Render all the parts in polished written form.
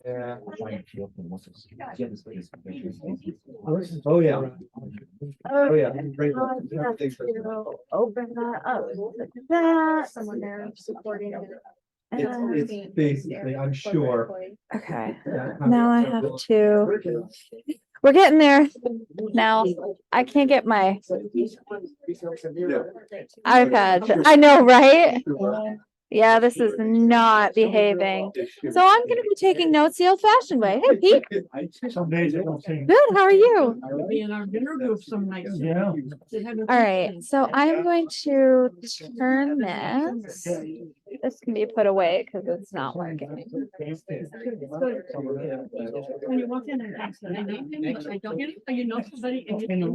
Yeah. Oh, yeah. Oh, yeah. Open that up. Look at that. Someone there supporting it. It's basically, I'm sure. Okay, now I have to, we're getting there. Now, I can't get my iPad. I know, right? Yeah, this is not behaving. So I'm gonna be taking notes the old fashioned way. Hey, Pete. Some days it won't change. Good, how are you? Yeah. All right, so I'm going to turn this. This can be put away because it's not working. When you walk in and ask them, I don't, you know somebody and you know.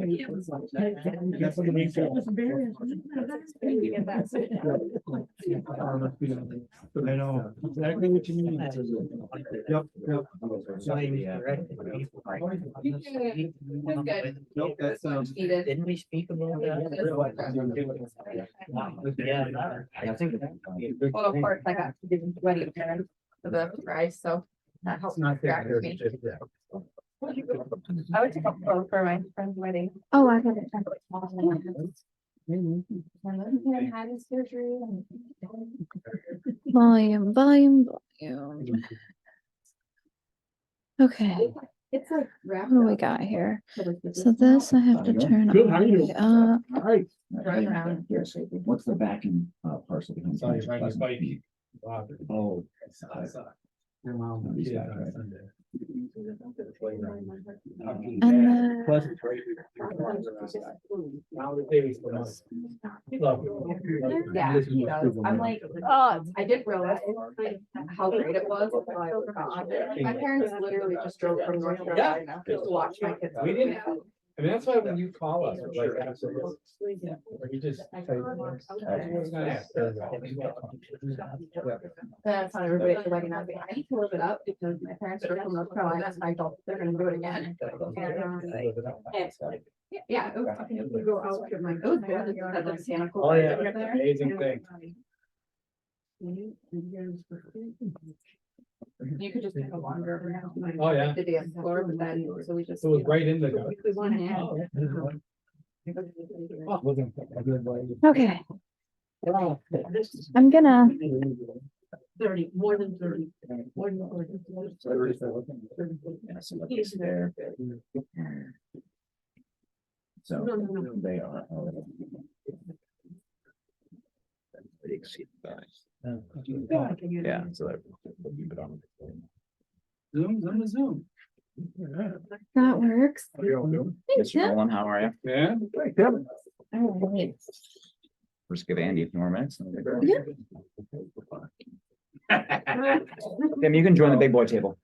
I know exactly what you mean. Yep, yep. Nope, that sounds. Didn't we speak about that? Yeah, I think. Well, of course, I got to give him wedding parents for the price, so that helps distract me. I would take a photo for my friend's wedding. Oh, I got it. Had his surgery. Volume. Okay, It's like. what do we got here? So this I have to turn Good, how are you? on. All right. Right around. What's the backing parcel behind? Oh. Your mom. Yeah. And then, Yeah, he does. I'm like, oh, I didn't realize how great it was. My parents literally just drove from North Carolina to watch my kids. We didn't have. I mean, that's why when you call us, it's like, absolutely. Or you just. That's how everybody at the wedding, I was like, I need to live it up because my parents are from North Carolina, and I don't, they're gonna do it again. Yeah, it was, you could go out to my, it was good, it had like Santa Claus. Oh, yeah, over there. amazing thing. You could just take a wander around. Oh, yeah. The dance floor, but then, so we just. It was right in the. We went in. okay, I'm gonna, 30, more than 30. More than 30. He's there. So No. they are. They exceed size. Yeah, so that. Keep it on. Zoom. that works. Mr. Nolan, how are you? Yeah. All right. First give Andy a few more minutes. Yeah. Tim, you can join the big boy table.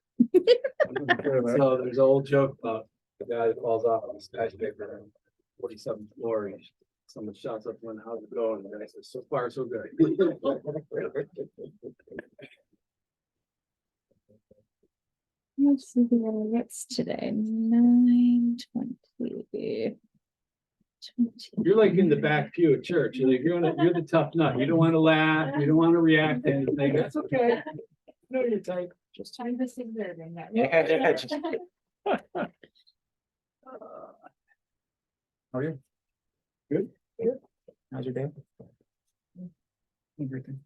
So there's an old joke about the guy that falls off on the skyscraper, 47th floor, and someone shouts up when how's it going? And the guy says, so far, so good. Let's see what's today, 9:20. You're like in the back pew at church. You're like, you're the tough nut. You don't want to laugh. You don't want to react to anything. That's okay. No, you're tight. Just trying to sing there. Then that. Yeah, just- How are you? Good. How's your day? Everything.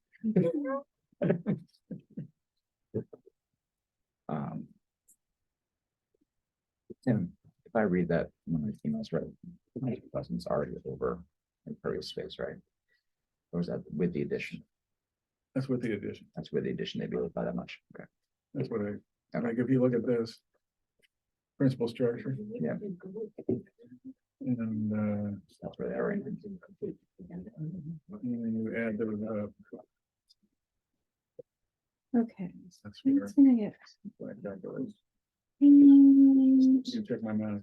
Tim, if I read that, one of the emails, right, my presence already over impervious space, right? Or is that with the addition? That's with the addition. That's with the addition, they'd be able to buy that much, okay. That's what like, if you look at this. Principal structure. Yeah. And, That's where they are, right? and then you add the, Okay, that's I'm where. just gonna get. You can check my math.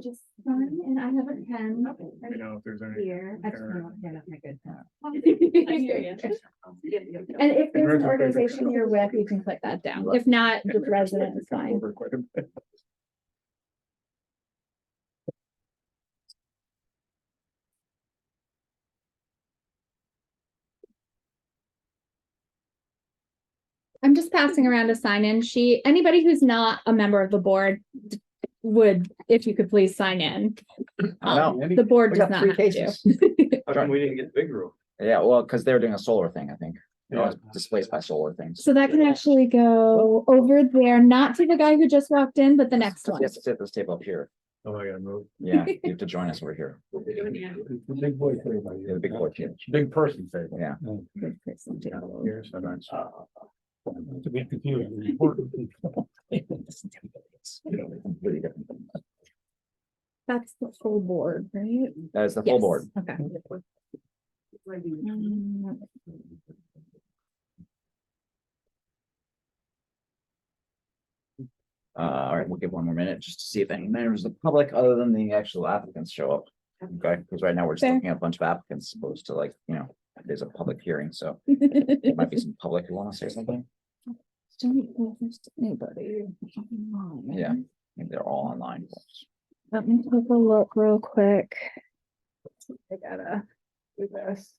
Just sign, and I have a pen You know, if there's any. here. error. And if there's an organization you're with, you can click that down. If not, just resident is fine. Over quite a bit. I'm just passing around a sign-in sheet. Anybody who's not a member of the board would, if you could please sign in. I know. The board We does got not 3 have to. cases. How come we didn't get the big room? Yeah, well, because they were doing a solar thing, I think. It was Yeah. displaced by solar things. So that can actually go over there, not to the guy who just walked in, but the next one. Yes, sit at this table up here. Oh, I gotta move. Yeah, you have to join us over here. Big boy table. Yeah, the big board table. Big person table. Yeah. Good person too. Here's the nice. To be confused. Completely different thing. That's the full board, right? That is the full Yes. board. Okay. All right, we'll give one more minute just to see if any members of the public, other than the actual applicants, show up. Okay, because right now we're just Fair. looking at a bunch of applicants, supposed to, like, there's a public hearing, so there might be some public who want to say something. Don't know if there's anybody. Yeah, I think they're all online. Let me take a look real quick. I gotta do this.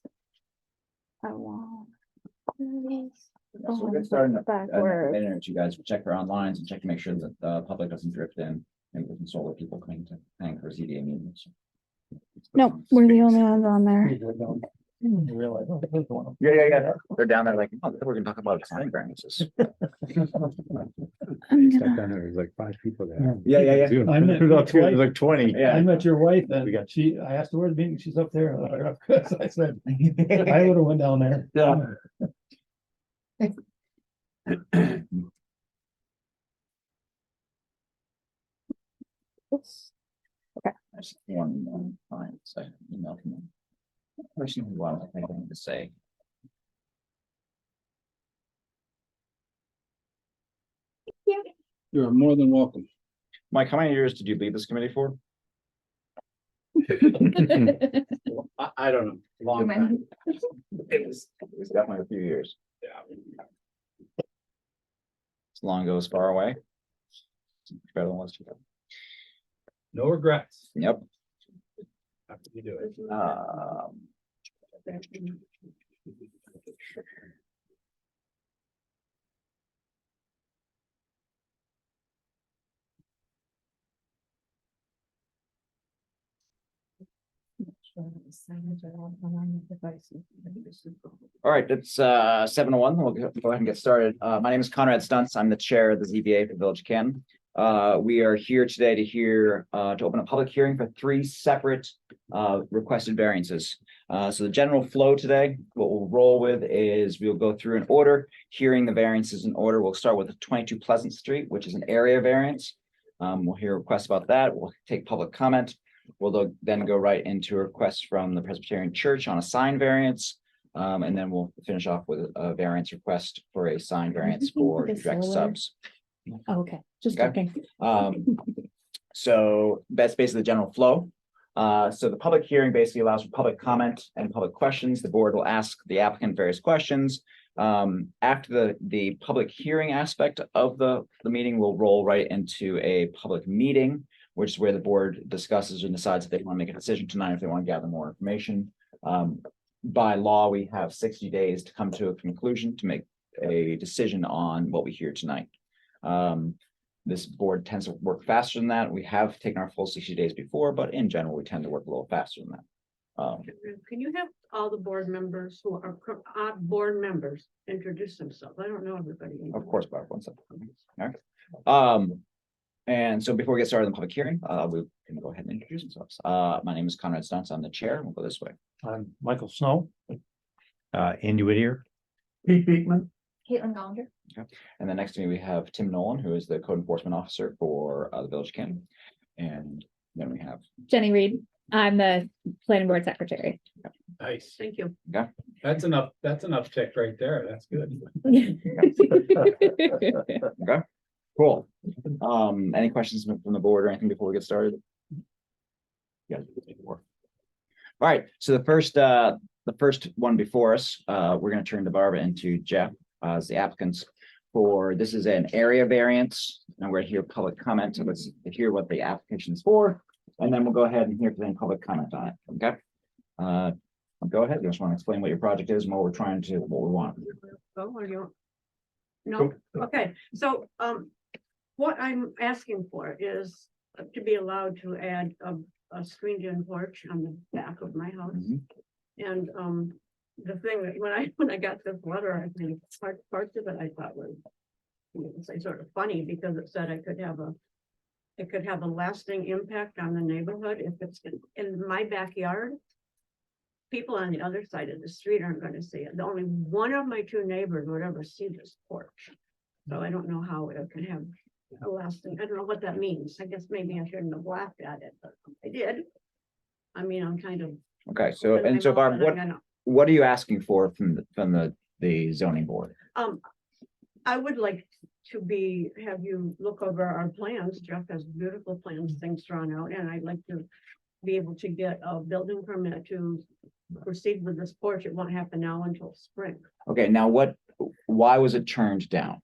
I want. So we'll get started in a Backwards. minute or two, guys. We'll check our onlines and check to make sure that the public doesn't drift in. And with some solar people coming to hang for ZBA meetings. No, we're the only ones on there. Yeah. They're down there like, oh, we're gonna talk about sign variances. I'm gonna- There's like 5 people there. Yeah. I met your wife. There's like 20. Yeah. I met your wife We got- and I asked her where the meeting, she's up there. I said, I would have went down there. Yeah. Oops. There's one fine, so email from them. Person who wanted anything to say. You're more than welcome. Mike, how many years did you lead this committee for? I don't know, long time. It was definitely a few years. Yeah. As long ago as far away. Better than was. No regrets. Yep. After you do it. All right, it's 7:01. We'll go ahead and get started. My name is Conrad Stuntz. I'm the chair of the ZBA for the Village of Canton. We are here today to open a public hearing for 3 separate requested variances. So the general flow today, what we'll roll with is we'll go through an order, hearing the variances in order. We'll start with 22 Pleasant Street, which is an area variance. We'll hear requests about that. We'll take public comment. We'll then go right into a request from the Presbyterian Church on a sign variance. And then we'll finish off with a variance request for a sign variance for This direct solar. subs. Okay, just Okay. checking. So that's basically the general flow. So the public hearing basically allows for public comment and public questions. The board will ask the applicant various questions. After the public hearing aspect of the meeting, will roll right into a public meeting, which is where the board discusses and decides if they want to make a decision tonight, if they want to gather more information. By law, we have 60 days to come to a conclusion to make a decision on what we hear tonight. This board tends to work faster than that. We have taken our full 60 days before, but in general, we tend to work a little faster than that. Can you have all the board members who are board members introduce themselves? I don't know everybody. Of course, Barb, one second. All right. And so before we get started in the public hearing, we can go ahead and introduce ourselves. My name is Conrad Stuntz. I'm the chair. We'll go this way. I'm Michael Snow. Andy Whittier. Pete Beekman. Caitlin Gallagher. And then next to me, we have Tim Nolan, who is the code enforcement officer for the Village of Canton. And then we have, Jenny Reed. I'm the planning board secretary. Nice. Thank you. That's enough tick right there. That's good. okay, cool. Any questions from the board or anything before we get started? Yeah. All right, so the first one before us, we're going to turn to Barbara and to Jeff as the applicants for, this is an area variance, and we're going to hear public comment. So let's hear what the application is for, and then we'll go ahead and hear any public comment on it. Okay. Go ahead. You just want to explain what your project is and what we're trying to, what we want. Oh, or you No, okay, so, what I'm asking for is to be allowed to add a screened-in porch on the back of my house. Mhm. And, the thing that, when I got this letter, I think parts of it I thought was, you could say sort of funny, because it said it could have a lasting impact on the neighborhood if it's in my backyard. People on the other side of the street aren't gonna see it. The only one of my two neighbors would ever see this porch. So I don't know how it can have a lasting, I don't know what that means. I guess maybe I shouldn't have laughed at it, but I did. I mean, I'm kind of. Okay, so, and so Barb, what are you asking for from the zoning board? I would like to have you look over our plans. Jeff has beautiful plans, things drawn out, and I'd like to be able to get a building permit to proceed with this porch. It won't happen now until spring. Okay, now why was it turned down?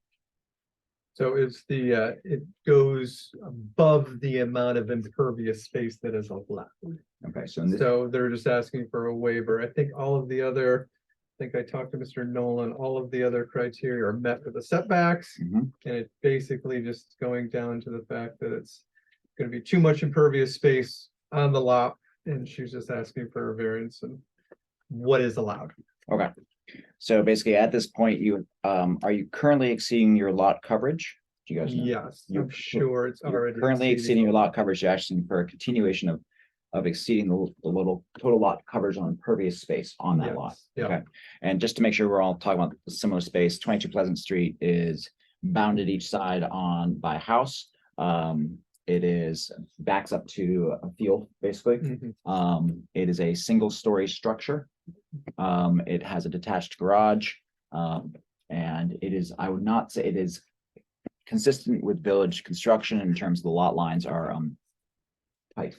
So it's it goes above the amount of impervious space that is allowed. Okay, so in this, So they're just asking for a waiver. I think all of the other, I think I talked to Mr. Nolan, all of the other criteria are met with the setbacks. Mhm. And it's basically just going down to the fact that it's gonna be too much impervious space on the lot. And she's just asking for a variance and what is allowed. okay. So basically, at this point, are you currently exceeding your lot coverage? Do you guys know? Yes, You're- I'm sure it's You're already. currently exceeding your lot coverage, you're asking for a continuation of exceeding the little total lot coverage on impervious space on that Yes, lot. yeah. Okay, and just to make sure we're all talking about the similar space, 22 Pleasant Street is bounded each side by a house. It is backs up to a field, basically. Mhm. It is a single-story structure. It has a detached garage. And it is, I would not say it is consistent with village construction in terms of the lot lines are tight.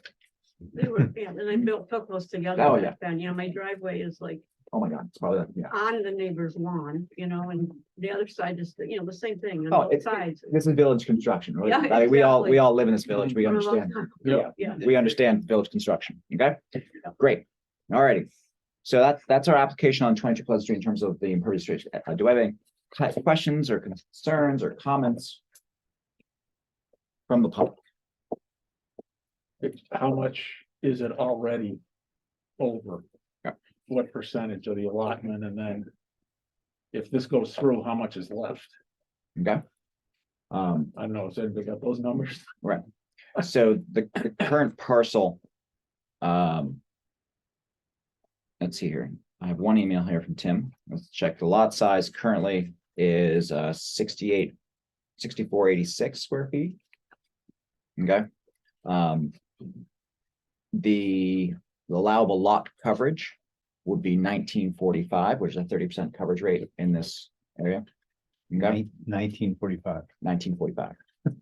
They were, yeah, and I built so close together. Oh, back yeah. Then, my driveway is like Oh my God, it's probably, yeah. on the neighbor's lawn, and the other side is, the same thing on Oh, both it's, sides. this is village construction, right? Yeah, I mean, we exactly. all live in this village, we For a long understand. time. Yeah, Yeah. we understand village construction, okay? Great, all righty. So that's our application on 22 Pleasant Street in terms of the impervious street. Do I have any questions or concerns or comments from the public? How much is it already over? Yeah. What percentage of the allotment, and then if this goes through, how much is left? Okay. I don't know, has anybody got those numbers? So the current parcel, let's see here. I have one email here from Tim. Let's check. The lot size currently is 6486 square feet. Okay. The allowable lot coverage would be 1945, which is a 30% coverage rate in this area. Okay, 1945. 1945. Can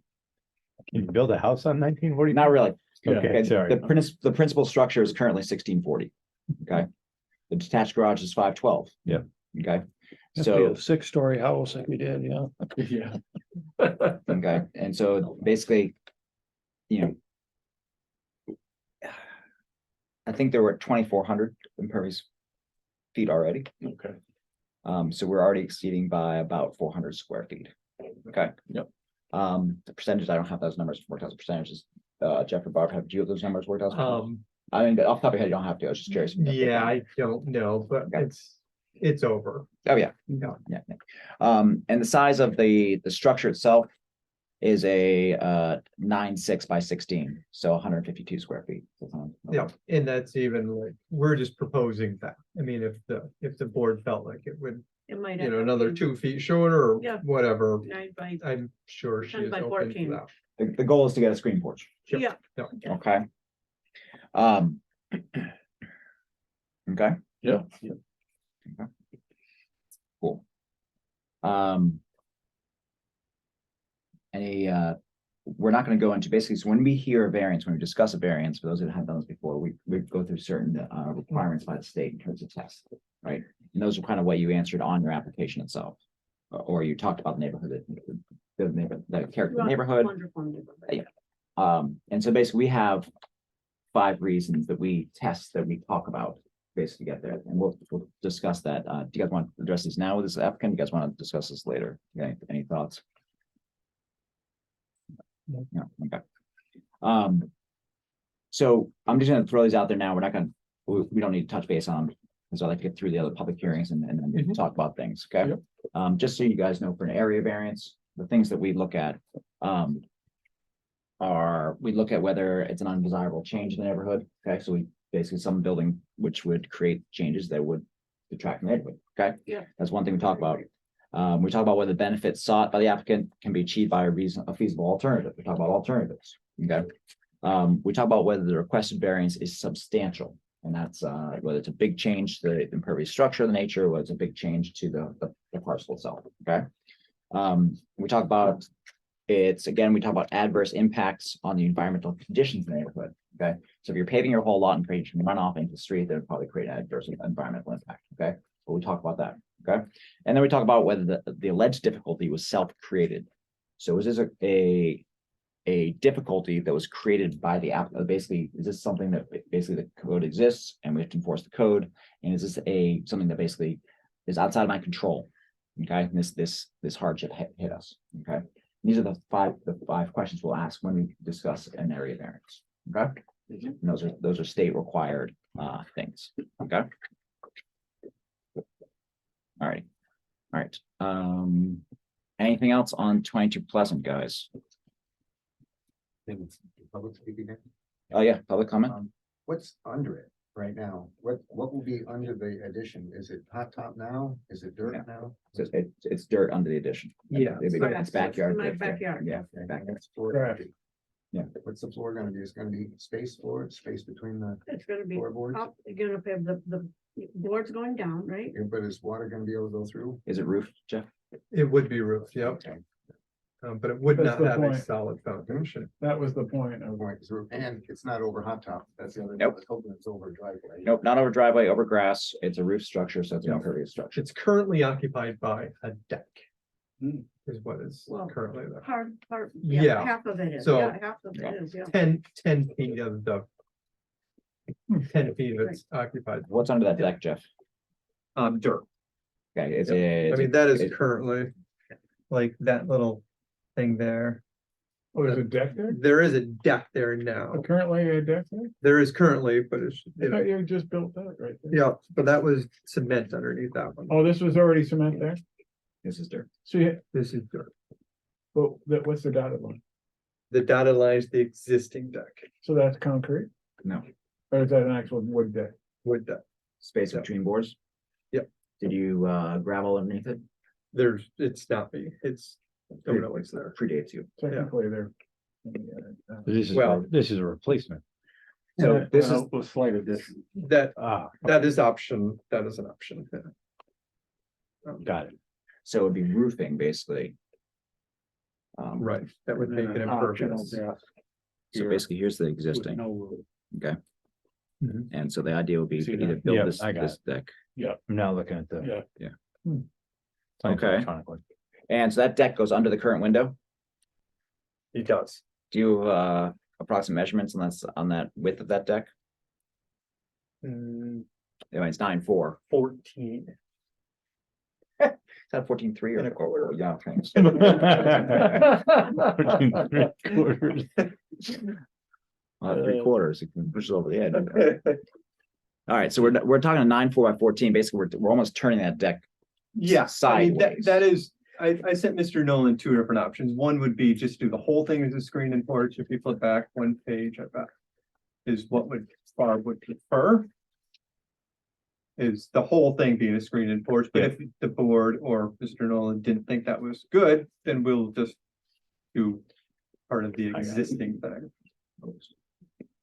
you build a house on 1945? Not really. Okay, sorry. The principal structure is currently 1640. Okay. The detached garage is 512. Yeah. Okay. That'd be So, a 6-story house like we did, yeah. Yeah. okay, and so basically, I think there were 2,400 impervious feet already. Okay. So we're already exceeding by about 400 square feet. Okay. Yep. The percentage, I don't have those numbers worked out as percentages. Jeff or Barb, have you have those numbers worked out? I mean, off the top of your head, you don't have to. I was just curious. Yeah, I don't know, but Okay. it's over. Oh, yeah. Yeah. Yeah. And the size of the structure itself is a 9.6 by 16, so 152 square feet. Yeah, and that's even like, we're just proposing that. I mean, if the board felt like it would, It might. another 2 feet shorter Yeah. or whatever, 9 by, I'm sure she 10 is by open 14. to that. The goal is to get a screen porch. Yep. yeah, Okay. Okay, Yeah. cool. We're not going to go into basically, so when we hear a variance, when we discuss a variance, for those that have done this before, we go through certain requirements by the state in terms of tests, right? And those are kind of what you answered on your application itself. Or you talked about the neighborhood, the character of the neighborhood. wonderful neighborhood. And so basically we have 5 reasons that we test, that we talk about basically get there, and we'll discuss that. Do you guys want to address this now with this applicant? Do you guys want to discuss this later? Any thoughts? No, okay. So I'm just gonna throw these out there now. We're not gonna, we don't need to touch base on them, because I like to get through the other public hearings and then we can talk about things, okay? Yep. Just so you guys know, for an area variance, the things that we look at, we look at whether it's an undesirable change in the neighborhood, okay? So we basically some building which would create changes that would detract from the neighborhood, okay? Yeah. That's one thing we talk about. We talk about whether the benefits sought by the applicant can be achieved by a feasible alternative. We talk about alternatives, okay? We talk about whether the requested variance is substantial, and that's whether it's a big change to the impervious structure of the nature, whether it's a big change to the parcel itself, okay? We talk about we talk about adverse impacts on the environmental conditions in the neighborhood, okay? So if you're paving your whole lot and creating runoff into the street, that would probably create an adverse environmental impact, okay? But we talk about that, okay? And then we talk about whether the alleged difficulty was self-created. So is this a difficulty that was created by the app? Basically, is this something that basically the code exists and we have to enforce the code? And is this something that basically is outside of my control? Okay, and this hardship hit us, okay? These are the five questions we'll ask when we discuss an area variance, okay? And those are state required things, okay? All right. Anything else on 22 Pleasant, guys? Public speaking there. Oh, yeah, public comment? What's under it right now? What will be under the addition? Is it hot top now? Is it dirt Yeah. now? So it's dirt under the addition. Yeah, It's backyard. My dirt, backyard. Yeah, Okay, backyard. what's the floor gonna be? Yeah. What's the floor gonna be? It's gonna be space floor, space between the It's gonna be floorboards? up, you're gonna have the boards going down, right? Yeah, but is water gonna be able to go through? Is it roof, Jeff? It would be roofed, yep, Okay. but it would That's not the have a point. solid foundation. That was the point of. Point is roof, and it's not over hot top. That's the other. Nope. I was hoping it's over driveway. Nope, not over driveway, over grass. It's a roof structure, so it's an Yeah. impervious structure. It's currently occupied by a deck. Hmm. Is what is Well, currently there. Part, Yeah, half of it is, so- yeah, half of it is, yeah. 10 feet of the 10 feet of it's occupied, What's under that deck, Jeff? dirt. Okay, is I it? mean, that is it- currently like that little thing there. Oh, there's a deck there? There is a deck there now. Currently a deck there? There is currently, but it's, I thought you just built that right there. yeah, but that was cement underneath that one. Oh, this was already cement there? This is dirt. So you, This is dirt. well, what's the dotted line? The dotted line is the existing deck, So that's concrete? No, Or is that an actual wood deck? wood deck. space Yeah. between boards? Yep. Did you gravel underneath it? It's not me, it's, don't know what's there. Predates you. Technically, they're. Well- This is a replacement. So this is, Was slight addition. That Ah, That is option, that is an option. Yeah. got it. so it'd be roofing, basically. Right, that would make it impervious. So basically, here's the existing, okay? Mhm. And so the idea would be See to that? either build Yeah, this I got this deck. I'm now looking at the. Yeah. Plans Okay. electronically. And so that deck goes under the current window. It does. Do you approximate measurements on that width of that deck? Yeah, it's 9.4. 14. Is that 14.3 And a quarter. or? Yeah, thanks. 3/4, you can push it over the edge. All right, so we're talking a 9.4 by 14. Basically, we're almost turning that deck. Yes, I mean, Sideways. that is, I sent Mr. Nolan two different options. One would be just do the whole thing as a screen and porch. If you flip back one page, I bet. Is what Barb would prefer. Is the whole thing being a screen and porch, but if the board or Mr. Nolan didn't think that was good, then we'll just do part of the got it. existing thing.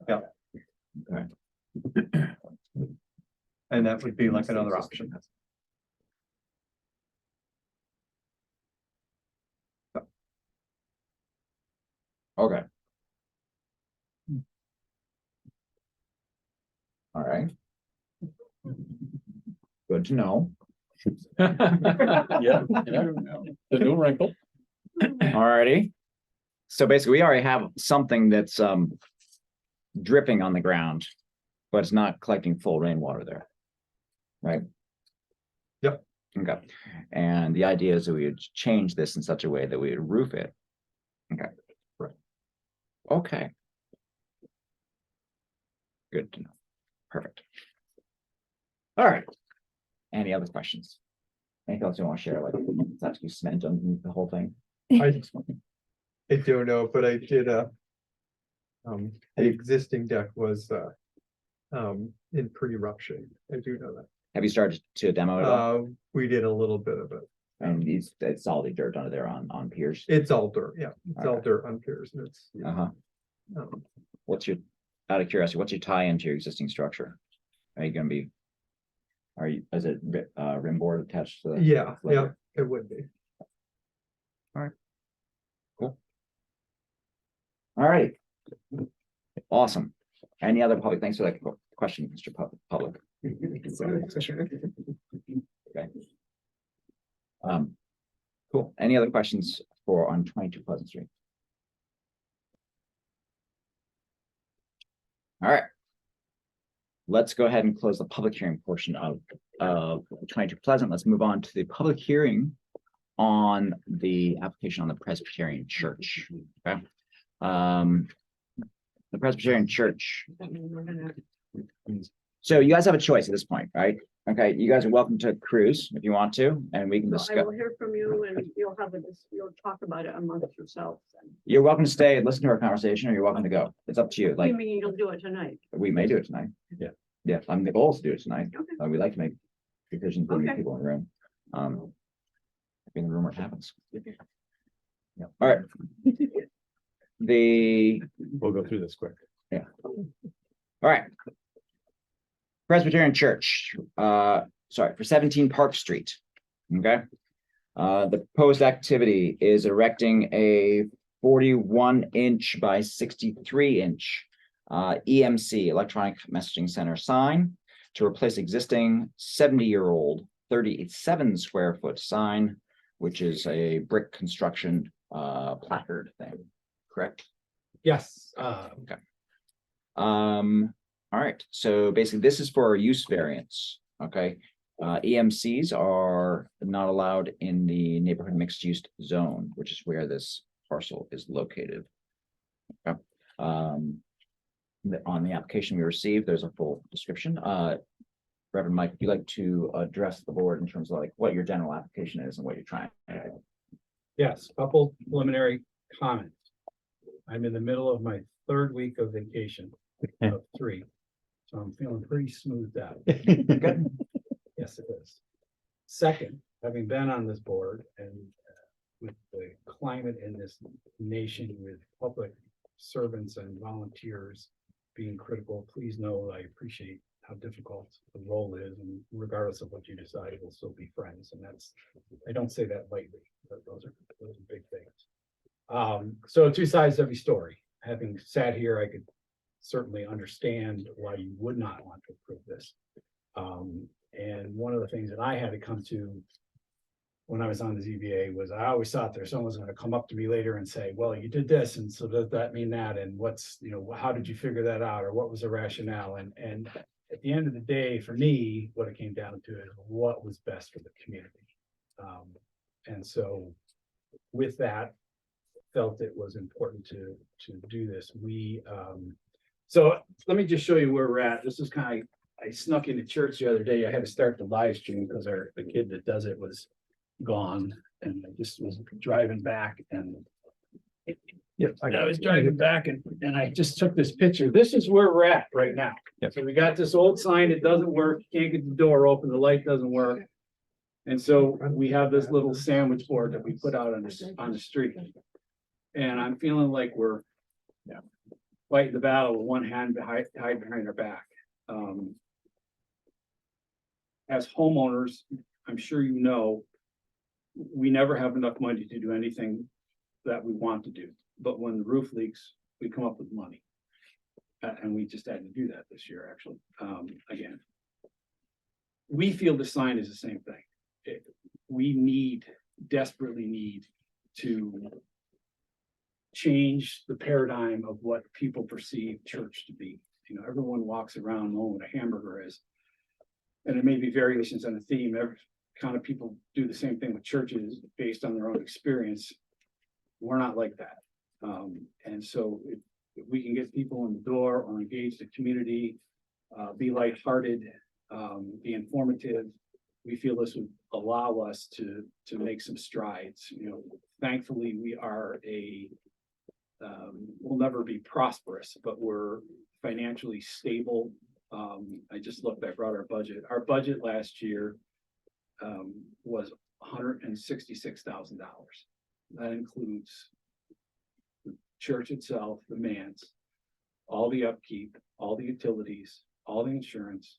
Yeah. Okay. And that would be like another option. Okay. All right. Good to know. Yeah, the new wrinkle. Alrighty. So basically, we already have something that's dripping on the ground, but it's not collecting full rainwater there. right? Yep. Okay, and the idea is that we would change this in such a way that we would roof it. Okay. Right. Okay. Good to know. Perfect. All right. Any other questions? Anything else you want to share, like it's actually cement underneath the whole thing? I don't know, but I did, the existing deck was, in pretty rough shape. I do know that. Have you started to demo it all? We did a little bit of it. And it's solid dirt under there on piers? It's all dirt, yeah, it's all Okay. dirt on piers, and it's, Uh-huh. um, What's your, out of curiosity, what's your tie into your existing structure? Are you gonna be? Is it rim board attached to the? yeah, leather? it would be. All right. Awesome. Any other public, thanks for that question, Mr. Public. Okay. Cool. Any other questions on 22 Pleasant Street? All right. Let's go ahead and close the public hearing portion of 22 Pleasant. Let's move on to the public hearing on the application on the Presbyterian Church. Okay. The Presbyterian Church. So you guys have a choice at this point, right? Okay, you guys are welcome to cruise if you want to, and we can So I discuss. will hear from you and you'll talk about it amongst yourselves. You're welcome to stay and listen to our conversation, or you're welcome to go. It's up to you. You Like, mean you'll do it tonight? we may do it tonight. Yeah. Yeah, the goal is to do it tonight. Okay. We like to make decisions for the Okay. people in the room. In the room where it happens. Yeah, all right. We'll go through this quick. All right. Presbyterian Church, sorry, for 17 Park Street. Okay. The proposed activity is erecting a 41-inch by 63-inch EMC, Electronic Messaging Center sign to replace existing 70-year-old 37 square foot sign, which is a brick construction placard thing, correct? Yes, All right, so basically this is for a use variance, okay? EMCs are not allowed in the neighborhood mixed use zone, which is where this parcel is located. Okay. On the application we received, there's a full description. Reverend Mike, would you like to address the board in terms of like what your general application is and what you're trying? yes, couple preliminary comments. I'm in the middle of my third week of vacation of 3, so I'm feeling pretty smoothed out. Yes, it is. Second, having been on this board and with the climate in this nation with public servants and volunteers being critical, please know I appreciate how difficult the role is, and regardless of what you decide, we'll still be friends. And that's, I don't say that lightly, but those are big things. So 2 sides to every story. Having sat here, I could certainly understand why you would not want to approve this. And one of the things that I had to come to when I was on the ZBA was I always thought there someone's going to come up to me later and say, well, you did this, and so does that mean that? And what's, how did you figure that out? Or what was the rationale? And at the end of the day, for me, what it came down to is what was best for the community. And so with that, felt it was important to do this. So let me just show you where we're at. This is kind of, I snuck into church the other day. I had to start the live stream because the kid that does it was gone, and I just was driving back and I was driving back and I just took this picture. This is where we're at right now. Yep. So we got this old sign. It doesn't work. You can't get the door open. The light doesn't work. And so we have this little sandwich board that we put out on the street. And I'm feeling like we're fighting the battle with one hand tied behind our back. As homeowners, I'm sure you know, we never have enough money to do anything that we want to do. But when the roof leaks, we come up with money. And we just had to do that this year, actually. Again, we feel the sign is the same thing. We desperately need to change the paradigm of what people perceive church to be. Everyone walks around knowing what a hamburger is. and there may be variations on the theme, every kind of people do the same thing with churches based on their own experience. We're not like that. And so if we can get people in the door or engage the community, be lighthearted, be informative, we feel this would allow us to make some strides. You know, thankfully, we are we'll never be prosperous, but we're financially stable. I just looked, I brought our budget. Our budget last year was $166,000. That includes the church itself, the manse, all the upkeep, all the utilities, all the insurance,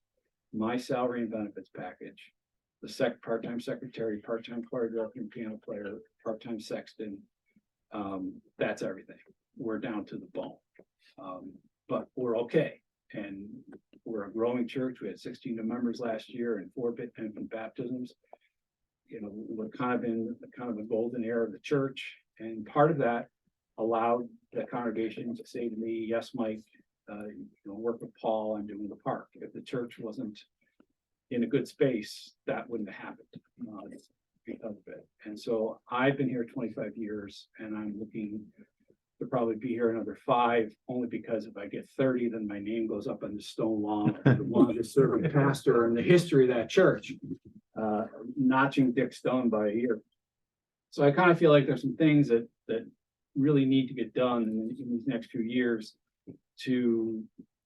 my salary and benefits package, the part-time secretary, part-time choir director and piano player, part-time sexton. That's everything. We're down to the bone. But we're okay. And we're a growing church. We had 16 new members last year and 4 infant baptisms. You know, we're kind of in the golden era of the church. And part of that allowed the congregation to say to me, yes, Mike, work with Paul, I'm doing the park. If the church wasn't in a good space, that wouldn't have happened because of it. And so I've been here 25 years and I'm looking to probably be here another 5, only because if I get 30, then my name goes up on the stone wall, the longest serving pastor in the history of that church, notching Dick Stone by a year. So I kind of feel like there's some things that really need to get done in these next few years to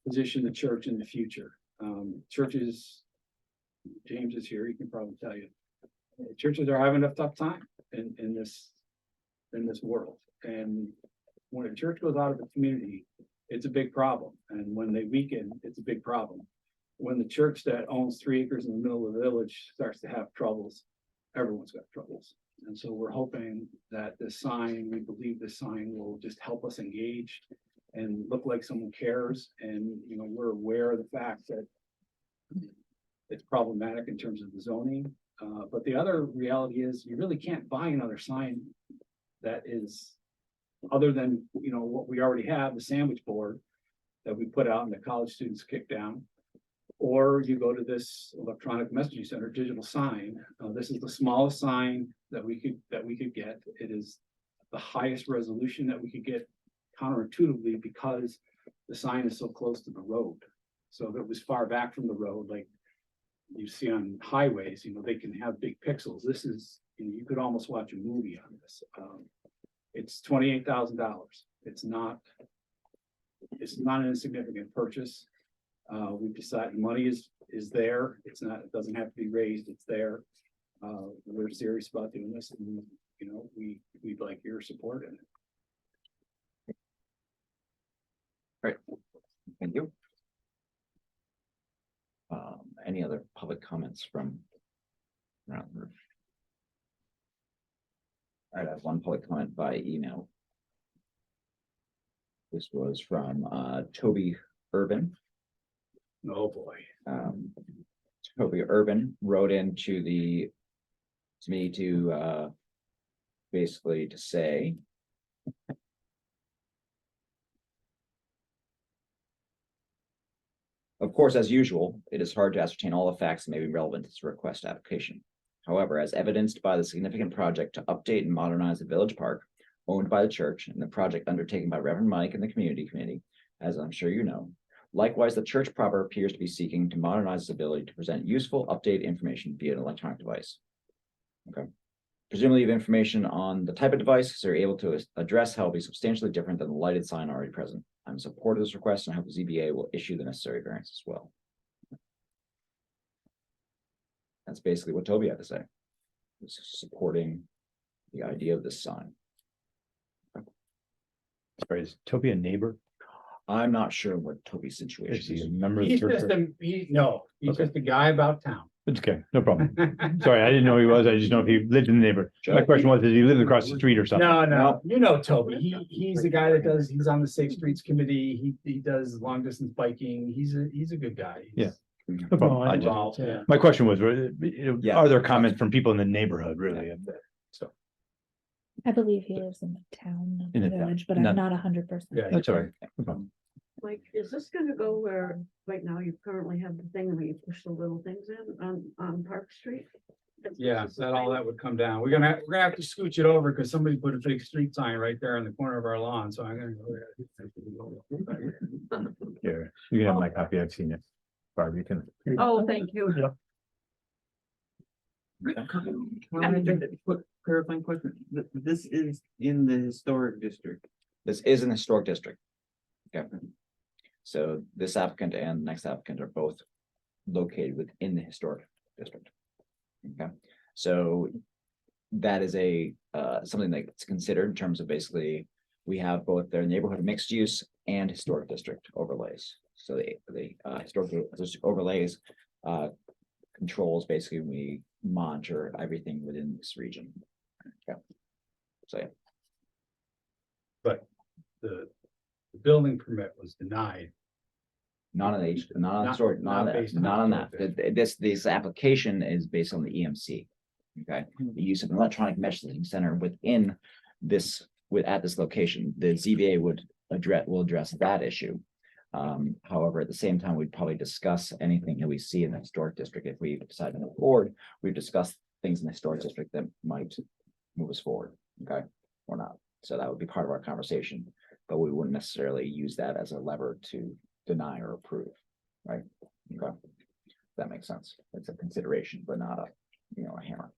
position the church in the future. Churches, James is here, he can probably tell you, churches are having a tough time in this world. And when a church goes out of the community, it's a big problem. And when they weaken, it's a big problem. When the church that owns 3 acres in the middle of the village starts to have troubles, everyone's got troubles. And so we're hoping that this sign, we believe this sign will just help us engage and look like someone cares. And, we're aware of the fact that it's problematic in terms of the zoning. But the other reality is you really can't buy another sign that is other than, what we already have, the sandwich board that we put out and the college students kick down. Or you go to this electronic messaging center digital sign. This is the smallest sign that we could get. It is the highest resolution that we could get counterintuitively because the sign is so close to the road. So if it was far back from the road, like you see on highways, they can have big pixels. This is, you could almost watch a movie on this. It's $28,000. It's not an insignificant purchase. We've decided money is there. It doesn't have to be raised. It's there. We're serious about doing this, and we'd like your support in it. Great, thank you. Any other public comments from around the room? All right, I have one public comment by email. This was from Toby Urban. Oh, boy. Toby Urban wrote into me to basically to say of course, as usual, it is hard to ascertain all the facts that may be relevant to this request application. However, as evidenced by the significant project to update and modernize the village park owned by the church and the project undertaken by Reverend Mike and the community committee, as I'm sure you know, likewise, the church proper appears to be seeking to modernize its ability to present useful, updated information via an electronic device. Okay. Presumably, you have information on the type of device, so you're able to address how it will be substantially different than the lighted sign already present. I'm in support of this request and I hope the ZBA will issue the necessary variance as well. That's basically what Toby had to say. He's supporting the idea of this sign. Sorry, is Toby a neighbor? I'm not sure what Toby's Is situation he is. a member of the He's church? he's Okay. just a guy about town. It's okay, no problem. Sorry, I didn't know he was. I just know if he lived in the neighborhood. My question was, does he live across the street or something? No, Toby. He's the guy he's on the Safe Streets Committee. He does long distance biking. He's a good guy. Yeah. No problem. I just, Involved, yeah. my question was, Yeah. are there comments from people in the neighborhood, really? So, I believe he lives in the town, not In the the town, village, but not- I'm not 100%. Yeah. that's all right. No problem. Like, is this gonna go where, right now, you currently have the thing where you push the little things in on Park Street? Yeah, Is this the that all thing? that would come down. We're gonna have to scooch it over because somebody put a big street sign right there in the corner of our lawn, so I'm gonna go there. Here, you can have my copy. I've seen it. Barb, you can. Oh, thank you. Quick clarifying question. This is in the historic district. This is an historic district. Okay. So this applicant and next applicant are both located within the historic district. Okay, so that is something that's considered in terms of basically, we have both their neighborhood mixed use and historic district overlays. So the historic district overlays controls basically, we monitor everything within this region. Okay. So yeah. The building permit was denied. Not on H, not on Not- historic, not not based on not on that. historic This application is based on the EMC. Okay, the use of an electronic messaging center within this, at this location, the ZBA will address that issue. However, at the same time, we'd probably discuss anything that we see in the historic district. If we decide to move forward, we've discussed things in the historic district that might move us forward, okay, or not. So that would be part of our conversation, but we wouldn't necessarily use that as a lever to deny or approve, right? Okay, that makes sense. It's a consideration, but not a hammer.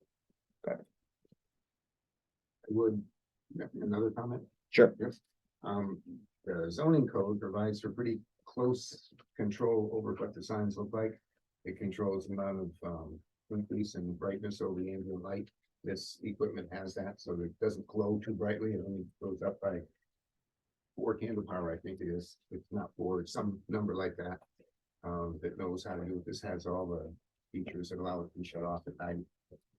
Okay, Would, another comment? sure. The zoning code provides for pretty close control over what the signs look like. It controls the amount of increase in brightness over the ambient light. This equipment has that, so it doesn't glow too brightly. It only goes up by 4 candle power, I think it is. It's not 4, it's some number like that. That knows how to do it. This has all the features that allow it to be shut off at night.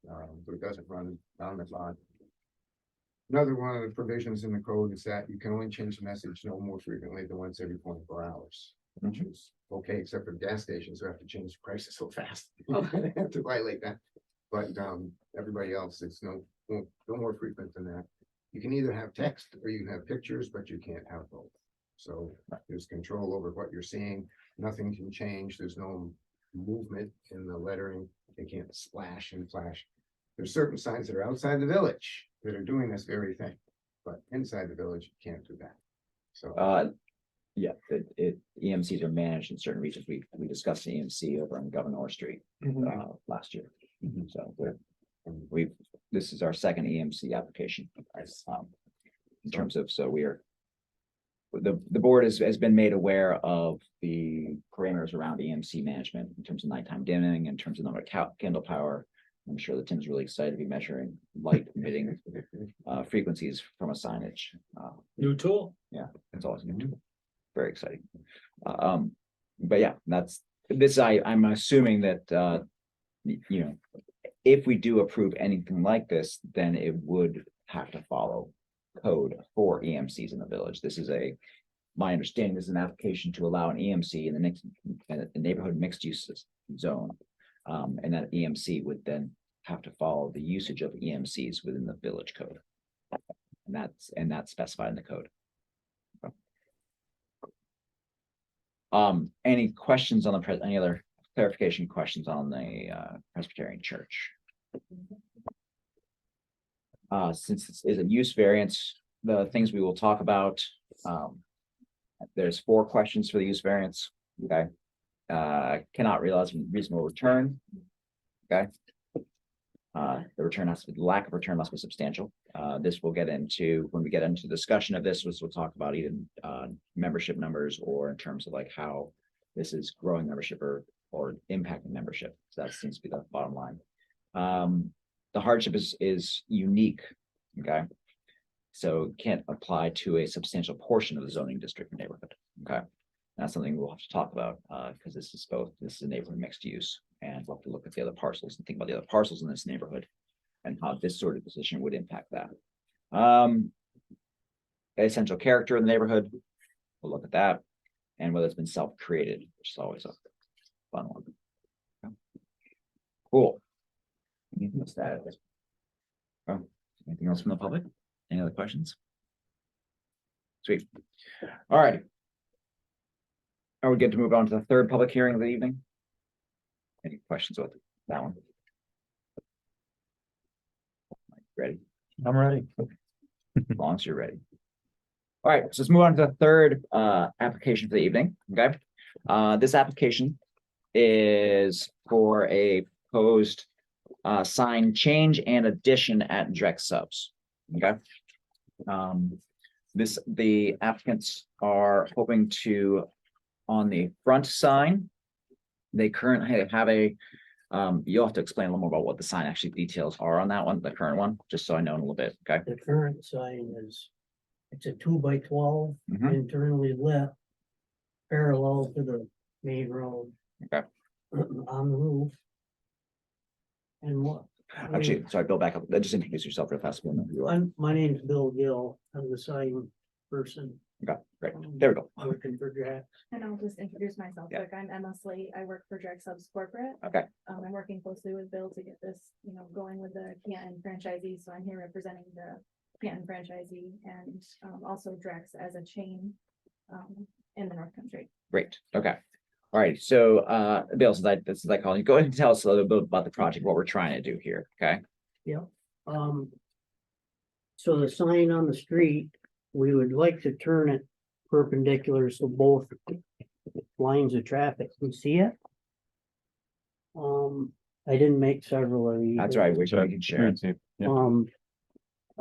So it doesn't run down the clock. Another one of the provisions in the code is that you can only change the message no more frequently than once every 24 hours. Which is okay, except for gas stations who have to change prices so fast. They have to violate that. But everybody else, it's no more frequent than that. You can either have text or you can have pictures, but you can't have both. So there's control over what you're seeing. Nothing can change. There's no movement in the lettering. They can't splash and flash. There's certain signs that are outside the village that are doing this very thing, but inside the village, you can't do that. So Yeah, EMCs are managed in certain regions. We discussed the EMC over on Governor Street last year. So this is our second EMC application. In terms of, so the board has been made aware of the parameters around EMC management in terms of nighttime dimming, in terms of number of candle power. I'm sure that Tim's really excited to be measuring light emitting frequencies from a signage. New tool? Yeah, it's always new. Very exciting. But yeah, that's this. I'm assuming that if we do approve anything like this, then it would have to follow code for EMCs in the village. This is my understanding is an application to allow an EMC in the neighborhood mixed use zone. And that EMC would then have to follow the usage of EMCs within the village code. And that's specified in the code. Any questions on any other clarification questions on the Presbyterian Church? Since this is a use variance, the things we will talk about, there's 4 questions for the use variance. Okay. Cannot realize reasonable return. Okay. The return has to be, the lack of return must be substantial. This will get into, when we get into discussion of this, we'll talk about even membership numbers, or in terms of like how this is growing membership or impacting membership. So that seems to be the bottom line. The hardship is unique. Okay. So can't apply to a substantial portion of the zoning district or neighborhood. Okay. That's something we'll have to talk about because this is a neighborhood mixed use, and we'll have to look at the other parcels and think about the other parcels in this neighborhood and how this sort of position would impact that. Essential character in the neighborhood, we'll look at that, and whether it's been self-created, which is always a fun one. Okay. Cool. Anything else to add? Anything else from the public? Any other questions? Sweet. All right. Are we good to move on to the third public hearing of the evening? Any questions with that one? Ready? I'm ready. As long as you're ready. All right, so let's move on to the third application for the evening, okay? This application is for a proposed sign change and addition at Drex Subs, okay? The applicants are hoping to, on the front sign, they currently have a, you'll have to explain a little more about what the sign actually details are on that one, the current one, just so I know a little bit, okay? The current sign is, it's a 2x12 Mhm. internally lit. Parallel to the main road. Okay. On the roof. And what? Actually, sorry, Bill, back up, just introduce yourself real fast. My name's Bill Gill, I'm the sign person. Okay, great, there we go. Working for Jack. And I'll just introduce myself Yeah. quick. I'm Emma Slate. I work for Direct Subs Corporate. Okay. I'm working closely with Bill to get this, going with the Canton franchisee. So I'm here representing the Canton franchisee and also Drex as a chain in the North Country. Great, okay. All right, so Bill, since I call you, go ahead and tell us a little bit about the project, what we're trying to do here, okay? So the sign on the street, we would like to turn it perpendicular so both lines of traffic can see it. I didn't make several of these. That's right, we can share it. Yeah.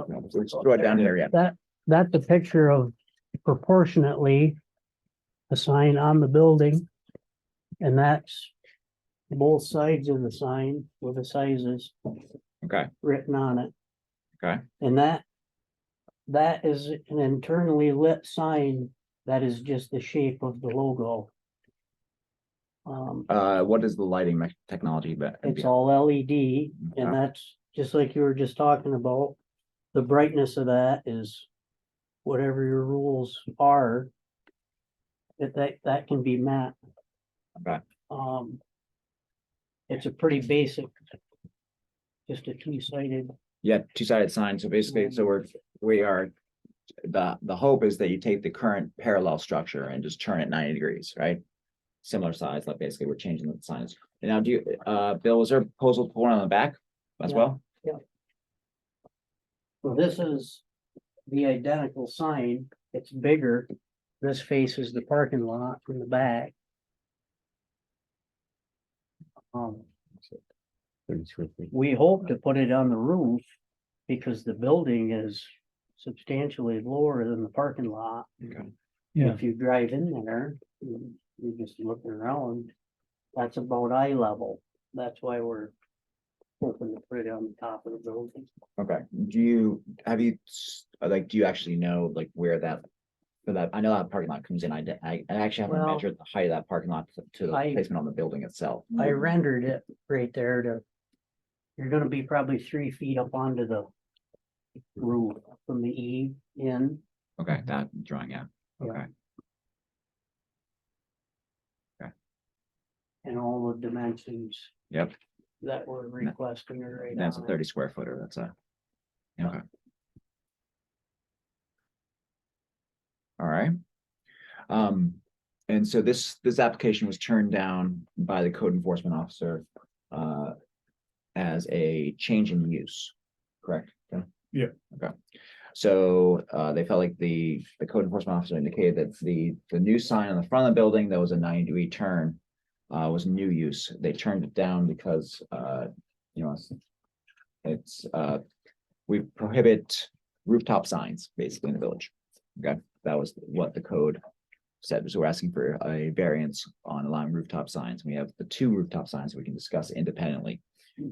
Let's throw it down here, yeah. That's a picture of proportionately a sign on the building. And that's both sides of the sign with the sizes Okay, written on it. okay, And that is an internally lit sign that is just the shape of the logo. what is the lighting technology? It's all LED, Okay. and that's just like you were just talking about. The brightness of that is whatever your rules are. That can be met. Okay. It's a pretty basic, just a two-sided. Yeah, two-sided sign, so basically, so we are, the hope is that you take the current parallel structure and just turn it 90 degrees, right? Similar size, like basically we're changing the signs. And now do you, Bill, was there a proposal to put one on the back as Yeah. well? So this is the identical sign. It's bigger. This faces the parking lot from the back. We hope to put it on the roof because the building is substantially lower than the parking lot. Okay. Yeah. If you drive in there, you just look around, that's about eye level. That's why we're hoping to put it on the top of the building. Okay, do you actually know like where that, for that, I know that parking lot comes in, I actually haven't Well, measured the height of that parking lot to the placement on the building itself. I rendered it right there to, you're gonna be probably 3 feet up onto the roof from the eave in. Okay, that drawing, yeah, Yeah. okay, And all the dimensions yep, that we're requesting are right that's a on it. 30 square footer, that's a. Okay. All right. And so this application was turned down by the code enforcement officer as a change in use, correct? Yeah. Okay. So they felt like the code enforcement officer indicated that the new sign on the front of the building that was a 90-degree turn was new use. They turned it down because it's we prohibit rooftop signs basically in the village. Okay, that was what the code said. So we're asking for a variance on allowing rooftop signs. We have the 2 rooftop signs we can discuss independently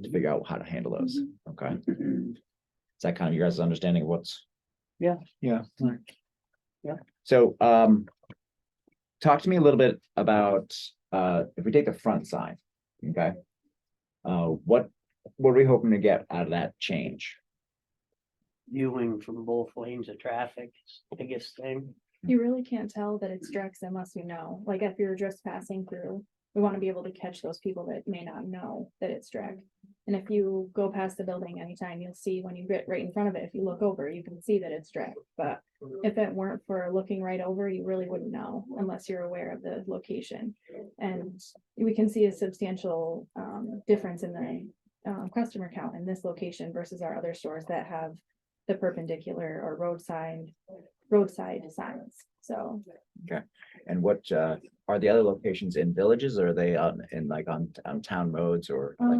to figure out how to handle those. Okay. Is that kind of your guys' understanding of what's? Yeah. Yeah. Yeah. So talk to me a little bit about if we take the front sign, okay? What are we hoping to get out of that change? Viewing from both lanes of traffic is the biggest thing. You really can't tell that it's Drex unless like if you're just passing through, we want to be able to catch those people that may not know that it's drag. And if you go past the building anytime, you'll see when you get right in front of it, if you look over, you can see that it's drag. But if it weren't for looking right over, you really wouldn't know unless you're aware of the location. And we can see a substantial difference in the customer count in this location versus our other stores that have the perpendicular or roadside signs. So. Okay. And what are the other locations in villages, or are they in like on town roads or like?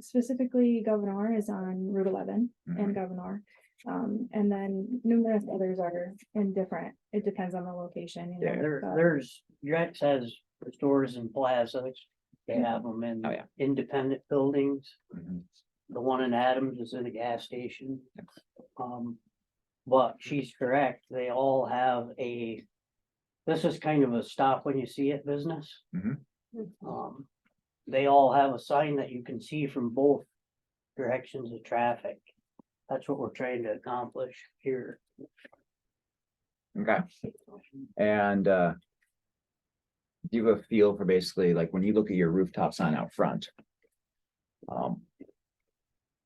Specifically Governor is on Route 11 Mhm. and Governor. And then numerous others are in different, it depends on the location. You know, but- There's, Drex has stores in plazas. They have them in Oh, yeah. independent buildings. Mhm. The one in Adams is in a gas station. But she's correct, they all have this is kind of a stop when you see it business. Mhm. They all have a sign that you can see from both directions of traffic. That's what we're trying to accomplish here. Okay. And do you have a feel for basically like when you look at your rooftop sign out front?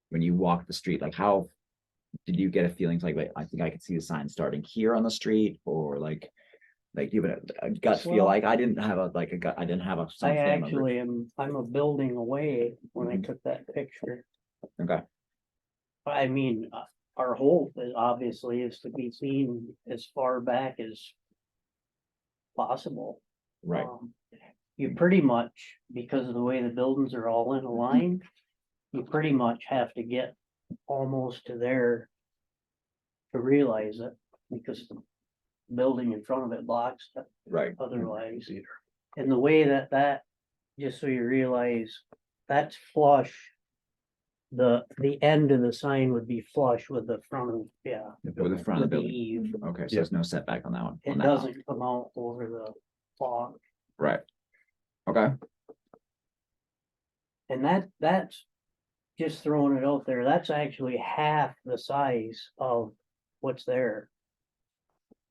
When you walk the street, like how did you get a feeling like, wait, I think I could see the sign starting here on the street, or like you have a gut feel? Well, Like I didn't have a gut, I didn't have a. I something on the roof. actually I'm a building away when I Mhm. took that picture. Okay. I mean, our hope is obviously is to be seen as far back as possible. Right. You pretty much, because of the way the buildings are all in a line, you pretty much have to get almost to there to realize it, because the building in front of it blocks it Right. otherwise. And the way that, just so you realize, that's flush. The end of the sign would be flush with the front of, With the front of the with building. the eave. Okay, so there's no setback on that one. It on that one. doesn't come out over the fog. Right. Okay. And that's just throwing it out there. That's actually half the size of what's there.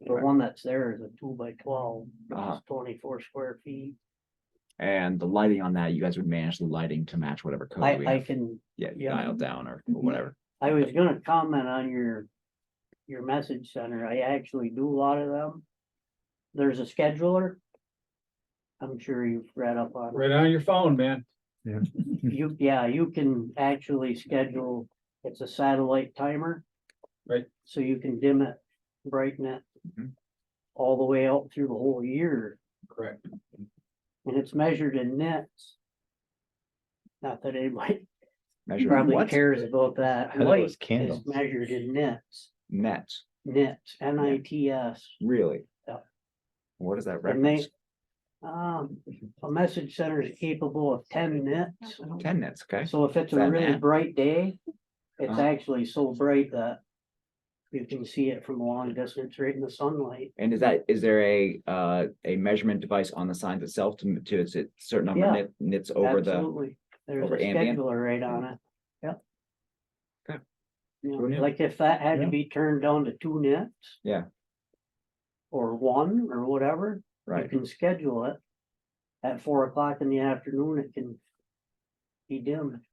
The Right. one that's there is a 2x12, which Uh-huh. is 24 square feet. And the lighting on that, you guys would manage the lighting to match whatever code we I have. can, Yeah, yeah. dialed down or whatever. I was gonna comment on your message center. I actually do a lot of them. There's a scheduler. I'm sure you've read up on it. Right on your phone, man. You can actually schedule, it's a satellite timer. Right. So you can dim it, brighten it. Mhm. All the way out through the whole year, Correct. and it's measured in nits. Not that anybody Measure probably what? cares about that. I thought it Light was candles. is measured in nits, Nets, NITS. really? Yeah. What is that And they, reference? a message center is capable of 10 nits. 10 nets, okay. So if it's Is that a an really app? bright day, it's Uh-huh. actually so bright that you can see it from a long distance right in the sunlight. And is there a measurement device on the signs itself to it's a certain number Yeah. of nits over the? Absolutely. There's a over ambient? scheduler right on it. Yep. Okay. You know, Who knew? like if that had to Yeah. be turned down to 2 nits. Yeah. Or 1 or whatever, you Right, can schedule it. At 4 o'clock in the afternoon, it can be dimmed.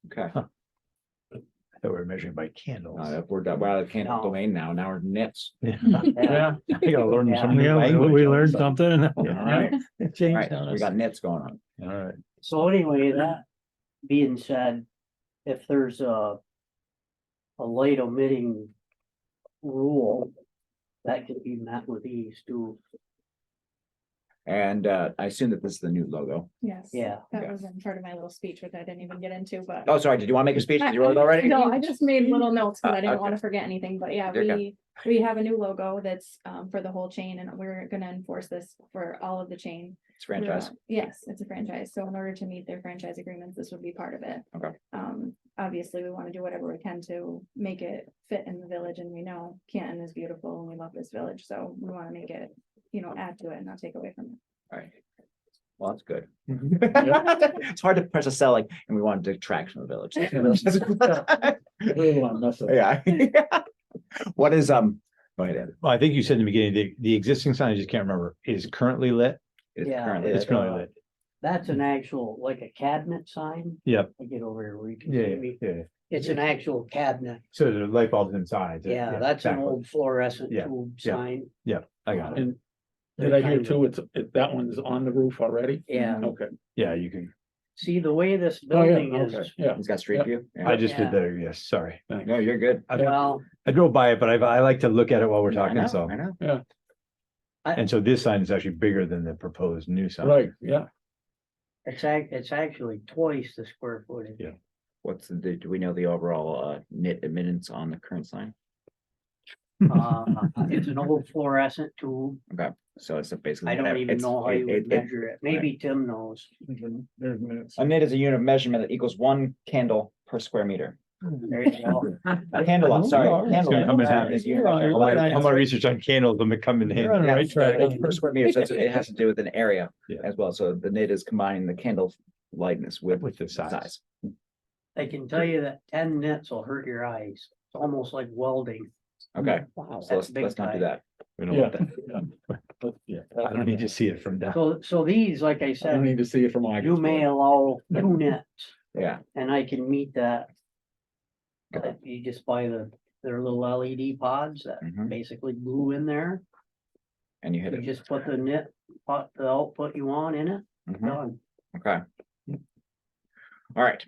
okay. That we're measuring by candles. If we're out of Canton No. domain now we're nits. Yeah, Yeah. I gotta learn Yeah. some new Yeah, language. we learned something. All right, all Changed right, on we us. got nits going on. All right. So anyway, that being said, if there's a light emitting rule, that can be met with ease too. And I assume that this is the new logo. Yes. Yeah. That was in part of my little speech, which I didn't even get into, but. Oh, sorry, did you want to make a speech? Did you wrote it already? No, I just made little notes because I didn't okay. want to forget anything, but yeah, Okay. we have a new logo that's for the whole chain, and we're gonna enforce this for all of the chain. It's franchise. Yes, it's a franchise, so in order to meet their franchise agreements, this would be part of it. Okay. Obviously, we want to do whatever we can to make it fit in the village, and we know Canton is beautiful and we love this village, so we want to make it, add to it and not take away from it. All right. Well, that's good. Mm-hmm. It's hard to press a sell like, and we want to detract from the village. Yeah. What is, go ahead, Ed. Well, I think you said in the beginning, the existing sign, I just can't remember, is currently lit. It's Yeah, currently It's lit. currently lit. That's an actual, like a cabinet sign. Yep. I get over here where you can Yeah, see yeah, me. yeah. It's an actual cabinet. So the light bulbs inside. Yeah, that's an exactly. old fluorescent Yeah, tube yeah. sign. I got it. And did I hear too, that one's on the roof already? Yeah, Okay. Yeah, you can, see the way this Oh, yeah, building okay, is, yeah. He's got street Yeah. view. I just did Yeah. that, yes, sorry. No, you're good. well, I drove by it, but I like to look at it while we're I talking, know, so. I know. And so this sign is actually bigger than the proposed new sign. Right, yeah. it's actually twice the square footage. Yeah. What's the, do we know the overall knit admittance on the current sign? It's an old fluorescent tube. Okay, so it's basically. I don't whatever- even it's- know how you would measure it. Maybe right. Tim knows. There's minutes. A knit is a unit of measurement that equals 1 candle per square meter. There you go. A candle, sorry. It's gonna come in candle handy. is unit of You're measurement. right. All my research on candles will come in You're on handy. the right track. It's per square meter, so it has to do with an area Yeah. as well. So the knit is combining the candle lightness with With the size. I can tell you that 10 nits will hurt your eyes. It's almost like welding. Okay, Wow. so let's not do that. We don't Yeah. want that. Yeah. I don't need to see it from down. So these, like I I don't said, need to see it from August. you may allow 2 nits Yeah, and I can meet that. Okay. You just buy their little LED pods that Mhm. basically glue in there. and you hit You it. just put the the output you want in it, Mhm. done. Okay. All right,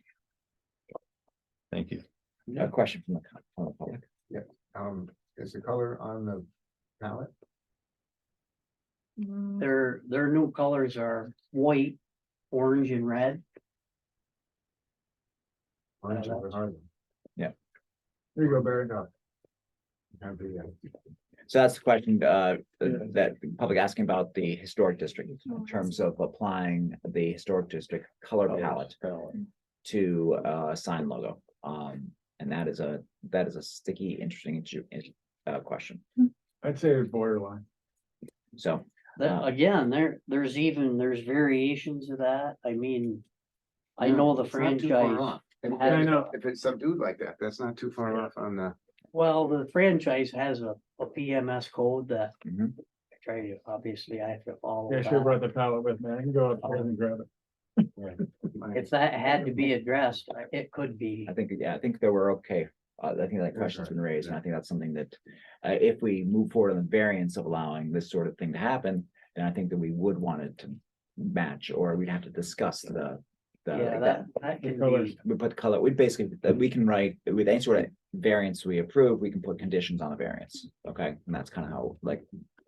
Thank you. a question from the public. Is the color on the palette? Mm, Their new colors are white, orange and red. Orange or hard? Yeah. There you go, Barry, no. Have the, So that's the question that the public asking about the historic district in terms of applying the historic district color palette to a sign logo. And that is a sticky, interesting question. I'd say it's borderline. So, Again, there's variations of that. I mean, I know the it's not too far franchise. off. If- I know. If it's subdued like that, that's not too far off on the. Well, the franchise has a PMS code that mhm. I try to, obviously I have to follow Yeah, I should have that. brought the palette with me. I can go up there and grab it. If that had to be addressed, it could be. I think, yeah, I think that we're okay. I think that question's been raised, and I think that's something that, if we move forward on the variance of allowing this sort of thing to happen, then I think that we would want it to match, or we'd have to discuss the. Yeah, that can colors. be, We put color, we basically, that we can write, with any sort of variance we approve, we can put conditions on a variance, okay? And that's kind of how, like.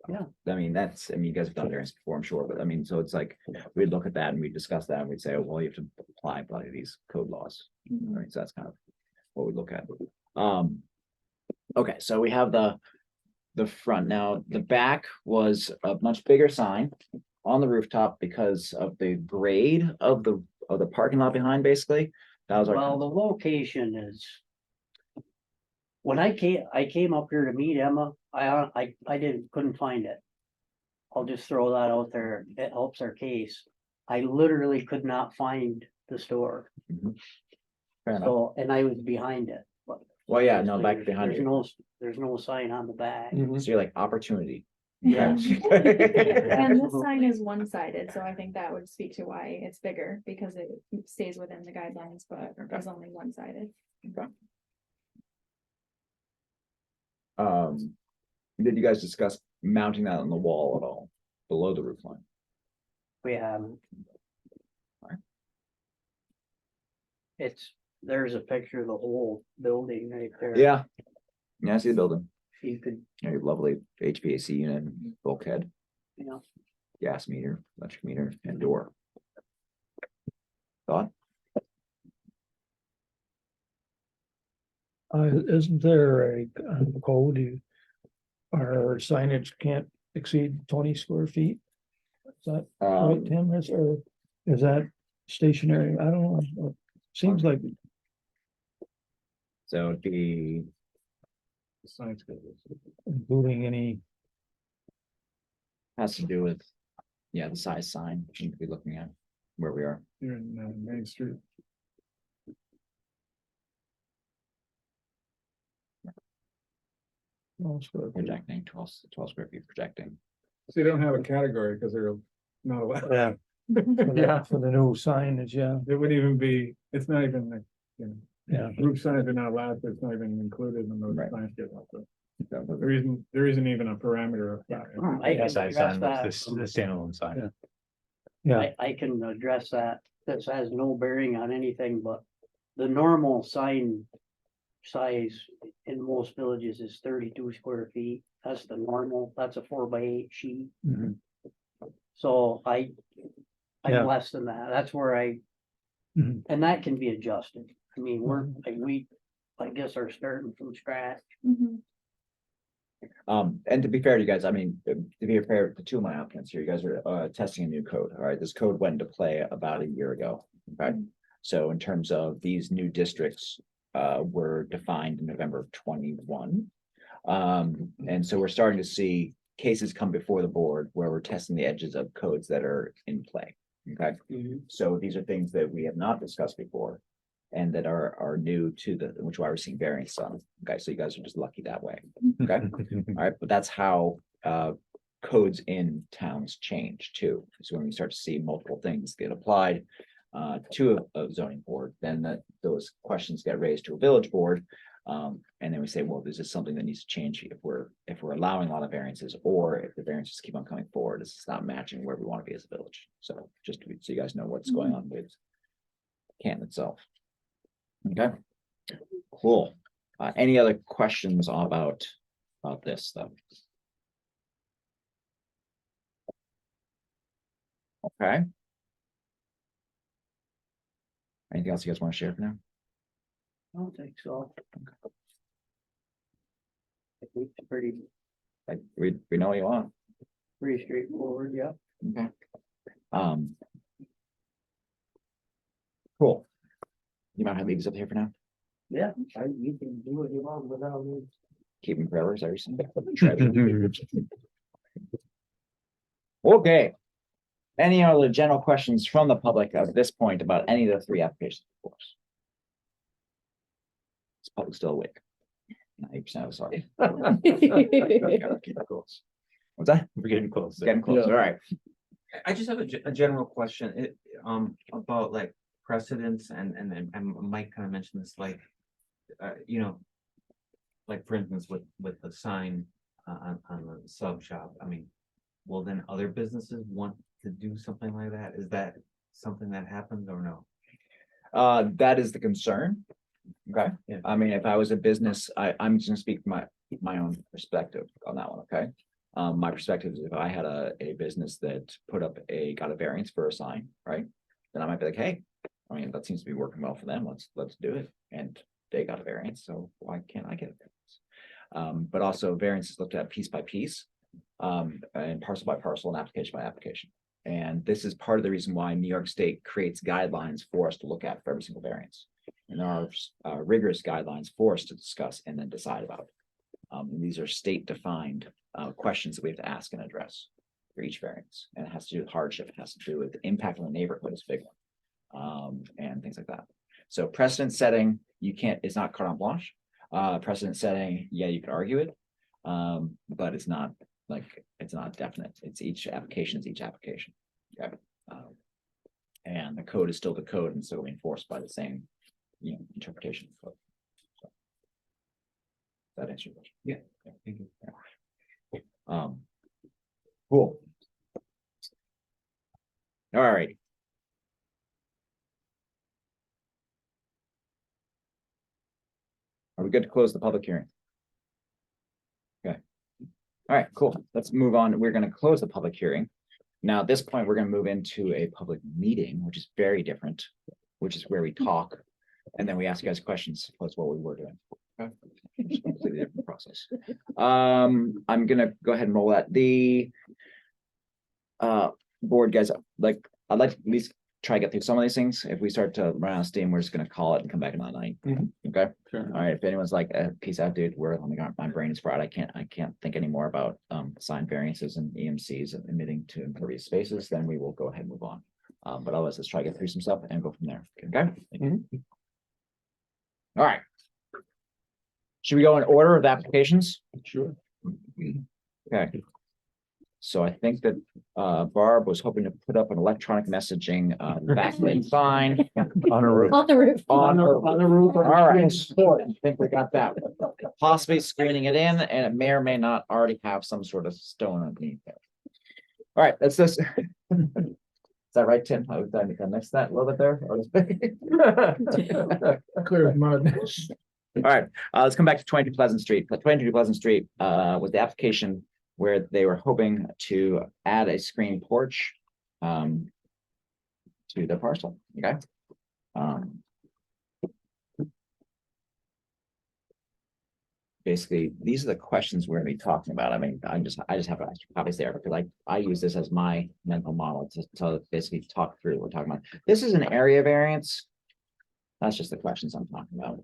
Yeah. I mean, you guys have done variance before, I'm sure, but I mean, so it's like, we'd look at that and we'd discuss that, and we'd say, oh, well, you have to apply these code laws. Right, so that's kind of what we look at. Okay, so we have the front. Now, the back was a much bigger sign on the rooftop because of the grade of the parking lot behind, basically. That was our. well, the location is. When I came up here to meet Emma, I couldn't find it. I'll just throw that out there. It helps our case. I literally could not find the store. Fair enough. So, and I was behind it. but Well, yeah, no, back there's- behind there's you. no- There's no sign on the back. Mhm. So you're like opportunity. Yeah. Okay. And this sign is one-sided, so I think that would speak to why it's bigger, because it stays within the guidelines, but it's only one-sided. Did you guys discuss mounting that on the wall at all, below the roof line? We haven't. Alright. There's a picture of the whole building right there. Yeah. Yeah, I see the building. You could, Yeah, your lovely HVAC unit, bulkhead, you know, gas meter, electric meter, and door. Thought? Isn't there a code, our signage can't exceed 20 square feet? Is that right, Tim, or is that stationary? I don't know. Seems like So it'd be, Science good. including any, has to do with, yeah, the size sign, we need to be looking at where we are. You're in Main Street. Projecting 12 square feet projecting. So you don't have a category because they're not allowed. Yeah, Yeah. For the new signage, yeah, It wouldn't even be, it's not even, like, you know, yeah. roof signs are not allowed, so it's not even included in those Right. signs. There isn't even a parameter of that. I can SI address sign that. was the standalone sign. Yeah, I can address that. This has no bearing on anything, but the normal sign size in most villages is 32 square feet. That's the normal, that's a 4x8 sheet. Mhm. So Yeah. I'm less than that. That's where Mhm. and that can be adjusted. I mean, I guess are starting from scratch. Mhm. And to be fair to you guys, I mean, to be fair to two of my applicants here, you guys are testing a new code. All right, this code went into play about a year ago. Okay, so in terms of these new districts, were defined in November of 21. And so we're starting to see cases come before the board where we're testing the edges of codes that are in play. Okay, so these are things that we have not discussed before and that are new to which is why we're seeing variance on. Okay, so you guys are just lucky that way. Okay, all right, but that's how codes in towns change too. So when we start to see multiple things get applied to a zoning board, then those questions get raised to a village board. And then we say, well, this is something that needs to change if we're allowing a lot of variances, or if the variances keep on coming forward, it's not matching where we want to be as a village. So just so you guys know what's going on with Canton itself. Okay, cool. Any other questions about this stuff? Okay. Anything else you guys want to share for now? I don't think so. I think it's pretty We know what you want. straightforward, yeah. Okay. Cool. You might have leave this up here for now. Yeah, you can do what you want without me. Keep them forever, is everything. Okay. Any other general questions from the public at this point about any of the three applications? Of course. Is public still awake? 90%, sorry. What's that? We're getting close. Getting close, all right. I just have a general question, about like precedents and Mike kind of mentioned this, like, you know, like for instance, with the sign on the sub shop, I mean, will then other businesses want to do something like that? Is that something that happens or no? That is the concern. Okay, Yeah. I mean, if I was a business, I'm just gonna speak from my own perspective on that one, okay? My perspective is if I had a business that got a variance for a sign, right? Then I might be like, hey, I mean, that seems to be working well for them, let's do it, and they got a variance, so why can't I get a variance? But also variance is looked at piece by piece, and parcel by parcel and application by application. And this is part of the reason why New York State creates guidelines for us to look at for every single variance. And there are rigorous guidelines for us to discuss and then decide about. And these are state-defined questions that we have to ask and address for each variance. And it has to do with hardship, it has to do with the impact on the neighborhood is a big one, and things like that. So precedent setting, it's not carte blanche. Precedent setting, yeah, you could argue it, but it's not definite. It's each application is each application. Okay. And the code is still the code and still enforced by the same, interpretation of code. So, that answers your question. Yeah, thank you. Yeah. Cool. All right. Are we good to close the public hearing? Okay. All right, cool. Let's move on. We're going to close the public hearing. Now, at this point, we're going to move into a public meeting, which is very different, which is where we talk and then we ask you guys questions. That's what we were doing. Okay. It's a completely different process. I'm going to go ahead and roll that. The board guys, I'd like to at least try to get through some of these things. If we start to run out of steam, we're just going to call it and come back another night. Okay. Sure. All right. If anyone's like, peace out, dude, my brain is fried. I can't think anymore about sign variances and EMCs and admitting to impervious spaces, then we will go ahead and move on. But otherwise, let's try to get through some stuff and go from there. Okay. All right. Should we go in order of applications? Sure. Okay. So I think that Barb was hoping to put up an electronic messaging backlit sign On a roof. On the roof. on the roof. All right, I think we got that. Possibly screening it in, and it may or may not already have some sort of stone underneath it. All right, that's this. Is that right, Tim? I missed that a little bit there. Clear as mud. All right, let's come back to 22 Pleasant Street. 22 Pleasant Street was the application where they were hoping to add a screen porch to the parcel, okay? Basically, these are the questions we're gonna be talking about. I mean, I just have extra copies there because I use this as my mental model to basically talk through what we're talking about. This is an area variance. That's just the questions I'm talking about.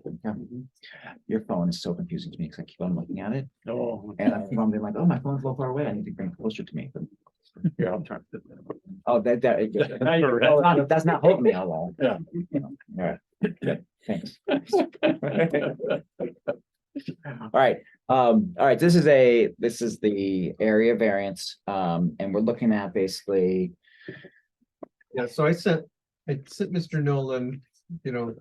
Your phone is so confusing to me because I keep on looking at it. Oh. And I'm being like, oh, my phone's a little far away. I need to bring it closer to me. Yeah, I'm trying to. Oh, that's not holding me all along. Yeah. All right, good, thanks. All right, this is the area variance, and we're looking at basically. Yeah, so I sent Mr. Nolan, the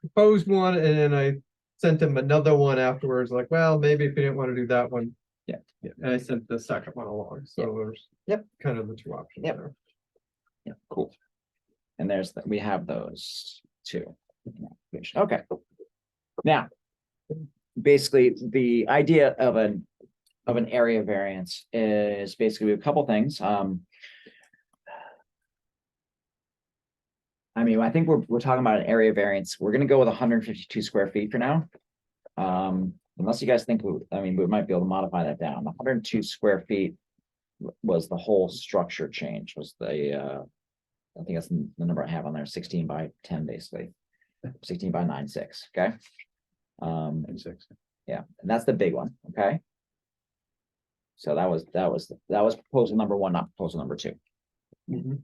proposed one, and then I sent him another one afterwards, like, well, maybe if you didn't want to do that one. Yeah. And I sent the second one along, so there's. Yep. Kind of the two options Yep. there. Yeah, cool. And we have those two. Okay. Now, basically, the idea of an area variance is basically a couple things. I mean, I think we're talking about an area variance. We're gonna go with 152 square feet for now. Unless you guys think, we might be able to modify that down. 102 square feet was the whole structure change, was the, I think that's the number I have on there, 16 by 10, basically. 16 by 9.6, okay? And 6. Yeah, and that's the big one, okay? So that was proposal number one, not proposal number two.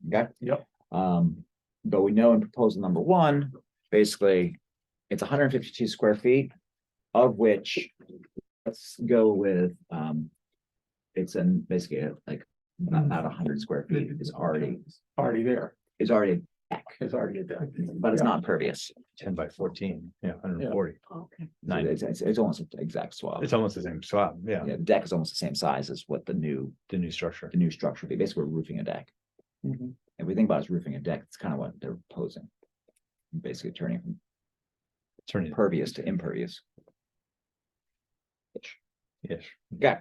Okay? Yep. But we know in proposal number one, basically, it's 152 square feet, of which, let's go with, it's basically like about 100 square feet is already there. a deck, It's already a deck. but it's not impervious. 10 by 14, 140. Okay. So it's almost an exact swap. It's almost the same swap, Yeah, the deck is almost the same size as what the new structure. would be. Basically, we're roofing a deck. If we think about it as roofing a deck, it's kind of what they're proposing. Basically turning from pervious to impervious. Yes. Okay.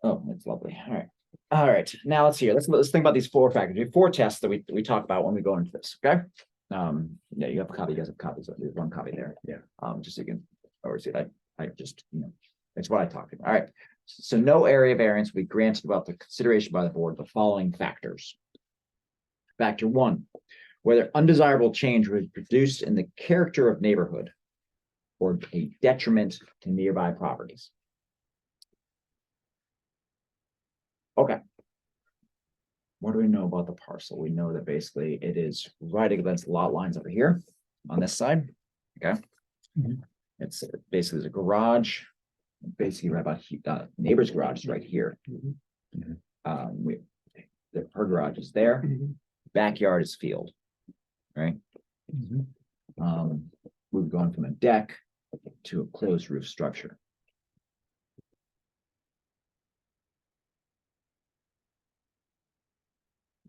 Oh, that's lovely. All right. Now let's see. Let's think about these four factors. We have four tests that we talk about when we go into this. Okay. Yeah, you have a copy. You guys have copies. There's one copy there. Yeah. Just so you can oversee it. I just, it's what I talked about. All right. So no area variance will be granted without the consideration by the board of the following factors. Factor one, whether undesirable change was produced in the character of neighborhood or a detriment to nearby properties. Okay. What do we know about the parcel? We know that basically it is right against the lot lines over here on this side. Okay. It's basically there's a garage, basically right about neighbor's garage is right here. Her garage is there. Backyard is field, right? We've gone from a deck to a closed roof structure.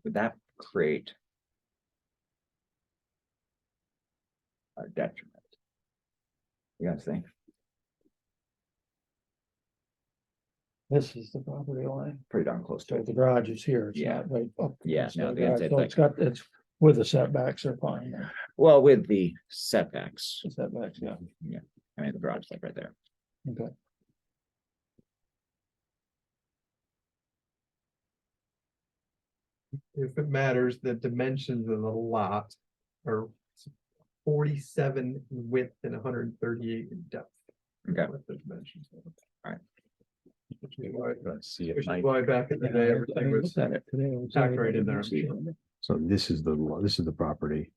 Would that create a detriment? You guys think? This is the property line. Pretty darn close to So it. the garage is here. It's Yeah. not right up. Yeah, against no, the the garage. inside So it's with the setbacks are fine. Well, with the setbacks, The setbacks, yeah. I mean, the garage is like right there. Okay. If it matters, the dimensions of the lot are 47 in width and 138 in depth. Okay. What the dimensions are. Alright. Which is why, Let's see which if is I, why back in the day, everything was packed right in there. so this is the property.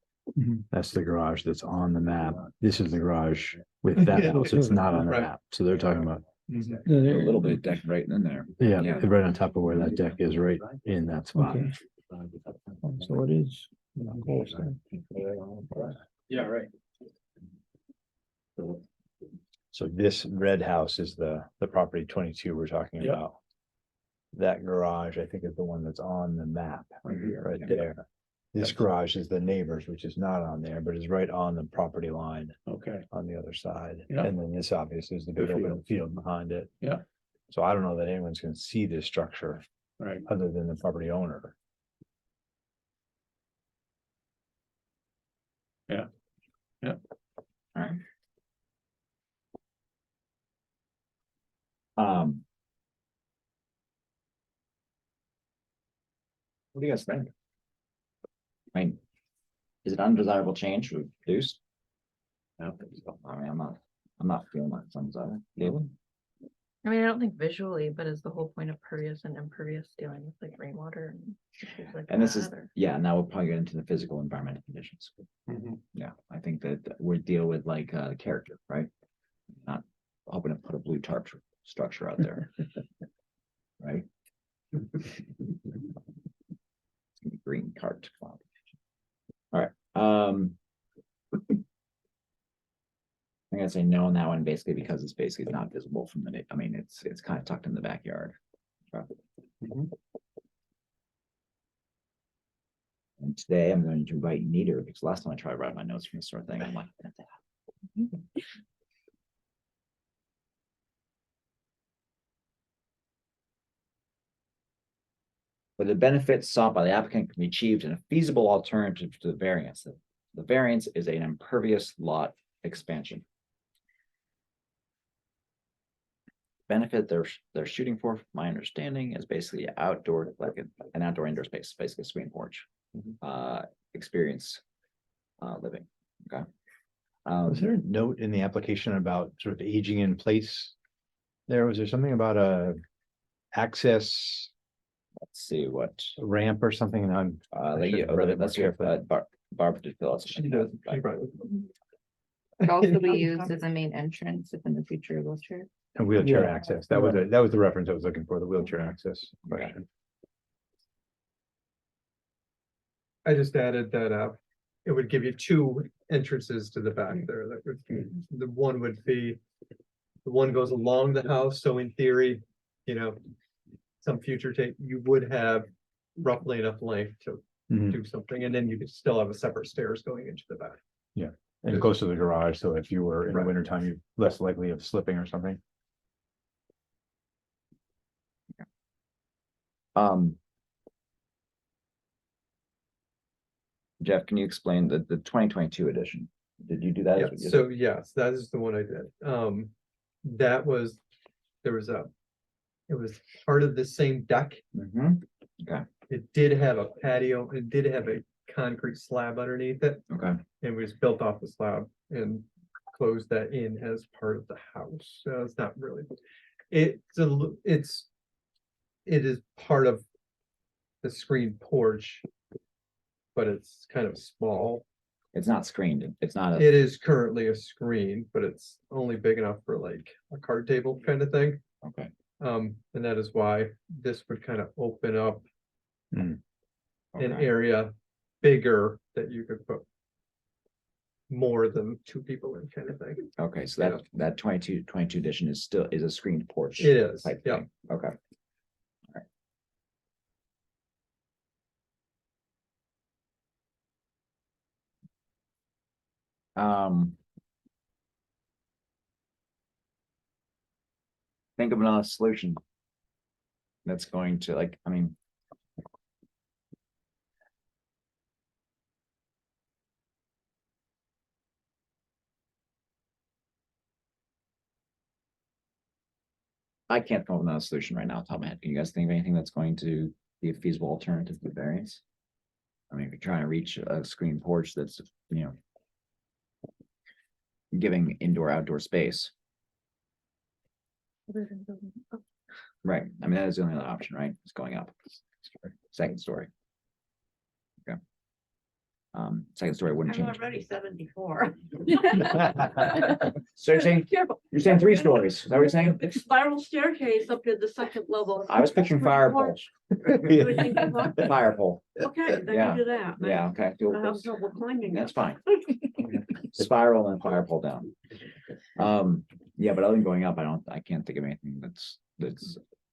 That's the garage that's on the map. This is the garage with that Yeah. house. It's not on the Right. map. So they're talking about A little bit of deck right in there. Yeah, Yeah. right on top of where that deck is, right in that spot. Okay. So it is. Close then. Yeah, right. So this red house is the property 22 we're talking Yep. about. That garage, I think, is the one that's on the map right there. This garage is the neighbors, which is not on there, but is right on the property line Okay. on the other side. Yeah. And then this obviously is the big The open field behind it. Yeah. So I don't know that anyone's gonna see this structure Right. other than the property owner. Um. What do you guys think? I mean, is it undesirable change to reduce? I don't think so. I mean, I'm not feeling that it's undesirable. David? I mean, I don't think visually, but is the whole point of pervious and impervious dealing with like rainwater and issues like And this is, that, or- yeah, now we'll probably get into the physical environmental conditions. Mhm. Yeah, I think that we deal with like character, right? Not hoping to put a blue tarp structure out there. Right? It's gonna be green cart. All right, I'm gonna say no on that one, basically because it's basically not visible from the, I mean, it's kind of tucked in the backyard. Mhm. And today I'm going to write neater, because last time I tried to write my notes from the sort of thing, I'm like. But the benefits sought by the applicant can be achieved in a feasible alternative to the variance. The variance is an impervious lot expansion. Benefit they're shooting for, my understanding, is basically outdoor, like an outdoor indoor space, basically a screen porch. Experience living. Okay. Was there a note in the application about sort of aging in place? Was there something about a access Let's see what. ramp or something? And I should have read it more Let's hear, carefully. Barbara did fill out. She does. She brought it. Could also be used as a main entrance if in the future wheelchair. A wheelchair Yeah. access. That was the reference I was looking for, the wheelchair access question. I just added that it would give you two entrances to the back there. That would, the one would be, the one goes along the house, so in theory, some future tape, you would have roughly enough length to Mhm. do something, and then you could still have a separate stairs going into the back. And close to the garage, so if you were in the Right. wintertime, you're less likely of slipping or something. Jeff, can you explain the 2022 edition? Did you do that? Yeah, so yes, that is the one I did. That was, it was part of the same deck. Mhm. It did have a patio, it did have a concrete slab underneath it, Okay, and was built off the slab and closed that in as part of the house. So it's not really, it is part of the screen porch, but it's kind of small. it's not screened, it's not a, It is currently a screen, but it's only big enough for like a card table kind of thing. okay, And that is why this would kind of open up an okay. area bigger that you could put more than two people in kind of thing. Okay, so that 22 edition is still a screened porch. It is, type yeah. thing. Okay. Think of another solution. That's going to I mean. I can't come up with another solution right now, off the top of my head. Can you guys think of anything that's going to be a feasible alternative to the variance? I mean, if you're trying to reach a screen porch that's, giving indoor, outdoor space, right? I mean, that is the only other option, right? It's going up. Second story. Okay. Second story wouldn't I'm change. already 74. So Careful. you're saying 3 stories, is that what you're saying? Big spiral staircase up to the second level. I was picturing fire pole. You would think of what? Fire pole, Okay, they Yeah. can do that. yeah, okay. do I it. have trouble climbing. That's it. fine. Spiral and fire pole down. Yeah, but other than going up, I can't think of anything that's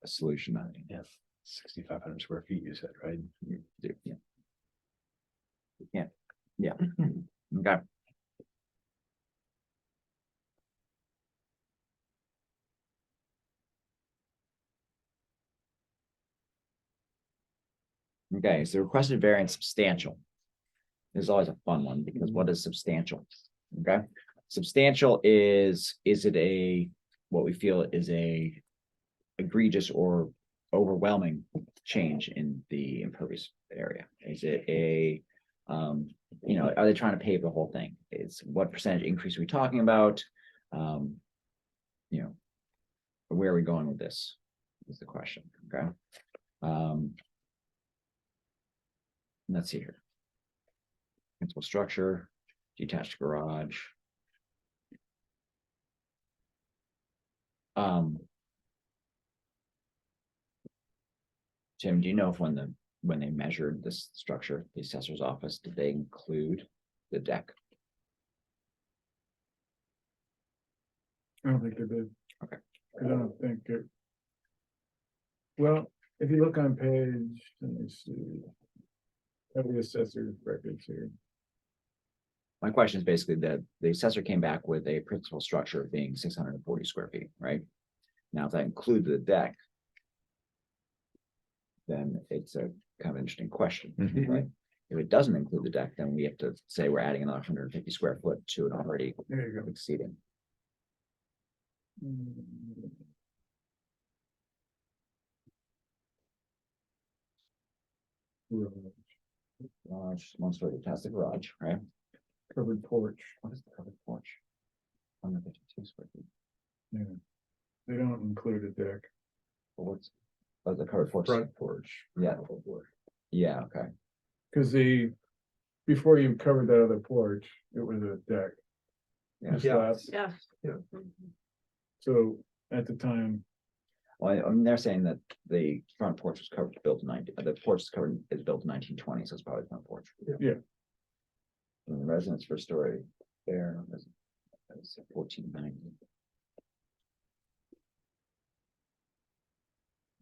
a solution. Yeah, 6,500 square feet, you said, right? Yeah. Yeah, yeah, okay. Okay, so requested variance substantial. This is always a fun one because what is substantial? Okay, substantial is it what we feel is a egregious or overwhelming change in the impervious area? Is it are they trying to pave the whole thing? It's what percentage increase are we talking about? Where are we going with this? Is the question, okay? Let's see here. Principal structure, detached garage. Tim, do you know if when they measured this structure, the assessor's office, did they include the deck? I don't think they did. Okay. I don't think it. Well, if you look on page, let me see. Have the assessor's records here. My question is basically that the assessor came back with a principal structure being 640 square feet, right? Now, if that includes the deck, then it's a kind of interesting question, right? If it doesn't include the deck, then we have to say we're adding another 150 square foot to an already There you go. exceeding. Garage, 1 story detached garage, right? Covered porch. What is the covered porch? 152 square feet. Yeah. They don't include a deck. What's the covered porch? Front porch. Yeah. Yeah, okay. Cause before you covered that other porch, it was a deck. Yeah. Slabs. Yes. So at the time, Well, I mean, they're saying that the front porch was covered, built in the porch is built in 1920, so it's probably the front porch. Yeah. And the residence first story there is 1490.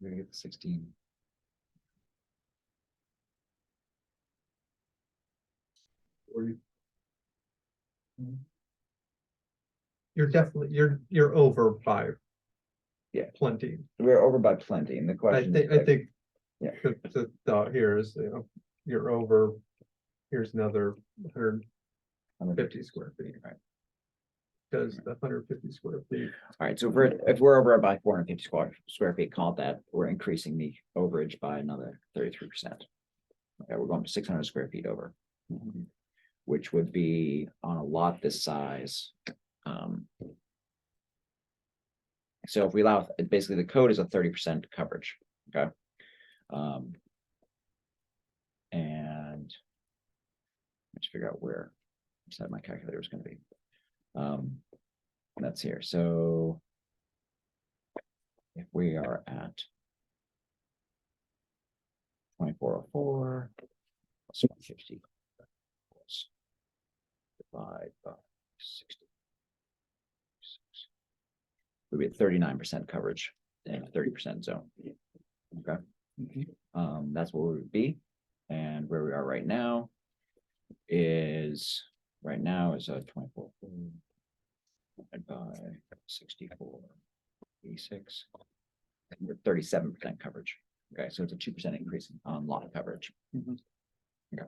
We're gonna get the 16. You're definitely, you're over by. Yeah. Plenty. We're over by plenty, and the question. I think. Yeah. The thought here is, you're over, here's another 150 square feet. Right. Does the 150 square feet. All right, so if we're over by 450 square feet, call it that, we're increasing the overage by another 33%. Okay, we're going to 600 square feet over, which would be on a lot this size. So if we allow, basically the code is a 30% coverage, okay? And let's figure out where I said my calculator is going to be. That's here. So if we are at 2404 plus 150 divide by 60. We'd be at 39% coverage in a 30% zone. Okay. That's where we would be. And where we are right now is a 24 by 64, 86. We're 37% coverage. Okay, so it's a 2% increase on lot coverage. Okay.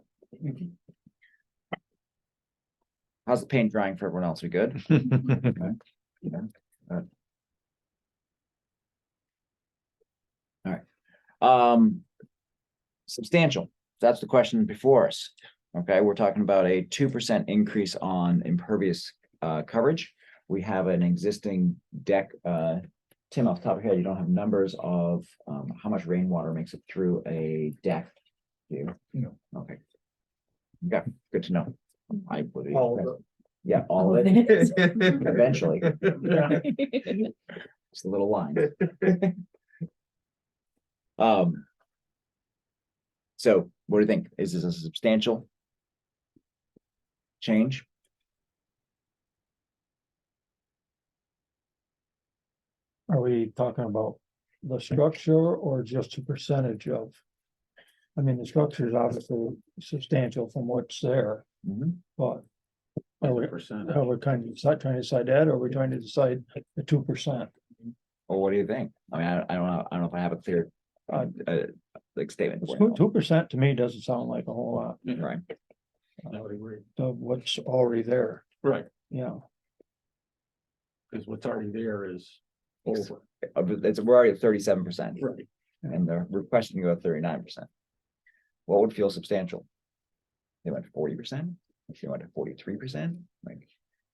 How's the paint drying for everyone else? We good? Okay. Yeah. All right. Substantial. That's the question before us. Okay, we're talking about a 2% increase on impervious coverage. We have an existing deck. Tim, off the top of your head, you don't have numbers of how much rainwater makes it through a deck. Do you? No. Okay. Okay, good to know. I would. All of Yeah, all of it. Eventually. Just a little line. So what do you think? Is this a substantial change? Are we talking about the structure or just a percentage of? I mean, the structure is obviously substantial from what's there, Mhm. but are we kind of trying to decide that, or are we trying to decide the 2%? Or what do you think? I mean, I don't know. I don't know if I have a clear like statement for you. 2% to me doesn't sound like a whole lot. Right. I would agree. Of what's already there, Right, yeah. because what's already there is over. We're already at 37%. Right. And they're requesting you at 39%. What would feel substantial? They went 40%, if you went to 43%, like.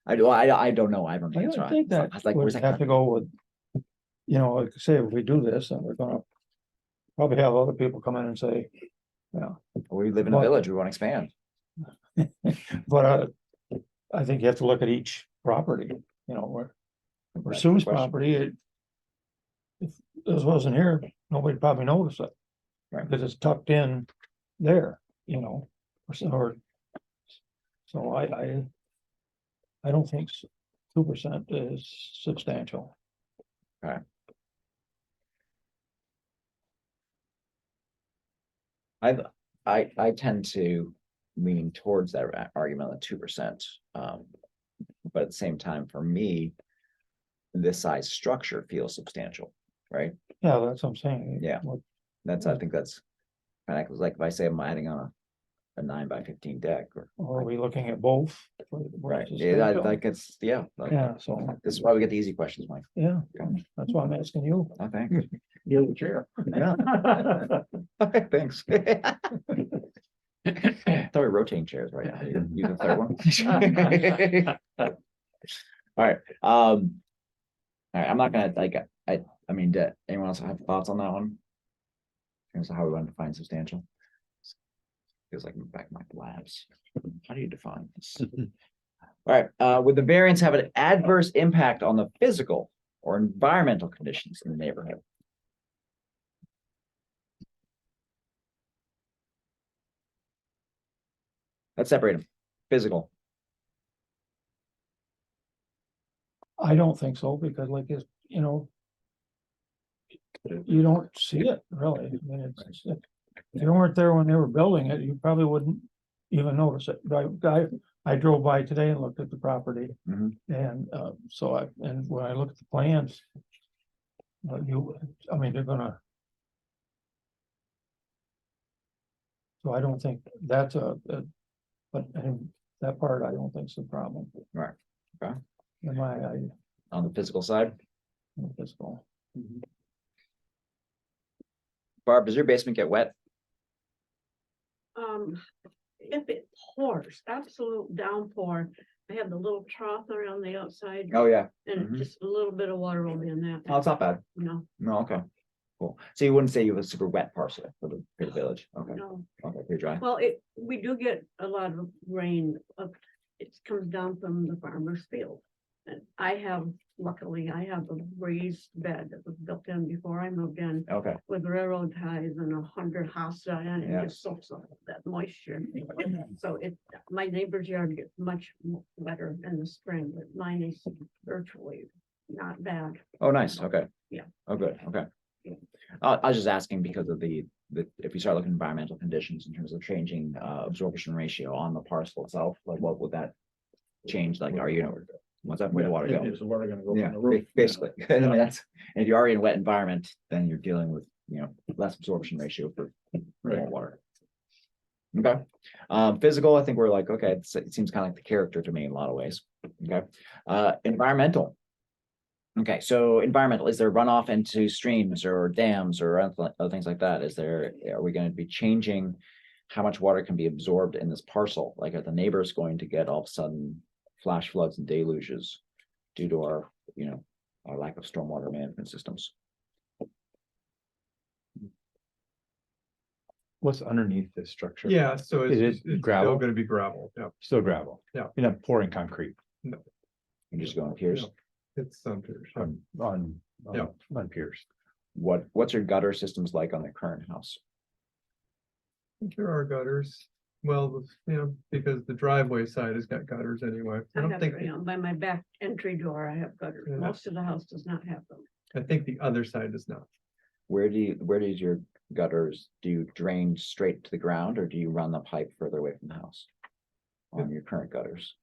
I don't know, I don't I answer. think that I was like, would where's that have to coming go with, like I say, if we do this, and we're gonna probably have other people come in and say, yeah, from? We live in a Well- village, we want to expand. but I think you have to look at each property, where Right, Sue's good question. property, if this wasn't here, nobody'd probably notice it. Right. Because it's tucked in there, or so I don't think 2% is substantial. I tend to lean towards that argument of 2%. But at the same time, for me, this size structure feels substantial, right? Yeah, that's what I'm saying. Yeah. I think that's kind of like if I say I'm adding on a 9x15 deck Or are we looking at both? right. Yeah, like it's, yeah. Yeah, so, This is why we get the easy questions, Mike. yeah, that's why I'm asking you. Oh, thanks. You're the chair. Yeah. Okay, thanks. Thought we were rotating chairs right now. You the third one. All right. All right. I'm not gonna I mean, anyone else have thoughts on that one? In terms of how we want to define substantial? Feels like I'm back in my labs. How do you define this? All right. Would the variance have an adverse impact on the physical or environmental conditions in the neighborhood? Let's separate them. Physical. I don't think so, because like it's, you don't see it really. I mean, if you weren't there when they were building it, you probably wouldn't even notice it. I drove by today and looked at the property. Mhm. And and when I look at the plans, they're gonna. So I don't think that's but that part I don't think is a problem. Right. Okay. In my eye, On the physical side, physical. Barb, does your basement get wet? If it pours, absolute downpour, I have the little trough around the outside Oh, yeah. and Mhm. just a little bit of water will be in that. Oh, it's not bad. No, No, okay. Cool. So you wouldn't say you have a super wet parcel for the village? Okay. no. Okay, pretty dry. Well, we do get a lot of rain. It comes down from the farmer's field. And luckily, I have a raised bed that was built in before I moved in Okay. with railroad ties and 100 hosta, and Yeah. it just soaks up that moisture. So my neighbor's yard gets much wetter in the spring, but mine is virtually not bad. Oh, nice. Okay. Yeah. Oh, good. Okay. Yeah. I was just asking because of the if you start looking at environmental conditions in terms of changing absorption ratio on the parcel itself, like what would that change? Like, are you, what's that, where the water go? Is the water gonna go Yeah, from the roof? basically. I mean, and if you're already in a wet environment, then you're dealing with, less absorption ratio for more water. Okay. Physical, I think we're like, okay, it seems kind of like the character to me in a lot of ways. Okay. Environmental. Okay, so environmental, is there runoff into streams or dams or other things like that? Are we going to be changing how much water can be absorbed in this parcel? Like, are the neighbors going to get all of a sudden flash floods and deluges due to our lack of stormwater management systems? What's underneath this structure? Yeah, so Is it it's still gravel? gonna be gravel, yeah. Still gravel? Yeah. You're not pouring concrete I'm just going piers. No. It's some piers, yeah. on piers. What's your gutter systems like on the current house? There are gutters. Well, you know, because the driveway side has got gutters anyway. I I don't have, think, you know, by my back entry door, I have gutters. Yeah. Most of the house does not have them. I think the other side is not. Where does your gutters, do you drain straight to the ground or do you run the pipe further away from the house? On your current gutters?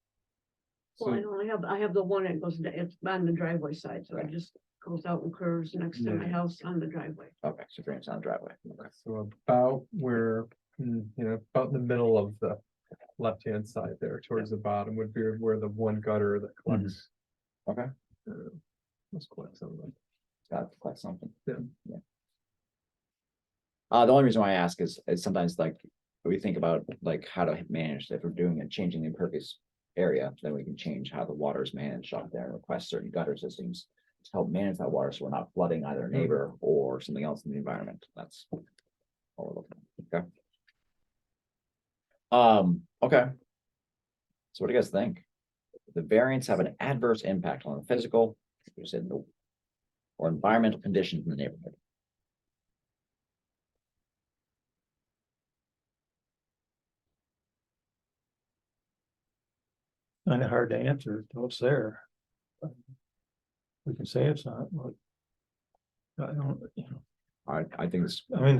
Well, I So, only have, I have the one that goes, it's on the driveway side, so it Right. just goes out and curves next to my Yeah. house on the driveway. Okay, so drains down the driveway. Okay. so about where, about in the middle of the left-hand side there towards the bottom would be where the one gutter that collects. Okay. Let's collect some of them. Got to collect something. Yeah. The only reason why I ask is sometimes like, we think about like how to manage, if we're doing and changing the impervious area, then we can change how the water is managed up there and request certain gutter systems to help manage that water, so we're not flooding either a neighbor or something else in the environment. That's all we're looking at. Okay. Okay. So what do you guys think? The variants have an adverse impact on the physical, you said no, or environmental conditions in the neighborhood. Kind of hard to answer till it's there. We can say it's not, but. I don't, I think it's, I mean,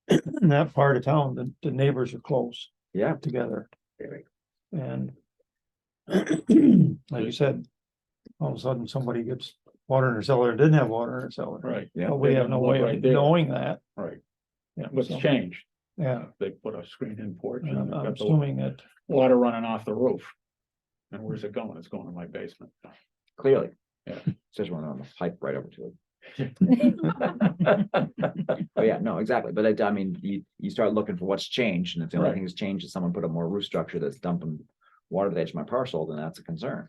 in that part of town, the neighbors are close yeah, together. And like you said, all of a sudden somebody gets water in their cellar and didn't have water in their cellar. Right. yeah. But we have no way Right of there. knowing that. Right. Yeah, What's so, changed? yeah, They put a screen-in porch and and I'm got the assuming that, water running off the roof. And where's it going? It's going to my basement. Clearly. Yeah. Especially when on the pipe right over to it. Oh, yeah, no, exactly. But I mean, you start looking for what's changed, and if the only Right. thing that's changed is someone put a more roof structure that's dumping water to the edge of my parcel, then that's a concern.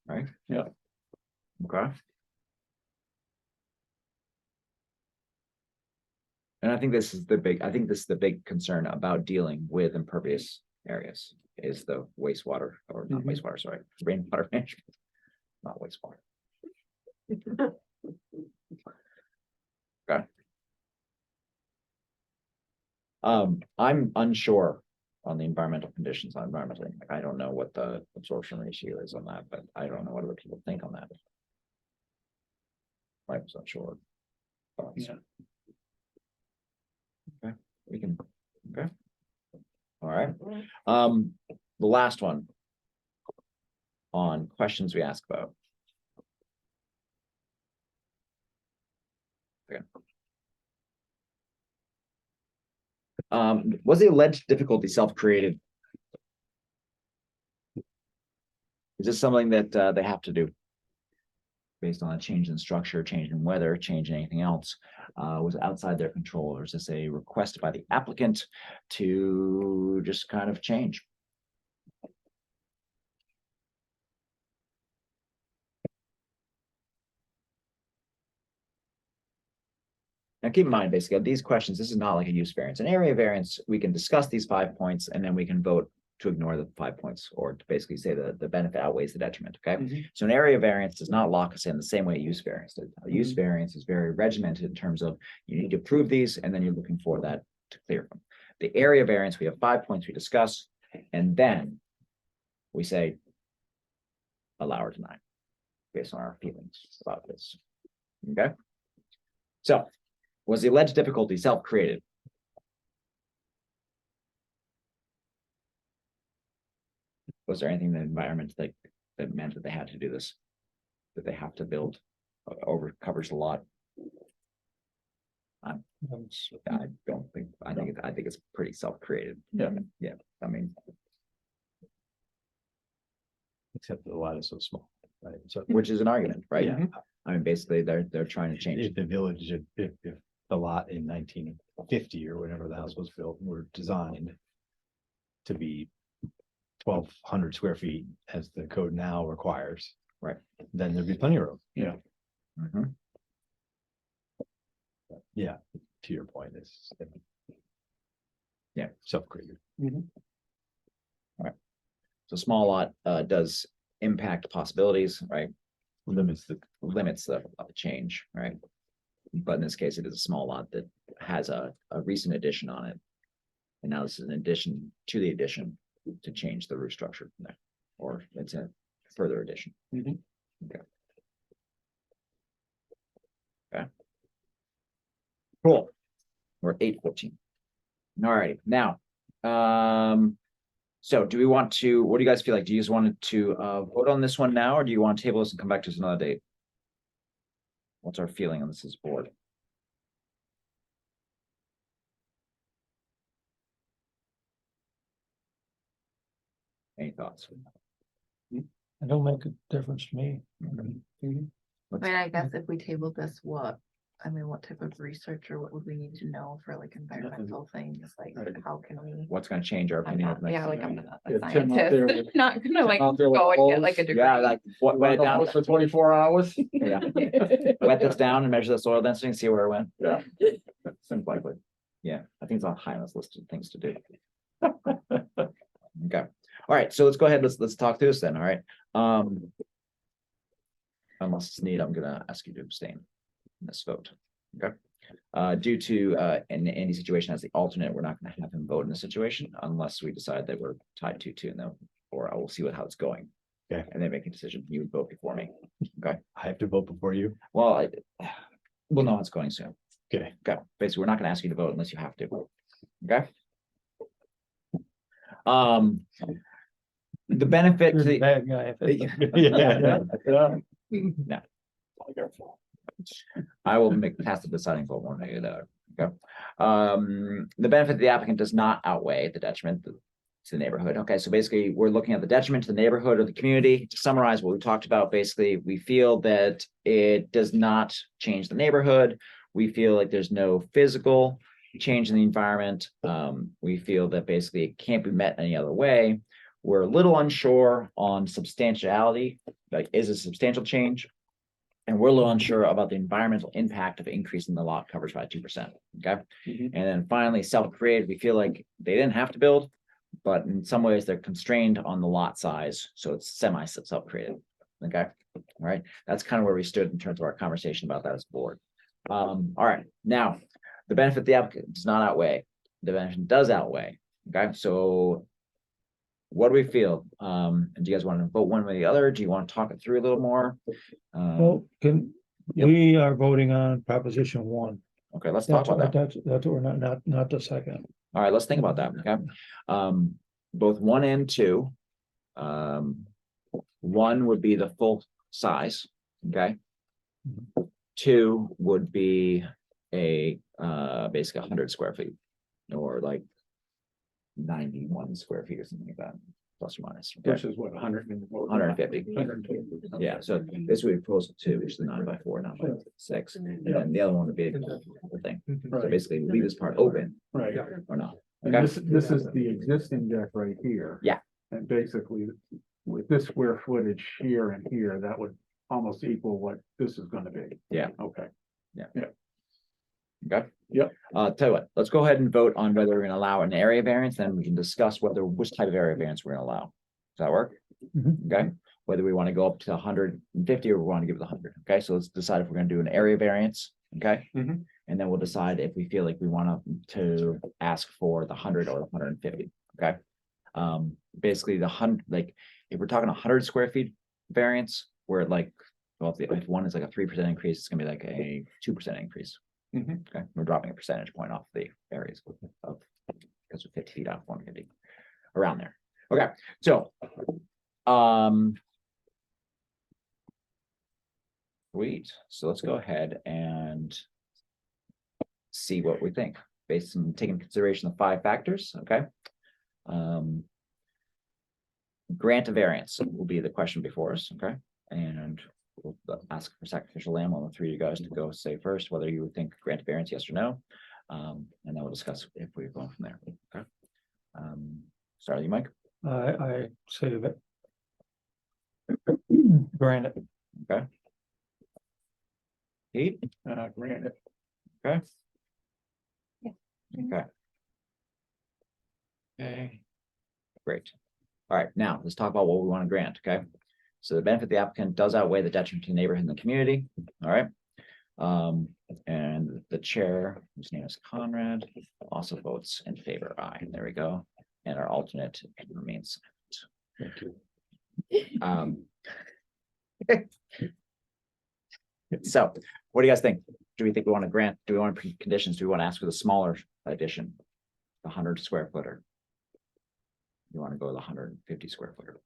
Right? Yeah. Okay. And I think this is the big concern about dealing with impervious areas is the wastewater, or not Mhm. wastewater, sorry, rainwater management, not wastewater. Okay. I'm unsure on the environmental conditions on environmental impact. I don't know what the absorption ratio is on that, but I don't know what other people think on that. I'm unsure. Yeah. Okay, we can, okay. All right, the last one. On questions we ask about. Okay. Was the alleged difficulty self-created? Is this something that they have to do? Based on a change in structure, change in weather, change in anything else, was it outside their control, or is this a request by the applicant to just kind of change? Now, keep in mind, basically, these questions, this is not like a use variance. An area variance, we can discuss these 5 points and then we can vote to ignore the 5 points, or to basically say the benefit outweighs the detriment, okay? Mhm. So an area variance does not lock us in the same way a use variance did. A use variance is very regimented in terms of you need to prove these and then you're looking for that to clear them. The area variance, we have 5 points we discuss, and then we say allow or deny based on our feelings about this, okay? So, was the alleged difficulty self-created? Was there anything in the environment that meant that they had to do this? That they have to build over covers a lot? I don't think, I think it's pretty self-created. Yeah. Yeah, I mean, Except the lot is so small, right? So which is an argument, right? Yeah. I mean, basically, they're trying to change. if the village, if the lot in 1950 or whenever the house was built were designed to be 1,200 square feet as the code now requires. Right. Then there'd be plenty of room. Yeah. Mhm. Yeah, to your point, it's self-created. So small lot does impact possibilities, right? Limits the, Limits the change, right? But in this case, it is a small lot that has a recent addition on it. And now this is an addition to the addition to change the roof structure from there, or it's a further addition. Okay. Okay. Cool. We're at 8:14. All right, now, so do we want to, what do you guys feel like? Do you just want to vote on this one now, or do you want to table this and come back to us another date? What's our feeling on this as a board? Any thoughts? It don't make a difference to me. I mean, I guess if we tabled this, what type of research or what would we need to know for like environmental things? Like, how can we? What's gonna change our I'm opinion? not, of next yeah, like time? I'm not Yeah, a Tim out there scientist, with- not gonna like out there with go and get balls. like a degree. Yeah, like what, wet it down, For 24 hours. yeah, wet this down and measure the soil density and see where it went. Yeah. Seems likely. Yeah, I think it's on high on this list of things to do. Okay, all right, so let's go ahead, let's talk through this then, all right? Unless it's need, I'm gonna ask you to abstain in this vote, okay? Due to in Andy's situation as the alternate, we're not gonna have him vote in this situation unless we decide that we're tied 2-2 though, or I will see how it's going. Okay. And then make a decision, you would vote before me, okay? I have to vote before you. Well, we'll know how it's going soon. Okay. Okay, basically, we're not gonna ask you to vote unless you have to, okay? The benefit to You're the the, bad guy. Yeah. I will pass the deciding vote one way or the other, okay? The benefit to the applicant does not outweigh the detriment to the neighborhood, okay? So basically, we're looking at the detriment to the neighborhood or the community. To summarize what we talked about, basically, we feel that it does not change the neighborhood. We feel like there's no physical change in the environment. We feel that basically it can't be met any other way. We're a little unsure on substantiality, like is it a substantial change? And we're a little unsure about the environmental impact of increasing the lot coverage by 2%, okay? And then finally, self-created, we feel like they didn't have to build, but in some ways they're constrained on the lot size, so it's semi-self-created, okay? All right, that's kind of where we stood in terms of our conversation about that as a board. All right, now, the benefit the applicant does not outweigh, the benefit does outweigh, okay? So what do we feel? Do you guys want to vote one way or the other? Do you want to talk it through a little more? Well, Yep. we are voting on proposition 1. Okay, let's talk about that. That's what we're not the second. All right, let's think about that, okay? Both 1 and 2. 1 would be the full size, okay? 2 would be a basically 100 square feet, or like 91 square feet or something like that, plus or minus. Okay? Which is what, 150. Yeah, so this would be proposal 2, which is the 9x4, 9x6, and then the other one would be the thing. So Right. basically, leave this part open Right. or not. And Okay. this is the existing deck right here. Yeah. And basically, with this square footage here and here, that would almost equal what this is gonna be. Yeah. Okay. Okay. Yep. Tell you what, let's go ahead and vote on whether we're gonna allow an area variance, then we can discuss which type of area variance we're gonna allow. Does that work? Okay, whether we want to go up to 150 or we want to give it 100. Okay, so let's decide if we're gonna do an area variance, okay? Mhm. And then we'll decide if we feel like we want to ask for the 100 or the 150, okay? Basically the 100, like, if we're talking 100 square feet variance, where like, well, if one is like a 3% increase, it's gonna be like a 2% increase. Okay, we're dropping a percentage point off the areas of, because we're 50 feet off 150, around there. Okay, so, sweet, so let's go ahead and see what we think, based on taking into consideration the 5 factors, okay? Grant a variance will be the question before us, okay? And we'll ask for sacrificial lamb on the 3 of you guys to go say first, whether you would think grant a variance, yes or no. And then we'll discuss if we're going from there, okay? Start with you, Mike. I say that. Granted. Okay. Pete? Granted. Okay. Yeah. Okay. Okay. Great. All right, now let's talk about what we want to grant, okay? So the benefit of the applicant does outweigh the detriment to the neighborhood and the community, all right? And the chair, whose name is Conrad, also votes in favor, aye, there we go. And our alternate remains silent. So what do you guys think? Do we think we want to grant, do we want to conditions? Do we want to ask for the smaller addition? The 100 square footer? You want to go with the 150 square footer?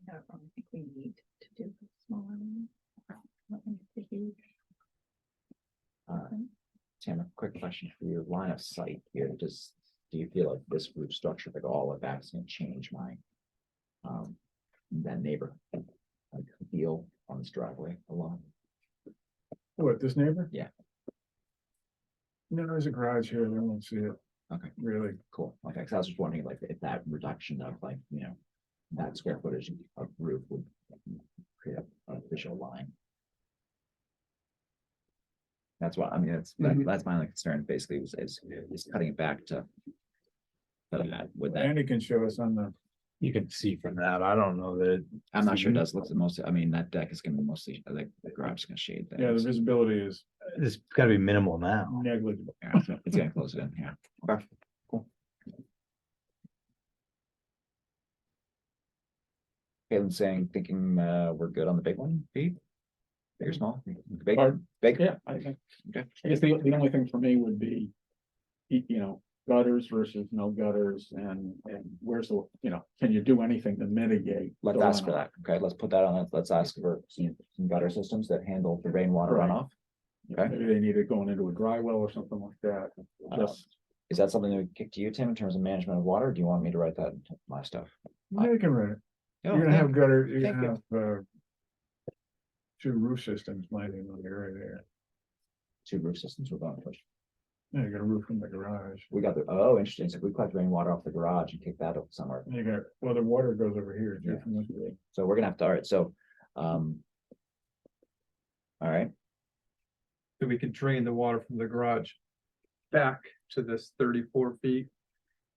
I don't think we need to do the smaller one. I don't think it's a huge. Tim, a quick question for you. Line of sight here, do you feel like this roof structure, like all of that's gonna change my that neighbor like feel on this driveway alone? What, this neighbor? Yeah. No, there's a garage here, I don't see it. Okay, Really. cool. Okay, because I was just wondering like if that reduction of like, that square footage of roof would create an official line. That's what, I mean, that's my only concern basically is cutting it back to. That with that, Andy can show us on the. You can see from that, I don't know that. I'm not sure it does look the most, I mean, that deck is gonna be mostly like the garage is gonna shade that. Yeah, the visibility is It's gotta be minimal now. negligible. Yeah, so it's gonna close it in, yeah. Okay, cool. Caitlin's saying, thinking, we're good on the big one, Pete? Big or small? Big, Pardon? big? Yeah, I think, Okay. I guess the only thing for me would be, gutters versus no gutters and where's the, can you do anything to mitigate? Let's the ask for runoff? that, okay, let's put that on it, let's ask for some gutter systems that handle the rainwater Right. runoff. Okay. Maybe they need it going into a dry well or something like that, just, Is that something that would kick to you, Tim, in terms of management of water, or do you want me to write that into my stuff? yeah, you can run it. Oh, You're gonna have gutter, you're thank gonna have, two roof systems lining on the area there. Two roof systems we're going to push. Yeah, you got a roof from the garage. We got oh, interesting, so we collect rainwater off the garage and kick that up somewhere. And you got, well, the water goes over here, too, from this way. So we're gonna have to, all right, so, all right, So we could drain the water from the garage back to this 34 feet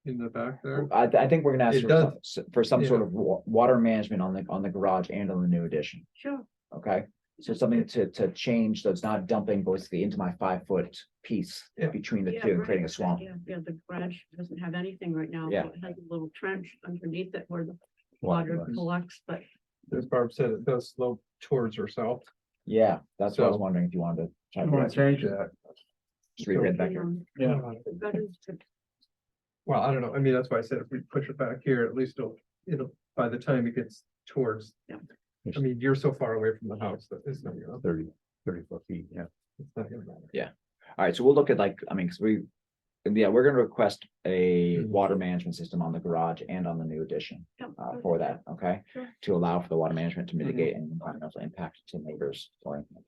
in the back there. I think we're gonna ask It for some yeah. sort of water management on the garage and on the new addition, Sure. okay? So something to change, so it's not dumping basically into my 5-foot piece Yeah. between the Yeah, two and right. creating a swamp. Yeah, the garage doesn't have anything right now. Yeah. So it has a little trench underneath it where the Water water goes. collects, but As Barb said, it does slope towards herself. Yeah, that's what I was So- wondering if you wanted to. I check wanna that. change that. Just reread back here. Yeah. the gutters could- Well, I don't know. I mean, that's why I said if we push it back here, at least it'll, by the time it gets towards. Yeah. I mean, you're so far away from the house that it's not gonna, 34 feet, yeah. it's not gonna matter. All right, so we'll look at like, I mean, because we're gonna request a water management system on the garage and on the new addition yeah, for that, okay? Sure. To allow for the water management to mitigate any environmental impact to neighbors or anything.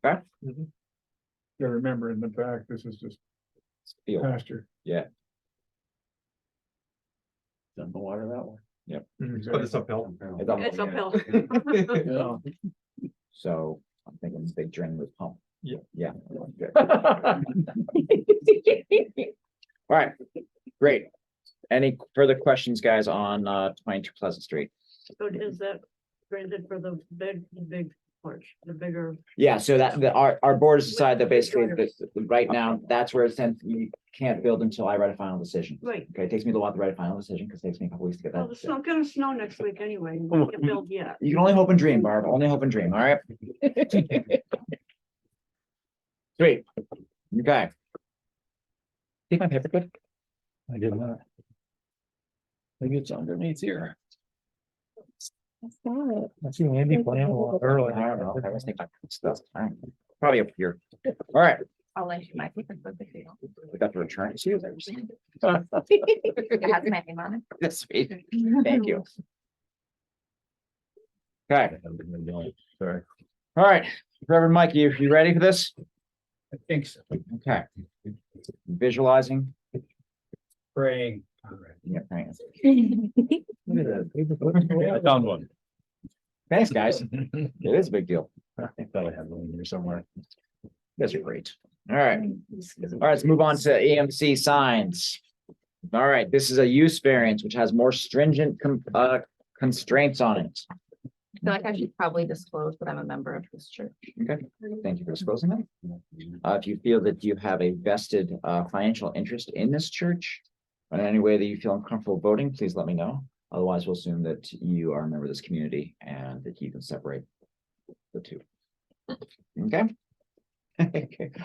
Okay, You remember in the back, this is just feel, pasture. Dump the water that way. But it's uphill. it's up- It's uphill. Yeah. So I'm thinking this big drain with pump. Yeah. Yeah. Good. All right, great. Any further questions, guys, on 22 Pleasant Street? So is that granted for the big porch, the bigger? Yeah, so our board has decided that basically right now, that's where it's in, you can't build until I write a final decision. Right. Okay, it takes me a little while to write a final decision because it takes me a couple weeks to get Well, that. it's not gonna snow next week anyway. We can't build yet. You can only hope and dream, Barb, only hope and dream, all right? Sweet, okay. Take my paper clip. I did not. Maybe it's underneath here. That's it. I see Andy playing a lot I early. don't know, I was thinking stuff, all right. Probably up here. All right, I'll lend you my paper clip if you don't. we got the return. See you there. It has my name on it. That's sweet, thank you. Okay, Sorry. all right, Reverend Mike, you ready for this? I think so. Okay. Visualizing. Praying. Yeah, thanks. Look at that paper clip. I found one. Thanks, guys. It is a big deal. I thought I had one here somewhere. You guys are great. All right. All right, let's move on to EMC signs. All right, this is a use variance, which has more stringent constraints on it. I feel like I should probably disclose that I'm a member of this church. Okay, thank you for disclosing that. If you feel that you have a vested financial interest in this church, in any way that you feel uncomfortable voting, please let me know. Otherwise, we'll assume that you are a member of this community and that you can separate the two. Okay?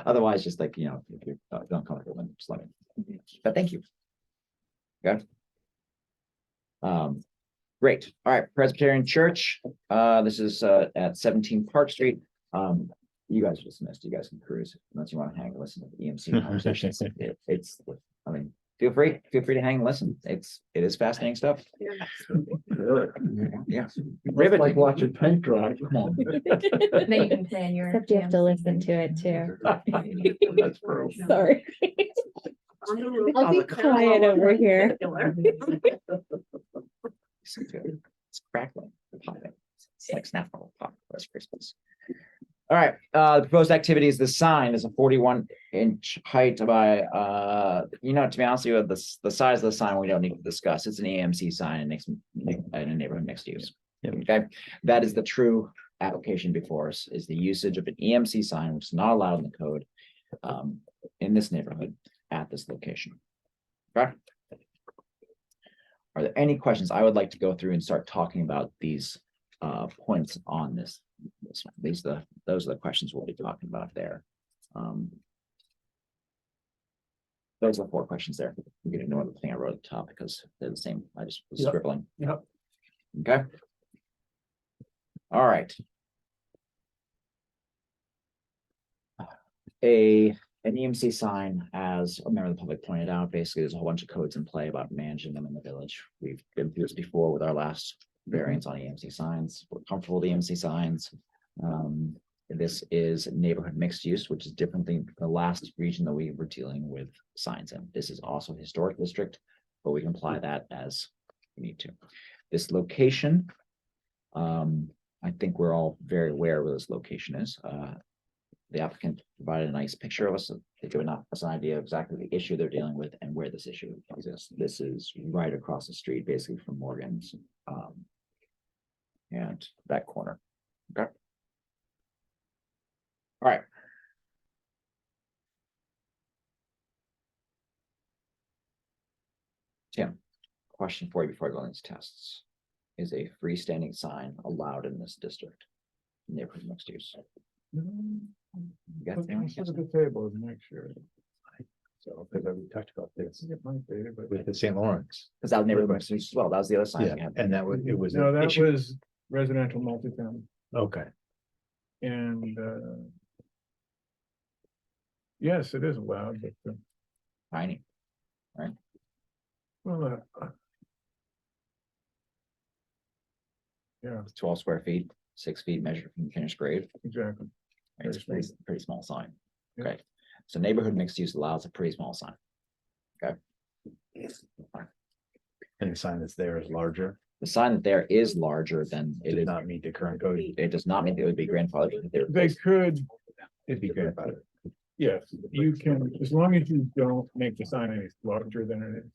Otherwise, just like, you know, if you're uncomfortable, then just let me. But thank you. Okay. Great. All right, Presbyterian Church. This is at 17 Park Street. You guys are dismissed. You guys can cruise unless you want to hang and listen to the EMC conversations. It's, I mean, feel free to hang and listen. It is fascinating stuff. Yeah. Riveting. watching paint dry. Come on. Then you can plan your. Except you have to listen to it too. That's brutal. Sorry. I'll be quiet over here. It's crackling. It's like Snapple pop. That's Christmas. All right, the proposed activity is the sign is a 41-inch height by, you know, to be honest with you, the size of the sign, we don't need to discuss. It's an EMC sign and makes in a neighborhood mixed use. Okay, that is the true application before us, is the usage of an EMC sign, which is not allowed in the code in this neighborhood at this location. Okay. Are there any questions? I would like to go through and start talking about these points on this one. Those are the questions we'll be talking about there. Those are the 4 questions there. You can ignore the thing I wrote at the top because they're the same. I just was scribbling. Yep. Okay. All right. An EMC sign, as a member of the public pointed out, basically there's a whole bunch of codes in play about managing them in the village. We've been through this before with our last variance on EMC signs. We're comfortable with EMC signs. This is neighborhood mixed use, which is different than the last region that we were dealing with signs in. This is also a historic district, but we can apply that as we need to. This location, I think we're all very aware where this location is. The applicant provided a nice picture of us. So they're giving us an idea of exactly the issue they're dealing with and where this issue exists. This is right across the street, basically from Morgan's, and that corner. Okay. All right. Tim, question for you before I go on these tests. Is a freestanding sign allowed in this district? Neighborhood mixed use. You got the answer? the table to make sure. So, because we talked about this Get my data, but. with the St. Lawrence. Because that was neighborhood mixed use as well. That was the other sign. Yeah, we had. and that was, it was. No, an that issue. was residential multifamily Okay, and, yes, it is allowed, but, Tiny, well, yeah, 12 square feet, 6 feet measured from finished grade. exactly. Right? It's a pretty small sign. Yeah. Okay. So neighborhood mixed use allows a pretty small sign. Okay. and the sign that's there is larger. The sign that there is larger than It it did is. not meet the current code. It does not mean that it would be grandfathered. They could, It'd be grandfathered. yes, you can, as long as you don't make the sign any larger than it is.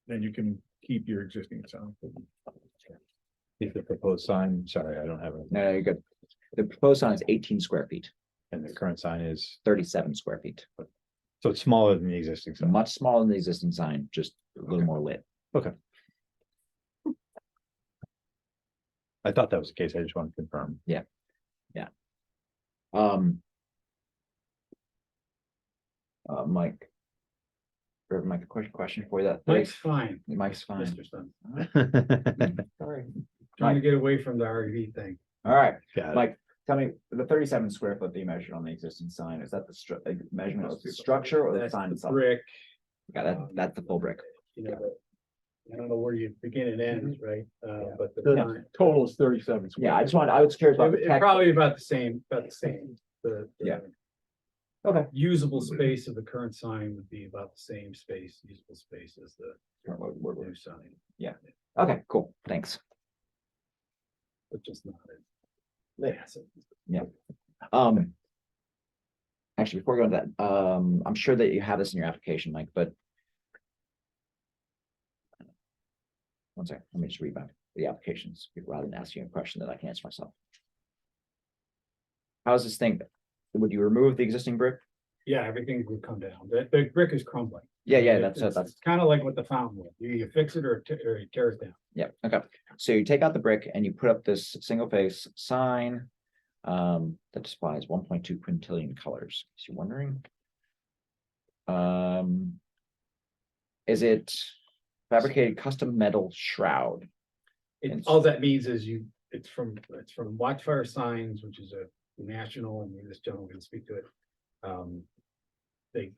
Then you can keep your existing sign. If the proposed sign, sorry, I don't have it. No, you're good. The proposed sign is 18 square feet, And the current sign is, 37 square feet. so it's smaller than the existing sign. Much smaller than the existing sign, just a little more lit. I thought that was the case. I just want to confirm. Mike. Mike, a question for you. That Mike's fine, Mike's fine. Mr. Sun. Sorry. Trying to get away from the RV thing. All right, Got it. Mike, tell me, the 37 square foot that you measured on the existing sign, is that the measurement of the structure or the That's sign the itself? brick, Yeah, that's the full brick. you know, I don't know where you begin and end, right? But the The sign, total is 37 square. Yeah, I was curious about the it- tech. probably about the same, the. Yeah. Okay. Usable space of the current sign would be about the same space, usable space as the new sign, Okay, cool, thanks. but just not as massive. Actually, before we go into that, I'm sure that you have this in your application, Mike, but. One second, let me just read back the applications rather than asking you a question that I can answer myself. How's this thing? Would you remove the existing brick? Yeah, everything would come down. The brick is crumbling. Yeah, It's that's, kind of like what the fountain was. You fix it or you tear it down. yeah, okay. So you take out the brick and you put up this single face sign. That displays 1.2 quintillion colors. So you're wondering? Is it fabricated custom metal shroud? All that means is it's from Watchfire Signs, which is a national, and this gentleman can speak to it. They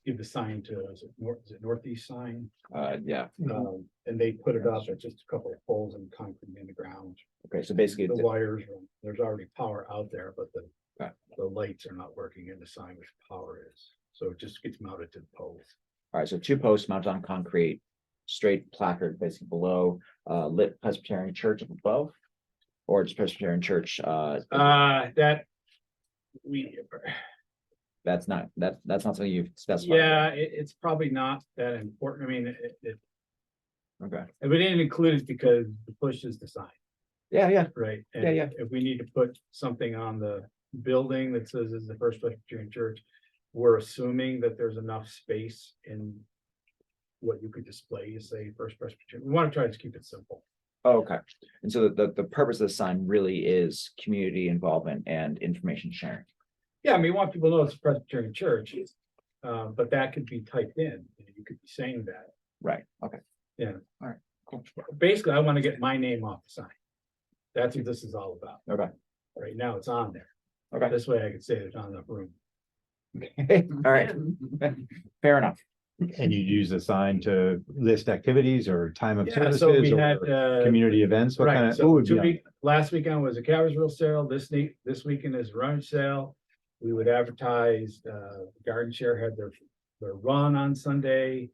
give the sign to, is it Northeast Sign? Yeah. And they put it up at just a couple of poles and concrete in the ground. Okay, so basically, The wires, there's already power out there, but the lights are not working in the sign, which power is. So it just gets mounted to the poles. all right, so 2 posts mounted on concrete, straight placard basically below, lit Presbyterian church up above, or just Presbyterian church. That's not something you've specified. Yeah, it's probably not that important. I mean, Okay. and we didn't include it because the push is the sign, Yeah. right? Yeah, yeah. If we need to put something on the building that says it's the First Presbyterian Church, we're assuming that there's enough space in what you could display to say First Presbyterian. We want to try to keep it simple. Oh, okay. And so the purpose of the sign really is community involvement and information sharing. Yeah, I mean, we want people to know it's a Presbyterian church, but that could be typed in. You could be saying that. Right. Okay. Yeah. All right. Cool. Basically, I want to get my name off the sign. That's what this is all about. Okay. Right now, it's on there. Okay. This way I could say there's not enough room. All right. Fair enough. And you use the sign to list activities or time of Yeah, so we services had, or community events? What kind right, of? so what would be on it? last weekend was a Cabersville sale. This weekend is rummage sale. We would advertise, Garden Share had their run on Sunday.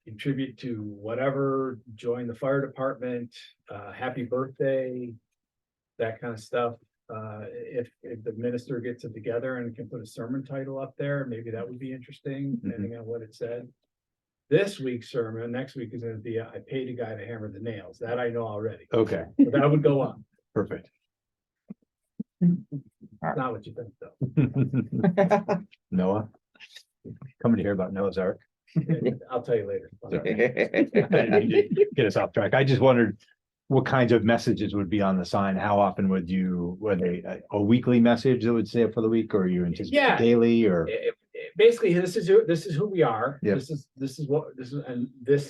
Contribute to whatever, join the fire department, happy birthday, that kind of stuff. If the minister gets it together and can put a sermon title up there, maybe that would be interesting, depending on what it said. This week's sermon, next week is going to be, I paid a guy to hammer the nails. That I know already. Okay, But that would go on. perfect. Not what you think, though. Noah, coming to hear about Noah's Ark. I'll tell you later. Get us off track. I just wondered what kinds of messages would be on the sign? How often would they, a weekly message that would say it for the week, or you anticipate Yeah. daily, or? Basically, this is who we are. Yep. This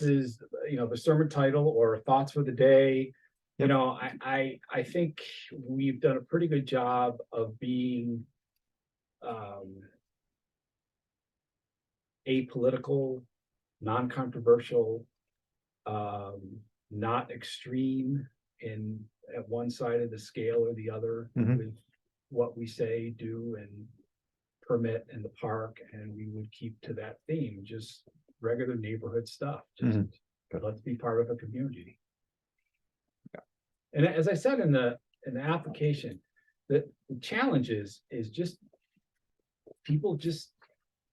is the sermon title or thoughts for the day. You know, I think we've done a pretty good job of being apolitical, non-controversial, not extreme at one side of the scale or the other Mhm. with what we say, do, and permit in the park, and we would keep to that theme, just regular neighborhood stuff. Just let's be part of a community. And as I said in the application, the challenge is just people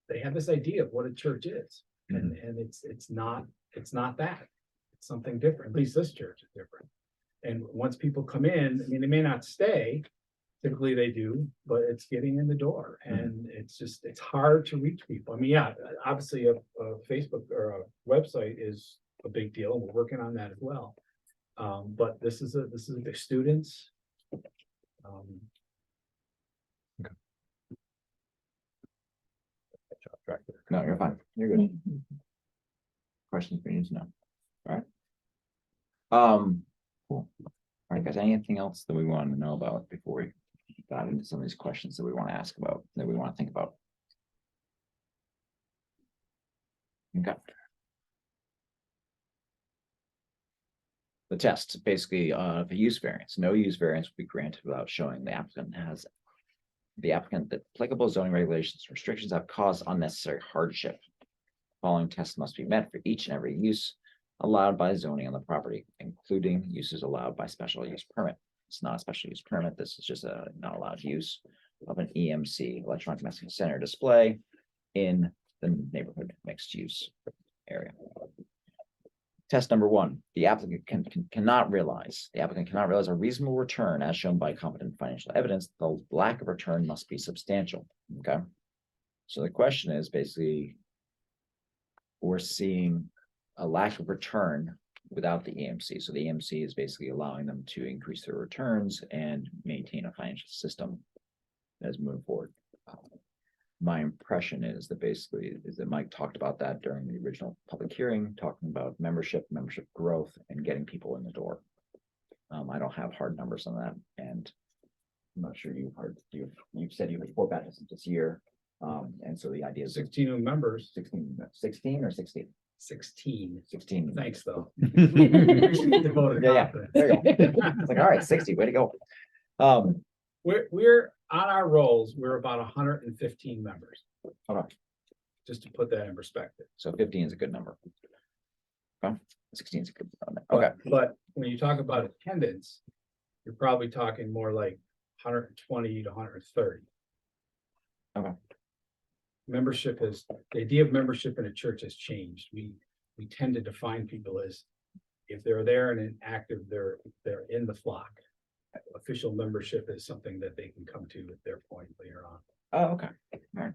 they have this idea of what a church is, and it's not that. It's something different. At least this church is different. And once people come in, I mean, they may not stay. Typically they do, but it's getting in the door, and it's hard to reach people. I mean, yeah, obviously a Facebook or a website is a big deal, and we're working on that as well. But this is the students. No, you're fine. You're good. Questions we need to know. All right. Cool. All right, guys, anything else that we want to know about before we dive into some of these questions that we want to ask about, that we want to think about? Okay. The test, basically, the use variance. No use variance will be granted without showing the applicant that applicable zoning regulations and restrictions have caused unnecessary hardship. Following tests must be met for each and every use allowed by zoning on the property, including uses allowed by special use permit. It's not a special use permit. This is just a not allowed use of an EMC, electronic messaging center display in the neighborhood mixed use area. Test number one, the applicant cannot realize a reasonable return as shown by competent financial evidence. The lack of return must be substantial. Okay. So the question is basically, we're seeing a lack of return without the EMC. So the EMC is basically allowing them to increase their returns and maintain a financial system as we move forward. My impression is that Mike talked about that during the original public hearing, talking about membership growth and getting people in the door. I don't have hard numbers on that, and I'm not sure you've said you had 4 baptisms this year. And so the idea is 16 new members. 16 or 16? 16. Thanks, though. Yeah, there you go. It's like, all right, 60, way to go. We're on our rolls, we're about 115 members. Okay. Just to put that in perspective. So 15 is a good number. Okay. 16 is a good number. Okay. But when you talk about attendance, you're probably talking more like 120 to 130. Okay. The idea of membership in a church has changed. We tend to define people as if they're there and active, they're in the flock. Official membership is something that they can come to at their point later on. Oh, okay. All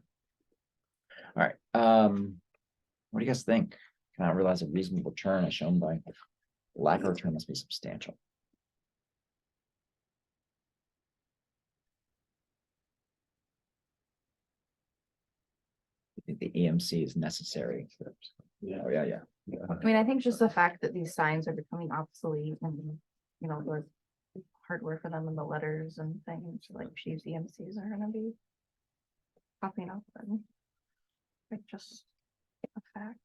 right. What do you guys think? Can I realize a reasonable return as shown by lack of return must be substantial? I think the EMC is necessary. Yeah, yeah. I mean, I think just the fact that these signs are becoming obsolete and, you know, the hardware for them and the letters and things like these EMCs are gonna be popping up and like just a fact.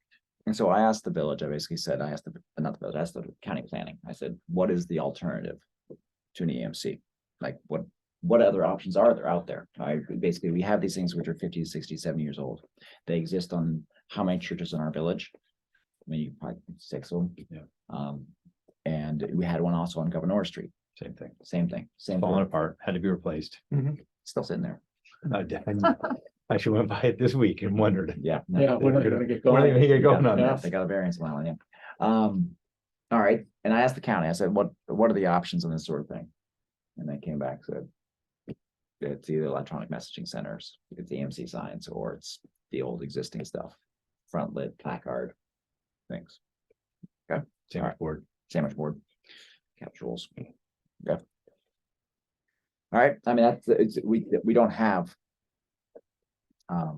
And so I asked the village, I basically said, I asked the county planning. I said, what is the alternative to an EMC? Like what other options are there out there? Basically, we have these things which are 50, 60, 70 years old. They exist on how many churches in our village? I mean, you probably 6 of them. Yeah. And we had one also on Governor Street. Same thing. Falling apart, had to be replaced. Still sitting there. I actually went by it this week and wondered. Yeah. We're not gonna get When are they gonna get going on Yeah, this? they got a variance allowing it. All right, and I asked the county, I said, what are the options on this sort of thing? And they came back, said it's either electronic messaging centers, it's the EMC signs, or it's the old existing stuff, front lit placard things. Okay. Sandwich board, capsules. Okay. All right, I mean, we don't have a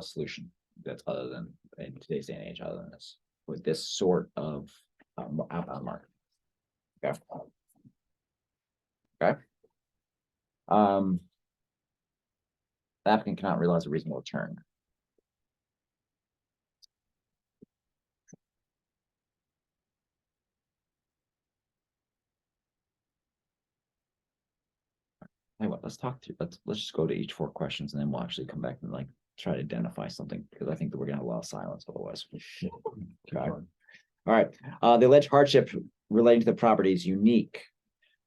solution that's other than in today's day and age, other than this, with this sort of outbound market. Okay. Okay. The applicant cannot realize a reasonable return. Anyway, let's just go to each 4 questions and then we'll actually come back and like try to identify something, because I think that we're gonna have a lot of silence otherwise. Okay. All right, the alleged hardship relating to the property is unique.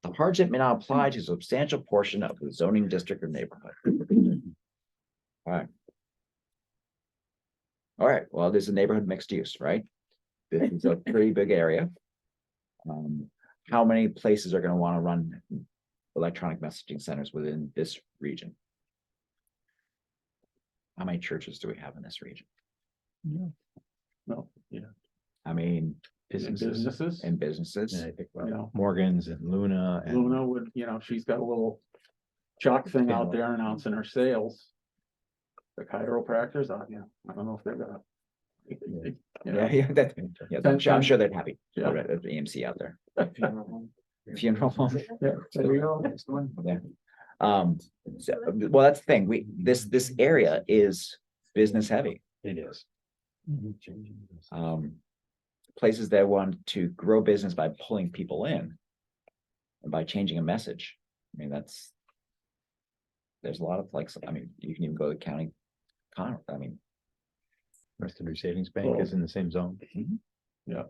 The hardship may not apply to a substantial portion of the zoning district or neighborhood. All right, well, there's a neighborhood mixed use, right? This is a pretty big area. How many places are gonna wanna run electronic messaging centers within this region? How many churches do we have in this region? No, yeah. I mean, Businesses. and businesses. Yeah, I think You know, Morgan's and Luna and Luna would, you know, she's got a little chalk thing out there announcing her sales. The chiropractors, I don't know if they're gonna. I'm sure they're happy. Yeah. At the EMC out there. Funeral home. Funeral home. Yeah. Well, that's the thing. This area is business heavy. it is. Places that want to grow business by pulling people in and by changing a message. I mean, there's a lot of I mean, you can even go to the county. I mean, Western Savings Bank is in the same zone. Yeah.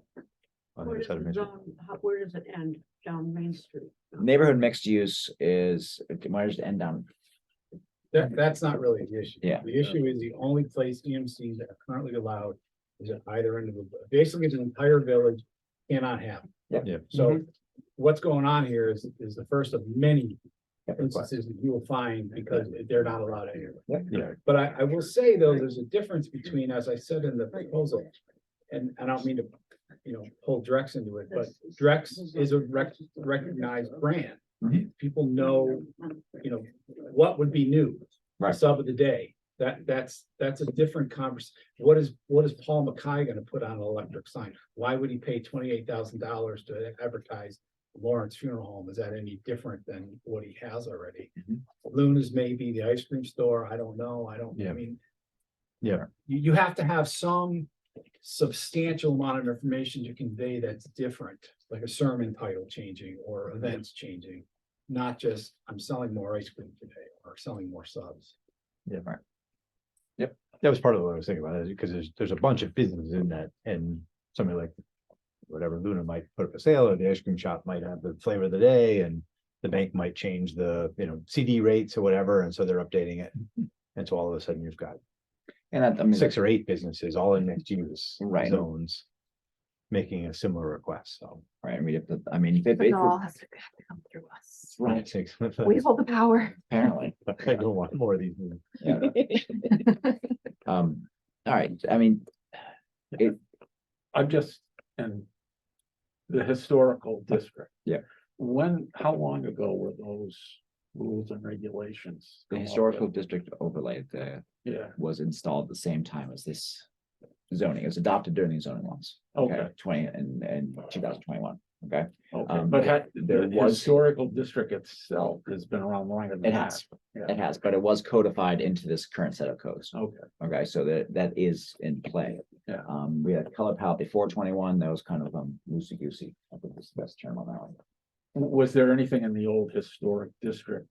On the Where other does side of the Michigan. zone, where does it end? down Main Street. Neighborhood mixed use is, might just end down. That's not really the issue. Yeah. The issue is the only place EMCs that are currently allowed is at either end of the, basically the entire village cannot have. Yep. Yeah. So what's going on here is the first of many instances that you will find because they're not allowed anywhere. Yeah. But I will say though, there's a difference between, as I said in the proposal, and I don't mean to, pull Drex into it, but Drex is a recognized brand. Mhm. People know, what would be new, Right. sub of the day. That's a different conversation. What is Paul McKay gonna put on an electric sign? Why would he pay $28,000 to advertise Lawrence Funeral Home? Is that any different than what he has already? Mhm. Luna's maybe the ice cream store. I don't know. I Yeah. mean. Yeah. You have to have some substantial amount of information to convey that's different, like a sermon title changing or events changing. Not just, I'm selling more ice cream today or selling more subs. Yeah, right. Yep, that was part of what I was thinking about, is because there's a bunch of businesses in that, and somebody like whatever Luna might put up a sale, or the ice cream shop might have the flavor of the day, and the bank might change the, CD rates or whatever, and so they're updating it. And so all of a sudden you've got And that, I mean, 6 or 8 businesses all in mixed use Right. zones making a similar request, so. right, I mean, But it all has to come through us. Right. We hold the power. apparently, I don't want more of these. yeah. All right, I mean, I'm just in the historical district. Yeah. How long ago were those rules and regulations? the historical district overlay, Yeah, was installed at the same time as this zoning. It was adopted during the zoning laws. Okay. 2021, okay? okay, but there the was, historical district itself has been around longer than it that. has, Yeah. it has, but it was codified into this current set of codes. Okay, Okay, so that is in play. Yeah. We had color palette before 21, that was kind of loosey goosey. I think is the best term on that one. was there anything in the old historic district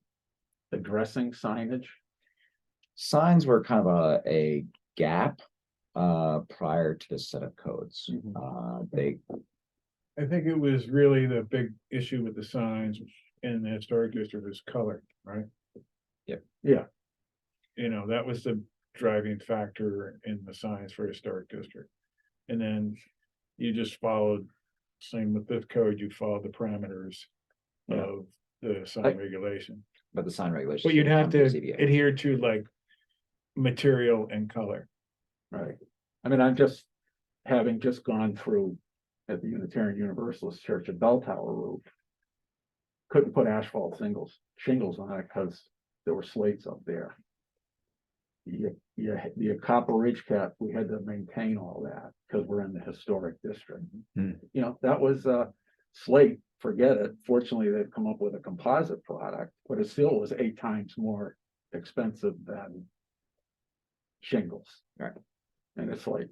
addressing signage? Signs were kind of a gap prior to this set of codes. They, I think it was really the big issue with the signs in the historic district is color, right? Yep. Yeah. That was the driving factor in the signs for historic district. And then you just followed, same with this code, you followed the parameters of the sign regulation. but the sign regulations. But you'd have to come from ZBA. adhere to like material and color. Right. I mean, I'm just, having just gone through at the Unitarian Universalist Church, a bell tower roof. Couldn't put asphalt shingles on it because there were slates up there. The copper ridge cap, we had to maintain all that because we're in the historic district. That was slate, forget it. Fortunately, they've come up with a composite product, but it still was 8 times more expensive than shingles. Right. And it's like,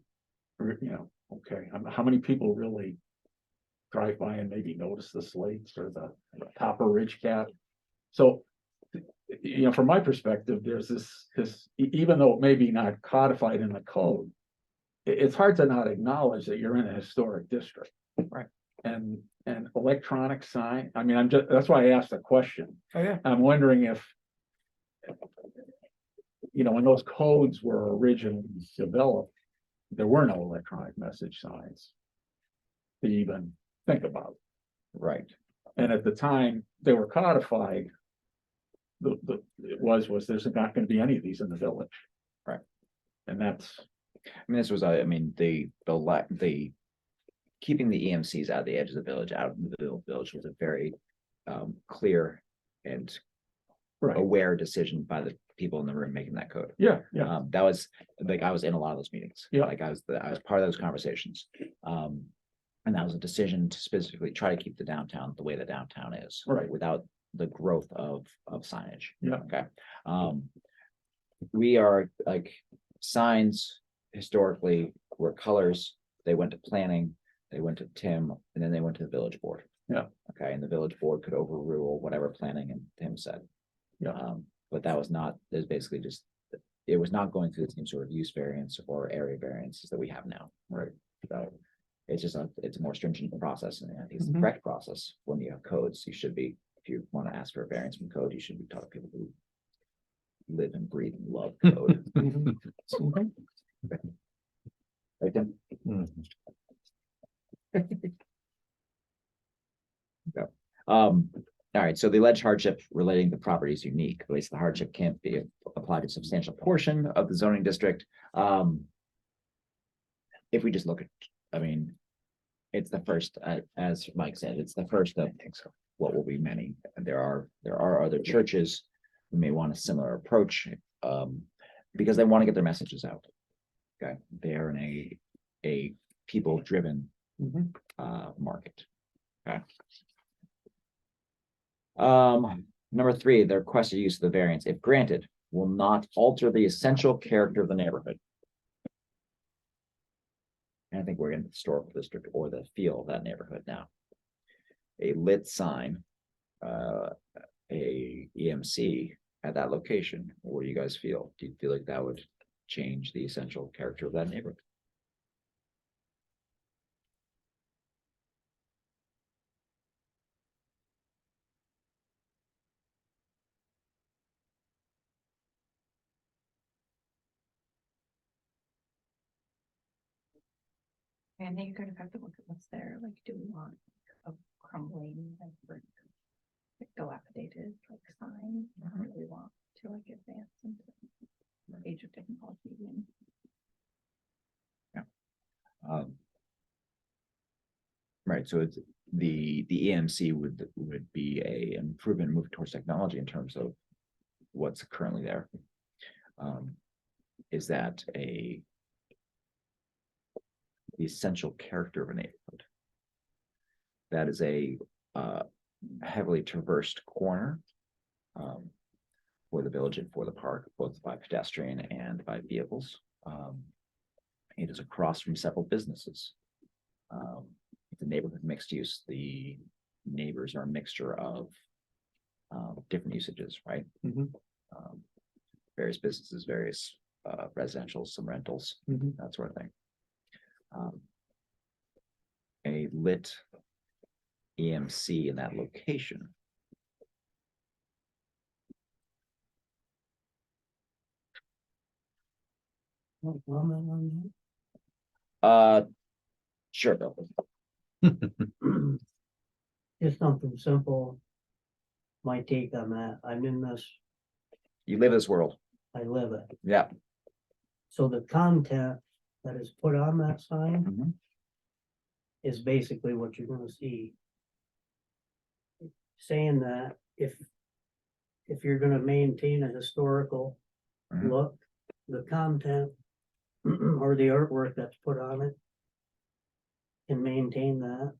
okay, how many people really drive by and maybe notice the slates or the copper ridge cap? So, from my perspective, there's this, even though it may be not codified in the code, it's hard to not acknowledge that you're in a historic district. Right. And electronic sign, I mean, that's why I asked the question. Oh, yeah. I'm wondering if, when those codes were originally developed, there were no electronic message signs to even think about. Right. And at the time they were codified, it was there's not going to be any of these in the village. Right. And that's, this was, the keeping the EMCs out of the edge of the village, out of the village was a very clear and right. aware decision by the people in the room making that code. Yeah. That was like, I was in a lot of those meetings. Yeah. Like I was part of those conversations. And that was a decision to specifically try to keep the downtown the way the downtown is. Right. Without the growth of signage. Yeah. Okay. We are like signs historically were colors. They went to planning, they went to Tim, and then they went to the village board. Yeah. Okay, and the village board could overrule whatever planning and Tim said. Yeah. But that was not, there's basically just, it was not going through the same sort of use variance or area variances that we have now. Right. It's just it's a more stringent process, and I think it's the Mhm. correct process. When you have codes, you should be, if you want to ask for a variance from code, you should be talking to people who live and breathe and love code. Right, Tim? Mhm. All right, so the alleged hardship relating to property is unique. At least the hardship can't be applied to a substantial portion of the zoning district. If we just look at, I mean, it's the first, as Mike said, it's the first of what will be many. And there are other churches who may want a similar approach, because they want to get their messages out. Okay, they are in a people-driven market. Okay. Number 3, the requested use of the variance, if granted, will not alter the essential character of the neighborhood. And I think we're in the historical district or the feel of that neighborhood now. A lit sign, a EMC at that location, what do you guys feel? Do you feel like that would change the essential character of that neighborhood? I think you're gonna have to look at what's there, like, do we want a crumbling, like, brick, like dilapidated, like, sign, or do we want to, like, advance into the age of technology and Right, so it's the EMC would be a improvement move towards technology in terms of what's currently there. Is that the essential character of a neighborhood? That is a heavily traversed corner for the village and for the park, both by pedestrian and by vehicles. It is across from several businesses. It's a neighborhood mixed use. The neighbors are a mixture of different usages, right? Various businesses, various residential, some rentals, that sort of thing. A lit EMC in that location. Sure, Bill. Just something simple. My take on that, I'm in this, You live this world. I live it. Yeah. So the content that is put on that sign Mhm. is basically what you're gonna see. Saying that if you're gonna maintain a historical Mhm. look, the content or the artwork that's put on it can maintain that.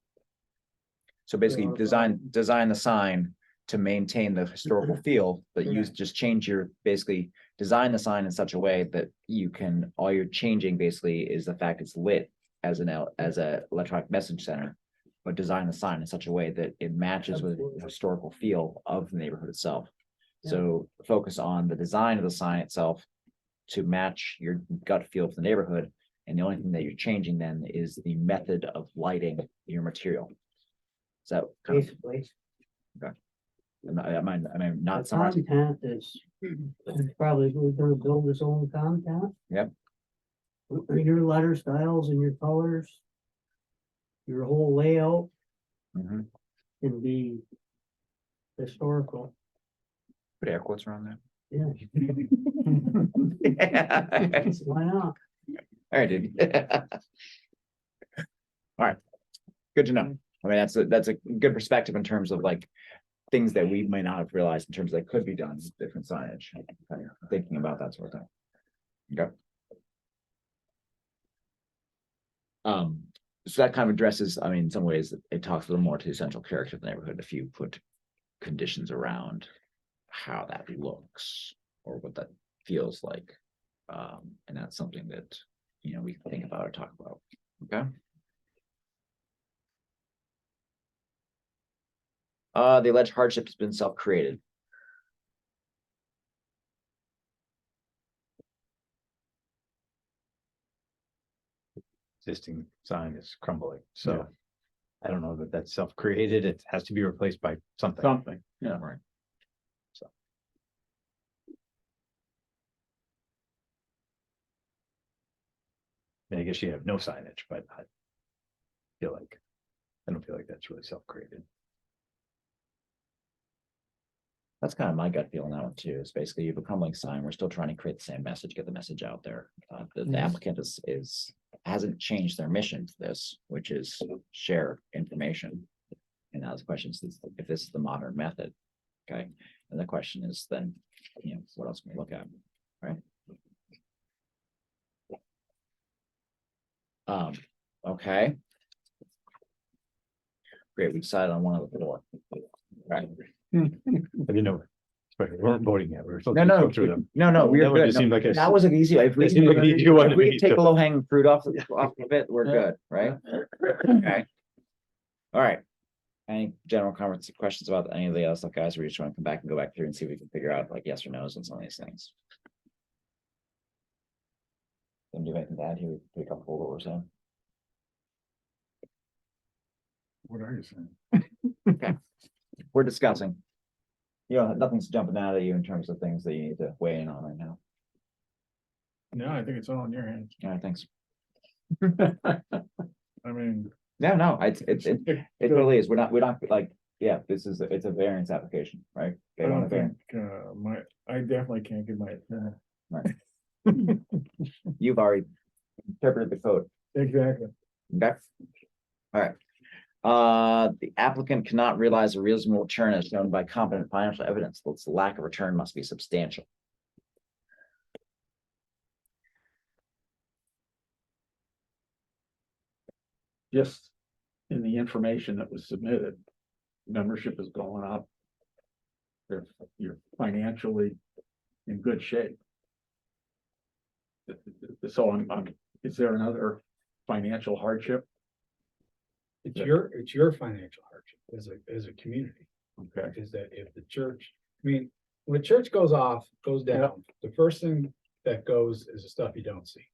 So basically Or design the sign to maintain the historical feel, but you just change basically design the sign in such a way that you can, all you're changing basically is the fact it's lit as a electronic message center, but design the sign in such a way that it matches with the historical feel of the neighborhood itself. So focus on the design of the sign itself to match your gut feel for the neighborhood. And the only thing that you're changing then is the method of lighting your material. Is that kind of, basically, I mean, not the so much. content is probably who's gonna build his own content. Yep. Your letter styles and your colors. Your whole layout Mhm. can be historical. Put air quotes around that. Yeah. Yeah. Why not? All right, dude. All right, good to know. I mean, that's a good perspective in terms of like things that we may not have realized in terms of that could be done with different signage. Kind of thinking about that sort of thing. Okay. So that kind of addresses, I mean, in some ways, it talks a little more to the essential character of the neighborhood if you put conditions around how that looks or what that feels like. And that's something that, you know, we can think about or talk about. Okay. The alleged hardship has been self-created. existing sign is crumbling, so. I don't know that that's self-created, it has to be replaced by something. Something, yeah. Right. So. I guess you have no signage, but I don't feel like that's really self-created. That's kind of my gut feeling now too, is basically you have a crumbling sign, we're still trying to create the same message, get the message out there. The applicant hasn't changed their mission to this, which is share information. And now the question is, if this is the modern method, okay? And the question is then, what else can we look at, right? Okay. Great, we decided on one of the four. Right. But we weren't voting yet, we were supposed No, to no, go through them. no, we're That one good. just No, seemed like a- that was an easy. If we That seemed like an easy one to if we me, take so. the low hanging fruit off of it, we're good, right? Okay. All right. Any general comments, questions about any of the other stuff, guys? We just want to come back and go back through and see if we can figure out like yes or no's on some of these things. Then do you have anything to add here? Pick up what we're saying. What are you saying? Okay. We're discussing. Nothing's jumping out at you in terms of things that you need to weigh in on right now. No, I think it's all in your hands. All right, thanks. I mean. No, it really is. We're not like, yeah, it's a variance application, right? They want a variance. I definitely can't give my. Right. You've already interpreted the code. Exactly. Okay. All right. The applicant cannot realize a reasonable return as shown by competent financial evidence. The lack of return must be substantial. Just in the information that was submitted, membership is going up. You're financially in good shape. So is there another financial hardship? It's your financial hardship as a community, Okay. is that if the church, I mean, when a church goes down, the first thing that goes is the stuff you don't see.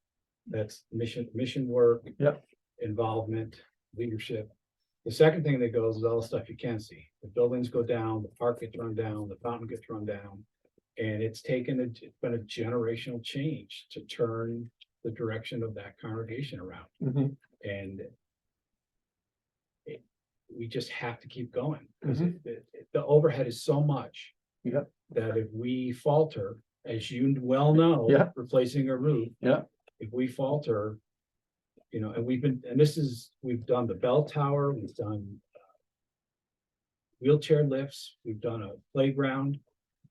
That's mission work. Yep. Involvement, leadership. The second thing that goes is all the stuff you can see. The buildings go down, the park gets run down, the fountain gets run down. And it's been a generational change to turn the direction of that congregation around. And we just have to keep going, because the overhead is so much. Yep. That if we falter, as you well know. Yeah. Replacing a roof. Yeah. If we falter, and we've done the bell tower, we've done wheelchair lifts, we've done a playground,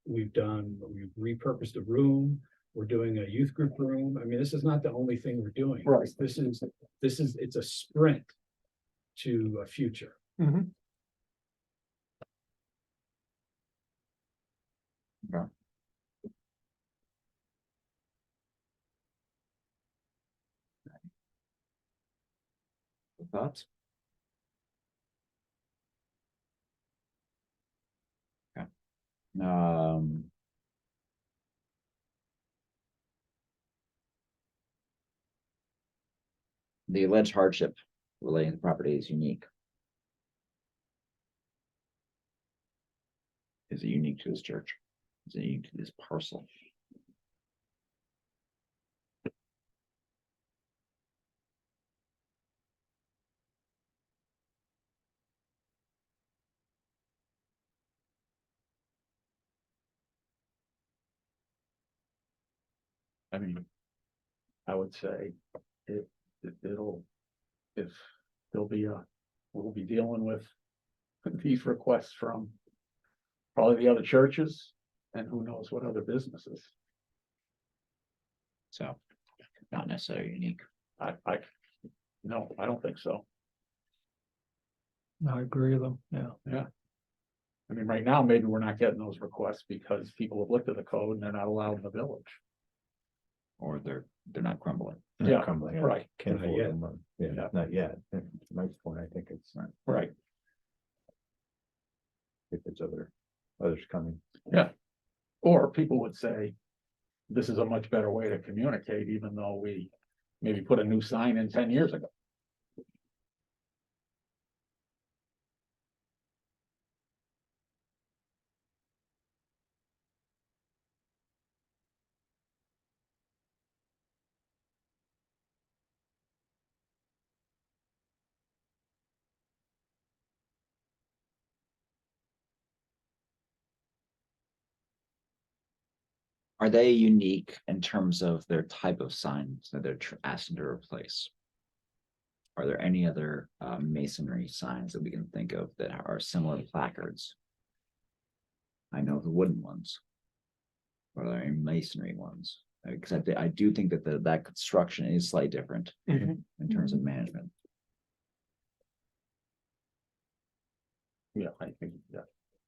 we've repurposed a room, we're doing a youth group room. I mean, this is not the only thing we're doing. Right. It's a sprint to a future. Okay. Thoughts? Okay. The alleged hardship relating to the property is unique. Is it unique to this church? Is it unique to this parcel? I mean, I would say we'll be dealing with these requests from probably the other churches and who knows what other businesses. So not necessarily unique. No, I don't think so. I agree with them, yeah. Yeah. I mean, right now, maybe we're not getting those requests because people have looked at the code and they're not allowed in the village. Or they're not crumbling. Yeah, Crumbling. right. Can't Not afford yet. them, yeah, not yet. At Mike's point, I think it's, Right. if it's others coming. Yeah. Or people would say, this is a much better way to communicate, even though we maybe put a new sign in 10 years ago. Are they unique in terms of their type of signs that they're asking to replace? Are there any other masonry signs that we can think of that are similar placards? I know the wooden ones. Are there any masonry ones? Because I do think that that construction is slightly different in terms of management. Yeah, I think, yeah,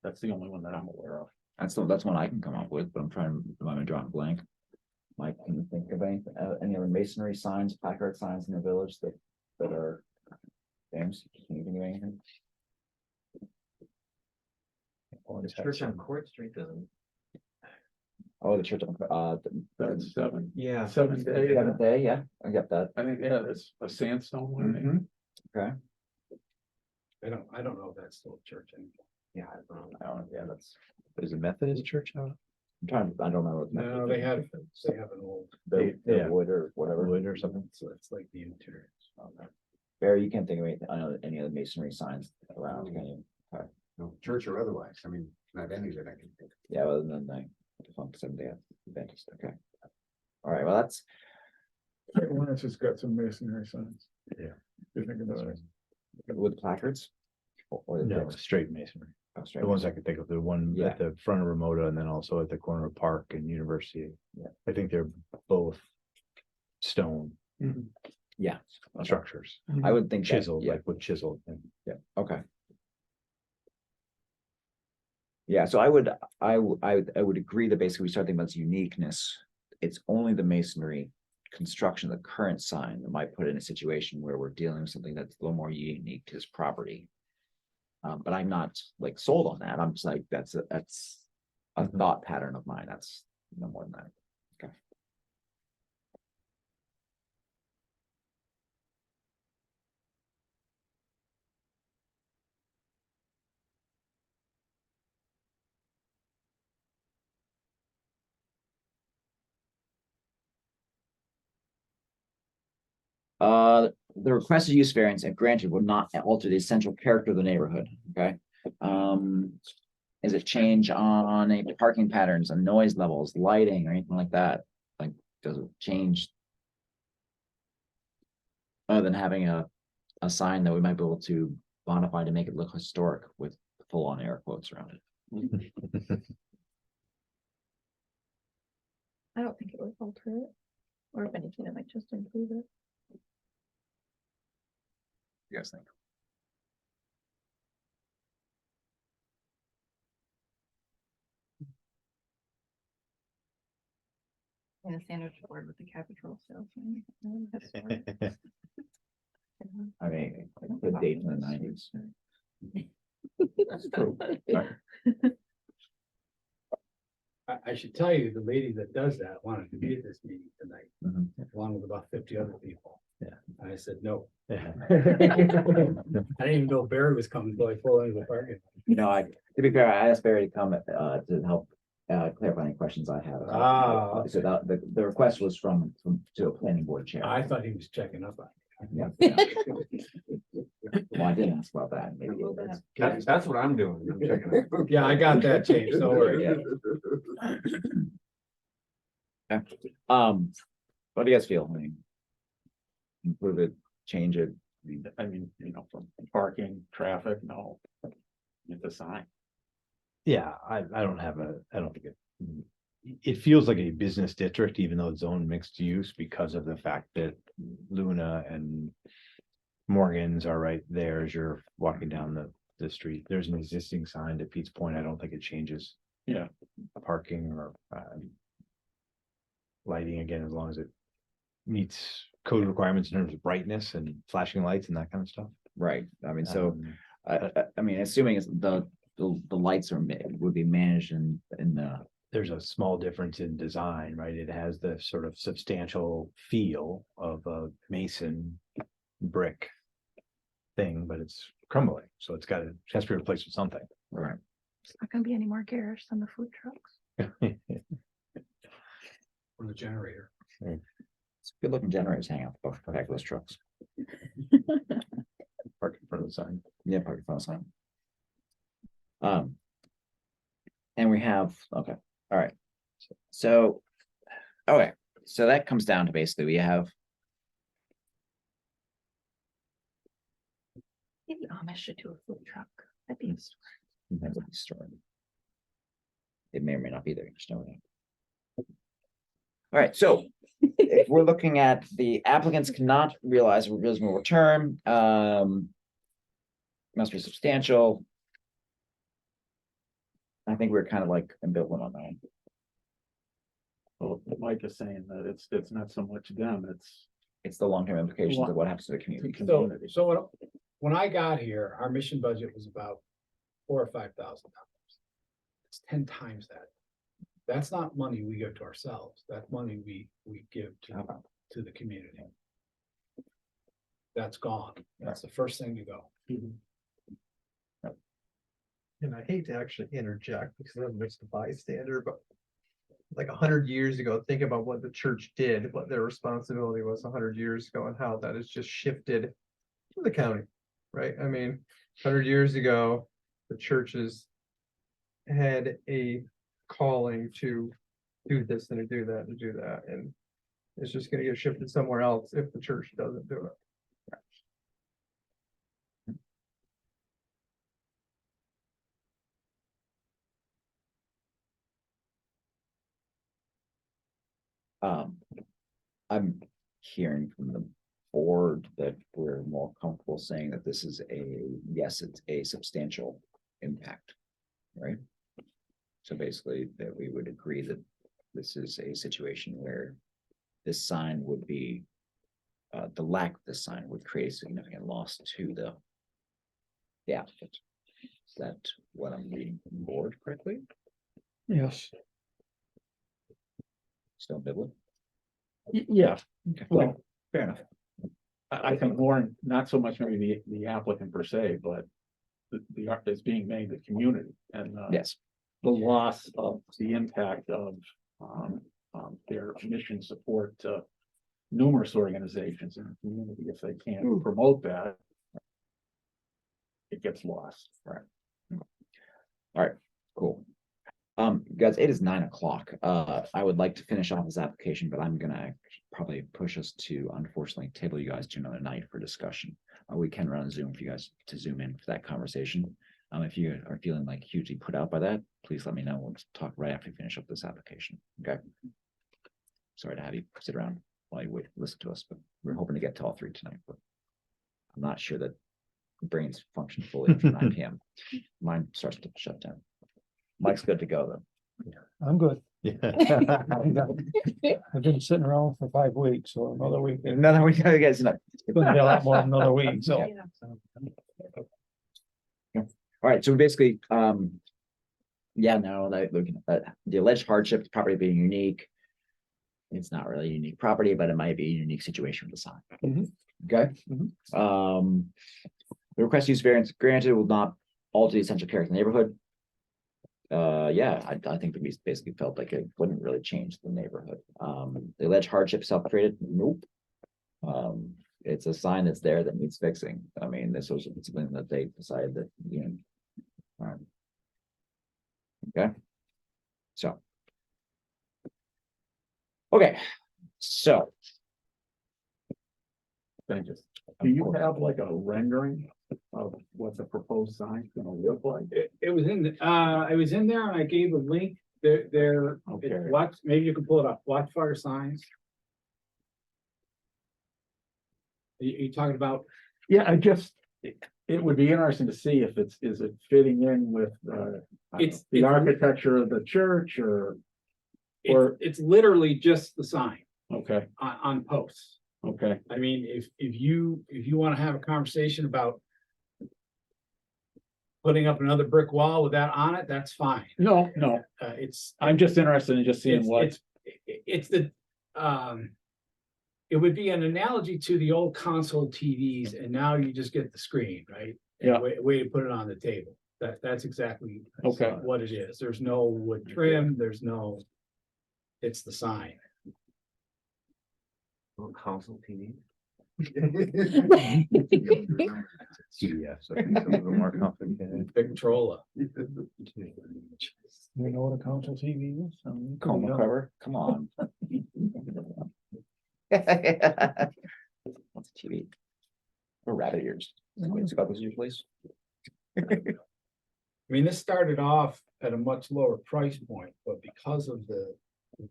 that's the only one that I'm aware of. That's one I can come up with, but I'm drawing a blank. Mike, can you think of any other masonry signs, placard signs in the village that are? James, can you think of anything? The church on Court Street doesn't. Oh, the church on That's seven. Yeah. Seventh day. Seventh Day, yeah, I get that. I think, yeah, that's a sandstone one. maybe. Okay. I don't know if that's still a church anymore. Yeah, I don't, yeah, that's, There's a Methodist church out I don't know. No, they have an old, The yeah. wood or whatever. wood or something. so it's like the interior. Okay. Barry, you can't think of any other masonry signs around, can you? No, church or otherwise, I mean, not any that I can think of. Yeah, other than the defunct Seventh-day Adventist, okay. All right, well, that's, Variance has got some masonry signs. Yeah. You think about it. with placards? Or the No, fixed? straight masonry. Oh, straight The ones I masonry. could think of, the one Yeah. at the front of Ramota and then also at the corner of Park and University. Yeah. I think they're both stone Yeah. Okay. structures, I would think that, chiseled, yeah, like with chiseled. and- yeah, okay. Yeah, so I would agree that basically we start thinking about its uniqueness. It's only the masonry construction, the current sign that might put it in a situation where we're dealing with something that's a little more unique to this property. But I'm not like sold on that. I'm just like, that's a thought pattern of mine. That's no more than that. Okay. The requested use variance, if granted, will not alter the essential character of the neighborhood, okay? Is it change on any parking patterns and noise levels, lighting, or anything like that? Like, does it change? Other than having a sign that we might be able to modify to make it look historic with full-on air quotes around it. I don't think it would alter it. Or if anything, it might just improve it. You guys think? And a standard board with the capital sales. I mean, like the date in the 90s. That's true. I should tell you, the lady that does that wanted to be at this meeting tonight, Mhm. along with about 50 other people. Yeah. And I said, no. Yeah. I didn't even know Barry was coming until I pulled into the parking. You know, to be fair, I asked Barry to come to help clarify any questions I have. Ah, So that the request was to a planning board chair. I thought he was checking up on Yeah. Well, I didn't ask about that. Maybe it is. That's what I'm doing. I'm checking it. it. Yeah, I got that changed, don't worry. Yeah. What do you guys feel? I mean, improve it, change it. I mean, you know, from parking, traffic, no. It's a sign. Yeah, I don't think it feels like a business district, even though it's zoned mixed use because of the fact that Luna and Morgan's are right there as you're walking down the street. There's an existing sign to Pete's point. I don't think it changes. Yeah. Parking or lighting again, as long as it meets code requirements in terms of brightness and flashing lights and that kind of stuff. Right. I mean, so Um, I mean, assuming it's the lights would be managed in the. There's a small difference in design, right? It has the sort of substantial feel of a mason brick thing, but it's crumbling, so it has to be replaced with something. Right. It's not gonna be any more garish than the food trucks. Or the generator. It's good looking generators hanging out the back of those trucks. Park in front of the sign. Yeah, park in front of the sign. And we have, okay, all right. So, okay, so that comes down to basically we have, Maybe Amish should do a food truck. That'd be a story. depends on the story. It may or may not be there, just know that. All right, so if we're looking at the applicants cannot realize a reasonable return, must be substantial. I think we're kind of like ambivalent on that one. Well, Mike is saying that it's not so much them, It's the long-term implications of what happens to the community. So when I got here, our mission budget was about $4,000 or $5,000. It's 10 times that. That's not money we give to ourselves. That's money we give to the community. That's gone. That's the first thing to go. And I hate to actually interject because I'm just a bystander, but like 100 years ago, think about what the church did, what their responsibility was 100 years ago and how that has just shifted to the county, right? I mean, 100 years ago, the churches had a calling to do this and to do that and do that. And it's just going to get shifted somewhere else if the church doesn't do it. I'm hearing from the board that we're more comfortable saying that this is yes, it's a substantial impact, right? So basically that we would agree that this is a situation where this sign would be, the lack of this sign would create a significant loss to the applicant. Is that what I'm reading from the board correctly? Yes, Still biblical? yeah, Okay, well, fair enough. I think more, not so much maybe the applicant per se, but the art that's being made, the community and Yes, the loss of the impact of their mission support to numerous organizations in the community. If they can't promote that, it gets lost. right. All right, cool. Guys, it is 9 o'clock. I would like to finish off this application, but I'm gonna probably push us to unfortunately table you guys to another night for discussion. We can run a Zoom for you guys to zoom in for that conversation. If you are feeling like hugely put out by that, please let me know. We'll talk right after we finish up this application. Okay. Sorry to have you sit around while you wait, listen to us, but we're hoping to get to all three tonight, but I'm not sure that brains function fully after 9 p.m. Mine starts to shut down. Mike's good to go though. I'm good. Yeah. I've been sitting around for 5 weeks, so another week. Another week, I guess, no. It's gonna be a lot more than another week, so. All right, so basically, yeah, no, that looking at the alleged hardship, the property being unique. It's not really a unique property, but it might be a unique situation with the sign. Mhm. Okay. The request use variance granted will not alter the essential character of the neighborhood. Yeah, I think that we basically felt like it wouldn't really change the neighborhood. The alleged hardship self-created, nope. It's a sign that's there that needs fixing. I mean, this was something that they decided that, you know. Okay. So. Okay, so. Thank you. Do you have like a rendering of what the proposed sign is gonna look like? It was in, I was in there and I gave a link. There, Okay. watch, maybe you can pull it up, Watchfire signs. You talking about, Yeah, it would be interesting to see if is it fitting in with It's- the it's- architecture of the church or, it's literally just the sign okay, on posts. okay. I mean, if you want to have a conversation about putting up another brick wall with that on it, that's fine. No, I'm just interested in just seeing what, It's the, it would be an analogy to the old console TVs, and now you just get the screen, right? And Yeah. Way to put it on the table. That's exactly Okay. what it is. There's no wood trim, there's no, it's the sign. Console TV. CDF, so I think it's a little more complicated. Victrola. You know what a console TV is? Coma cover, come on. What's a TV? Or rabbit ears. What's about those usually? I mean, this started off at a much lower price point, but because of the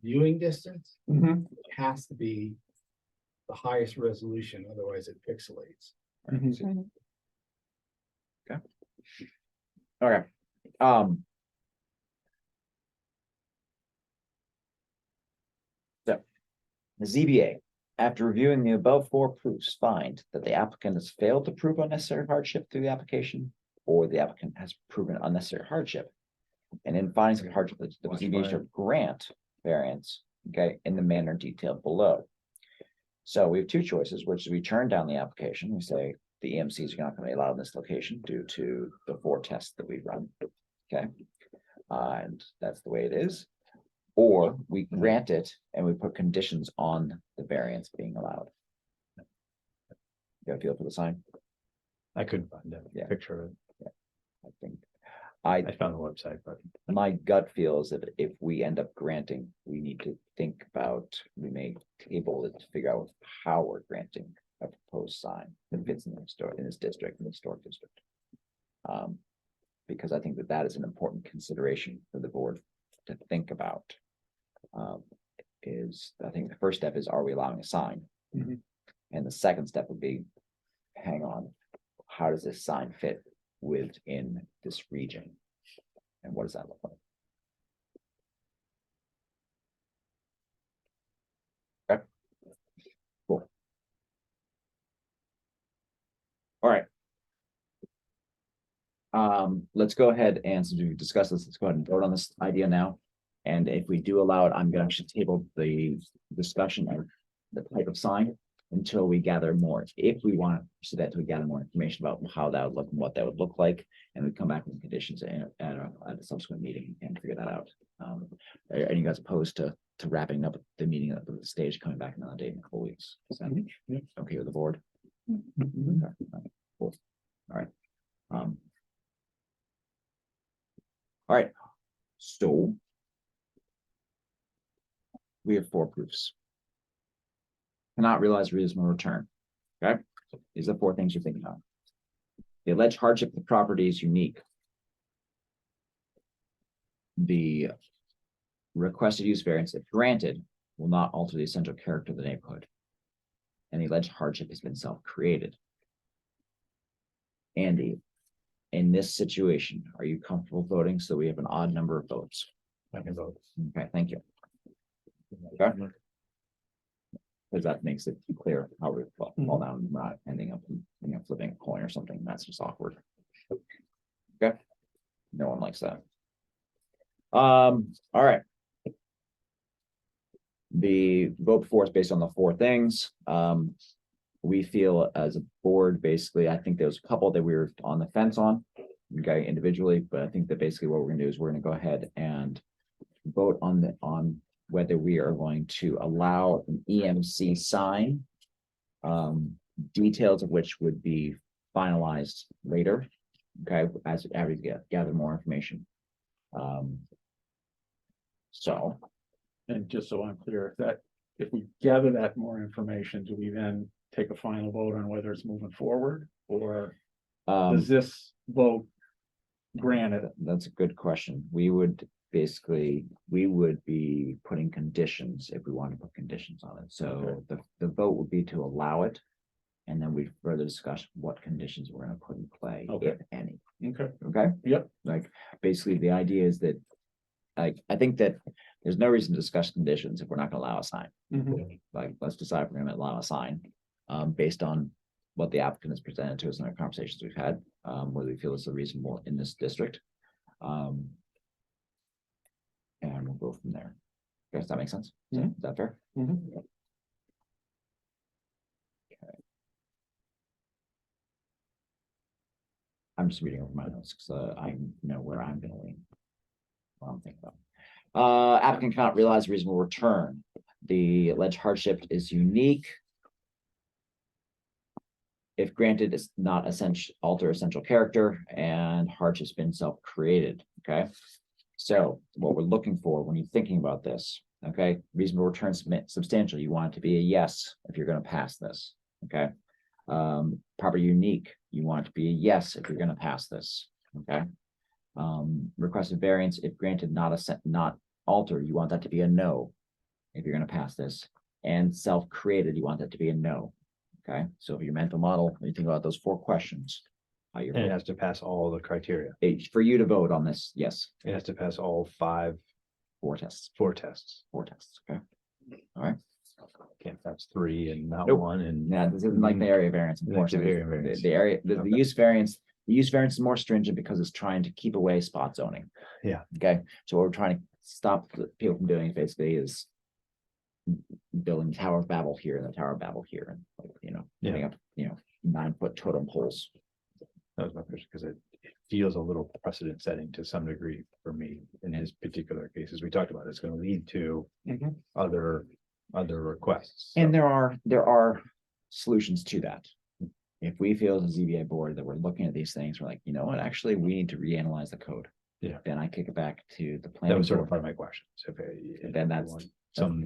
viewing distance, it has to be the highest resolution, otherwise it pixelates. Okay. So, the ZBA, after reviewing the above four proofs, find that the applicant has failed to prove unnecessary hardship through the application, or the applicant has proven unnecessary hardship. And in findings of hardship, the ZBA should grant variance, okay, in the manner detailed below. So we have two choices, which is we turn down the application, we say the EMCs are not going to be allowed in this location due to the four tests that we run. Okay, and that's the way it is. Or we grant it and we put conditions on the variance being allowed. You have a feel for the sign? I couldn't find a picture of it. I think I found the website, but my gut feels that if we end up granting, we need to think about, we may table it to figure out how we're granting a proposed sign that fits in this district, in the historic district. Because I think that is an important consideration for the board to think about. Is I think the first step is, are we allowing a sign? And the second step would be, hang on, how does this sign fit within this region? And what does that look like? Okay. Cool. All right. Let's go ahead and since we've discussed this, let's go ahead and vote on this idea now. And if we do allow it, I'm going to actually table the discussion of the type of sign until we gather more. If we want to pursue that, to gather more information about how that would look and what that would look like, and we come back with conditions at a subsequent meeting and figure that out. Are you guys opposed to wrapping up the meeting at the stage, coming back another day in a couple weeks? Is that okay with the board? Okay. Cool. All right. All right. So we have four proofs. Cannot realize reasonable return. Okay, these are four things you're thinking about. The alleged hardship of the property is unique. The requested use variance, if granted, will not alter the essential character of the neighborhood. And the alleged hardship has been self-created. Andy, in this situation, are you comfortable voting so we have an odd number of votes? I can vote. Okay, thank you. Okay. Because that makes it clear how we fall down, not ending up, flipping a coin or something. That's just awkward. Okay. No one likes that. All right. The vote before is based on the four things. We feel as a board, basically, I think there was a couple that we were on the fence on, okay, individually, but I think that basically what we're gonna do is we're gonna go ahead and vote on whether we are going to allow an EMC sign, details of which would be finalized later, okay, as we gather more information. So. And just so I'm clear, if we gather that more information, do we then take a final vote on whether it's moving forward? Or does this vote grant it? That's a good question. We would be putting conditions if we want to put conditions on it. So the vote would be to allow it. And then we further discuss what conditions we're going to put in play, if any. Okay. Okay. Yep. Like basically the idea is that I think that there's no reason to discuss conditions if we're not going to allow a sign. Like let's decide if we're going to allow a sign based on what the applicant has presented to us in our conversations we've had, whether we feel it's reasonable in this district. And we'll go from there. Does that make sense? Is that fair? Okay. I'm just reading over my notes because I know where I'm going to lean. What I'm thinking about. Applicant cannot realize reasonable return. The alleged hardship is unique. if granted, it's not essential, alter essential character and hardship's been self-created, okay? So what we're looking for when you're thinking about this, okay, reasonable return substantial, you want it to be a yes if you're gonna pass this, okay? Property unique, you want it to be a yes if you're gonna pass this, okay? Requested variance, if granted, not alter, you want that to be a no if you're gonna pass this. And self-created, you want that to be a no, okay? So if your mental model, when you think about those 4 questions, how you're And it has to pass all the criteria. for you to vote on this, yes, It has to pass all 5, 4 tests, 4 tests. okay? All right, Can't pass 3 and not Nope. 1 and. yeah, this isn't like the area variance, Like the unfortunately. area variance. The area, the Okay. use variance, the use variance is more stringent because it's trying to keep away spot zoning. Yeah. Okay, so what we're trying to stop the people from doing basically is building Tower of Babel here and the Tower of Babel here, and Yeah. putting up, 9-foot totem poles. That was my question, because it feels a little precedent setting to some degree for me in his particular cases. We talked about it's gonna lead to other requests. And there are solutions to that. If we feel as a ZBA board that we're looking at these things, we're like, you know what, actually, we need to reanalyze the code. Yeah. Then I kick it back to the That planning was sort of board. part of my question. So if And then that's- want some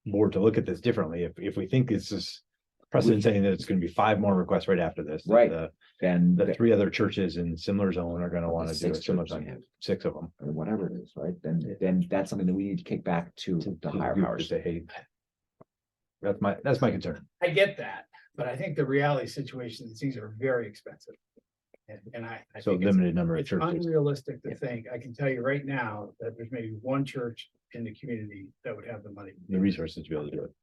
board to look at this differently, if we think this is precedent saying that it's gonna be 5 more requests right after this. that Right. Then The 3 other churches in similar zone are gonna Or the wanna do a 6 similar churches we thing, have. 6 of them. or whatever it is, right? Then that's something that we need to kick back to the higher powers. Say, hey. That's my concern. I get that, but I think the reality situation is these are very expensive. And I So think it's limited number of it's churches. unrealistic to think, I can tell you right now that there's maybe 1 church in the community that would have the money. The resources to be able to do it.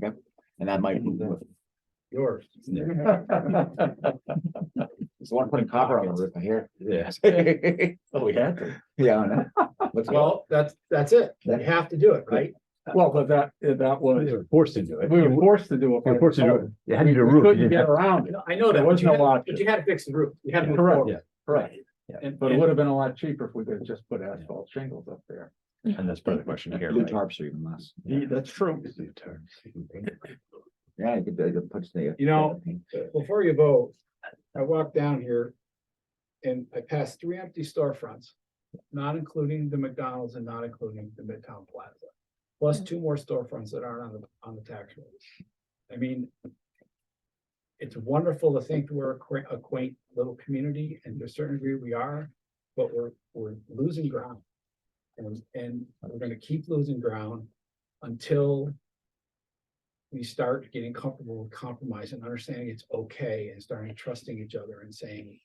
Okay, and that might be Yours. it's one putting copper on the roof, I hear. Yeah. Oh, we had to. Yeah, I know. Well, that's it. You have to do it, right? Well, but that was, They were forced to do it. we were forced to do it. They were forced to do it. You had to We do a roof. couldn't You get didn't have- around it. I know that, There but was no option. you had to fix the roof. You had to move Correct. forward. Yeah. Correct. Yeah. And, But it would have been a lot cheaper if we could have just put asphalt shingles up there. And that's part of the question here. Blue right? tarps are even less. Yeah, that's true. Yeah, you could put the. You know, before you vote, I walked down here and I passed 3 empty storefronts, not including the McDonald's and not including the Midtown Plaza, plus 2 more storefronts that aren't on the tax roll. I mean, it's wonderful to think we're a quaint little community, and to a certain degree we are, but we're losing ground. And we're gonna keep losing ground until we start getting comfortable with compromise and understanding it's okay and starting trusting each other and saying,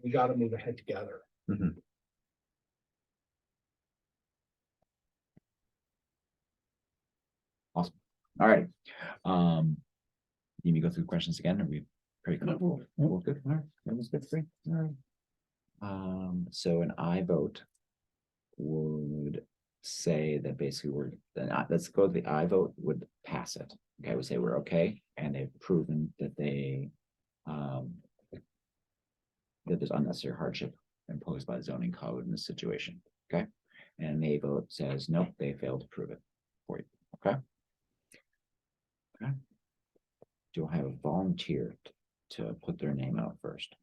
we gotta move ahead together. Mhm. All right. You me go through the questions again, or we pretty good? We're good, all right, that was good, 3, all right. So an I vote would say that basically let's go to the I vote would pass it. Okay, we say we're okay, and they've proven that that there's unnecessary hardship imposed by the zoning code in this situation, okay? And nay vote says, nope, they failed to prove it for you, okay? Okay. Do I have a volunteer to put their name out first?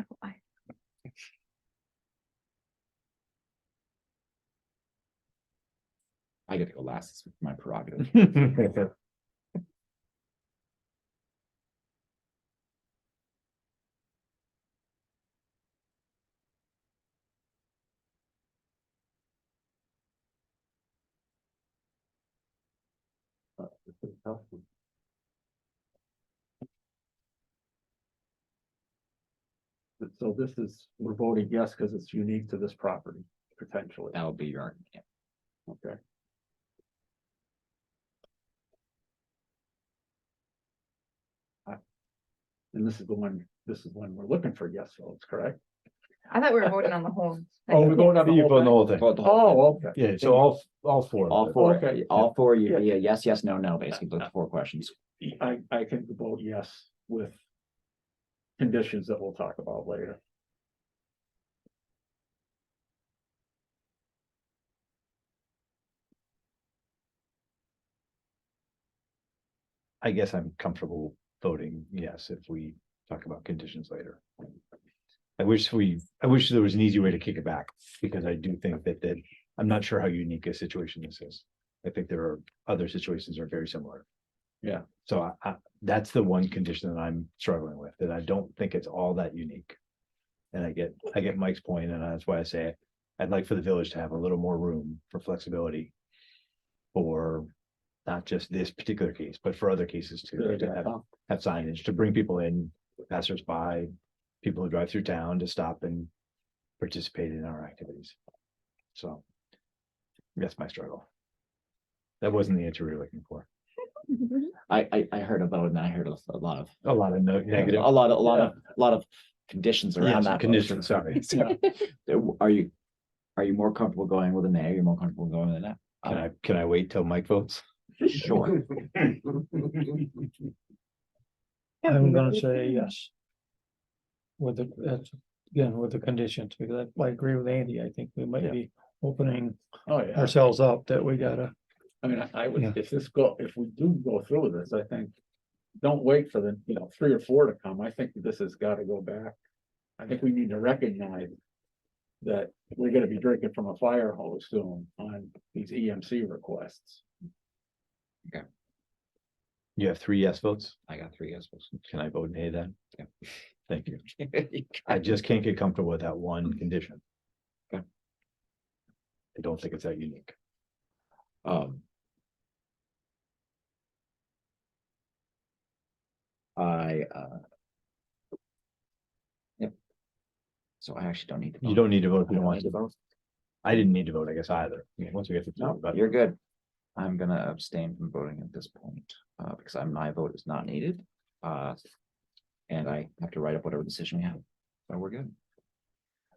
FYI. I get to go last, it's my prerogative. So this is, we're voting yes, because it's unique to this property, potentially. That would be your argument, yeah. Okay. And this is when we're looking for yes votes, correct? I thought we were voting on the whole. Oh, we're going on the You whole vote thing? the whole thing. Vote the whole Oh, okay. Yeah, so all 4. All 4, Okay. all 4, you'd be a yes, yes, no, no, basically, the 4 questions. I can vote yes with conditions that we'll talk about later. I guess I'm comfortable voting yes if we talk about conditions later. I wish there was an easy way to kick it back, because I do think that I'm not sure how unique a situation this is. I think there are other situations that are very similar. Yeah. So that's the one condition that I'm struggling with, that I don't think it's all that unique. And I get Mike's point, and that's why I say I'd like for the village to have a little more room for flexibility. For not just this particular case, but for other cases too, to have signage, to bring people in, passersby, people who drive through town, to stop and participate in our activities. So that's my struggle. That wasn't the answer we were looking for. I heard about it, and I heard a lot of Negative. a lot of conditions around Yes, that. conditions, sorry. Are you more comfortable going with a nay? Are you more comfortable going with a nay? Can I wait till Mike votes? Sure. I'm gonna say yes. With the, that's, again, with the conditions, because I agree with Andy, I think we might be opening Oh, yeah. ourselves up that we gotta, I mean, I Yeah. would, if we do go through with this, I think, don't wait for the, 3 or 4 to come. I think this has got to go back. I think we need to recognize that we're gonna be drinking from a fire hose soon on these EMC requests. You have 3 yes votes. I got 3 yes votes. Can I vote nay then? Yeah. Thank you. I just can't get comfortable with that one condition. Okay. I don't think it's that unique. Yep. So I actually don't need to. You don't need to vote if I you don't don't want need to. to vote. I didn't need to vote, I guess, either. I mean, once we get to. No, but you're good. I'm gonna abstain from voting at this point, because my vote is not needed. And I have to write up whatever decision we have, so we're good.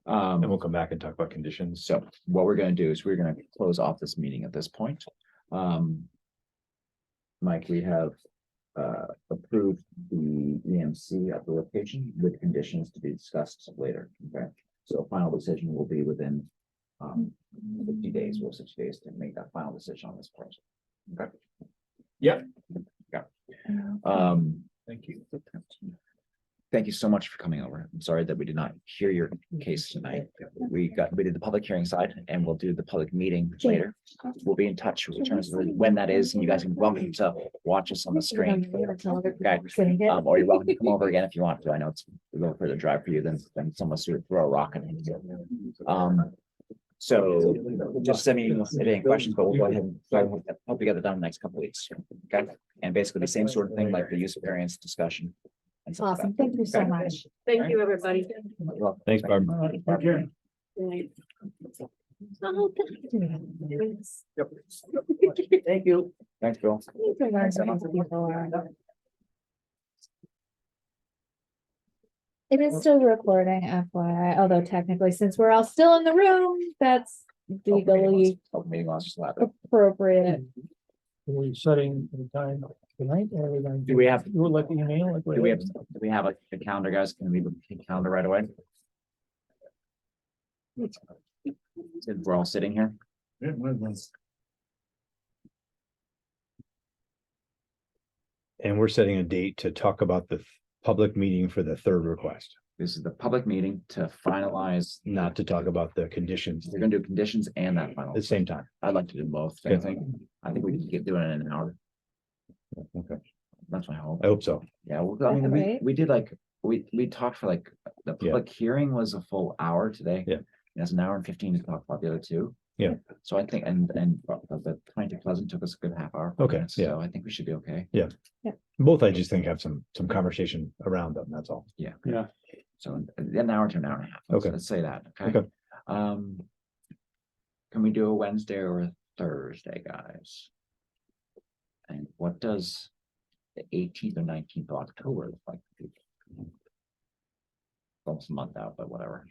And we'll come back and talk about conditions. So what we're gonna do is we're gonna close off this meeting at this point. Mike, we have approved the EMC at the location with conditions to be discussed later, okay? So final decision will be within 50 days or 60 days to make that final decision on this project. Okay. Yep. Yeah. Thank you. Thank you so much for coming over. I'm sorry that we did not hear your case tonight. We did the public hearing side, and we'll do the public meeting later. We'll be in touch in terms of when that is, and you guys are welcome to watch us on the screen. Okay. Or you're welcome to come over again if you want to. I know it's a little further drive for you than someone to throw a rock at it. So just send me any questions, but we'll go ahead and hope we get it done in the next couple of weeks. Okay. And basically the same sort of thing like the use of variance discussion. and stuff like Awesome. that. Thank you so much. Thank you, everybody. Well, Thanks, Barb. Thank you. Thanks, Bill. It is still recording, FYI, although technically, since we're all still in the room, that's legally Open meeting laws just allowed. appropriate. are we setting the time tonight, or are we going to? Do we have- You're looking at me like. Do we have a calendar, guys? Can we leave a calendar right away? Since we're all sitting here. And we're setting a date to talk about the public meeting for the 3rd request, This is the public meeting to finalize. not to talk about the conditions We're gonna do conditions and that final. at the same time. I'd like to do both. Yeah. I think we can get doing it in an hour. Okay, That's my hope. I hope so. Yeah, well, I mean, Right. we did like, we talked for like, the Yeah. public hearing was a full hour today. Yeah. That's an hour and 15 to talk about the other two. Yeah. So I think, and the 22 Pleasant took us a good half hour. Okay, minutes, yeah. So I think we should be okay. Both, I just think have some conversation around them, that's all. So an hour to an hour and a half. Okay. Let's say that, okay? Okay. Can we do a Wednesday or a Thursday, guys? And what does the 18th or 19th of October look like? Almost a month out, but whatever.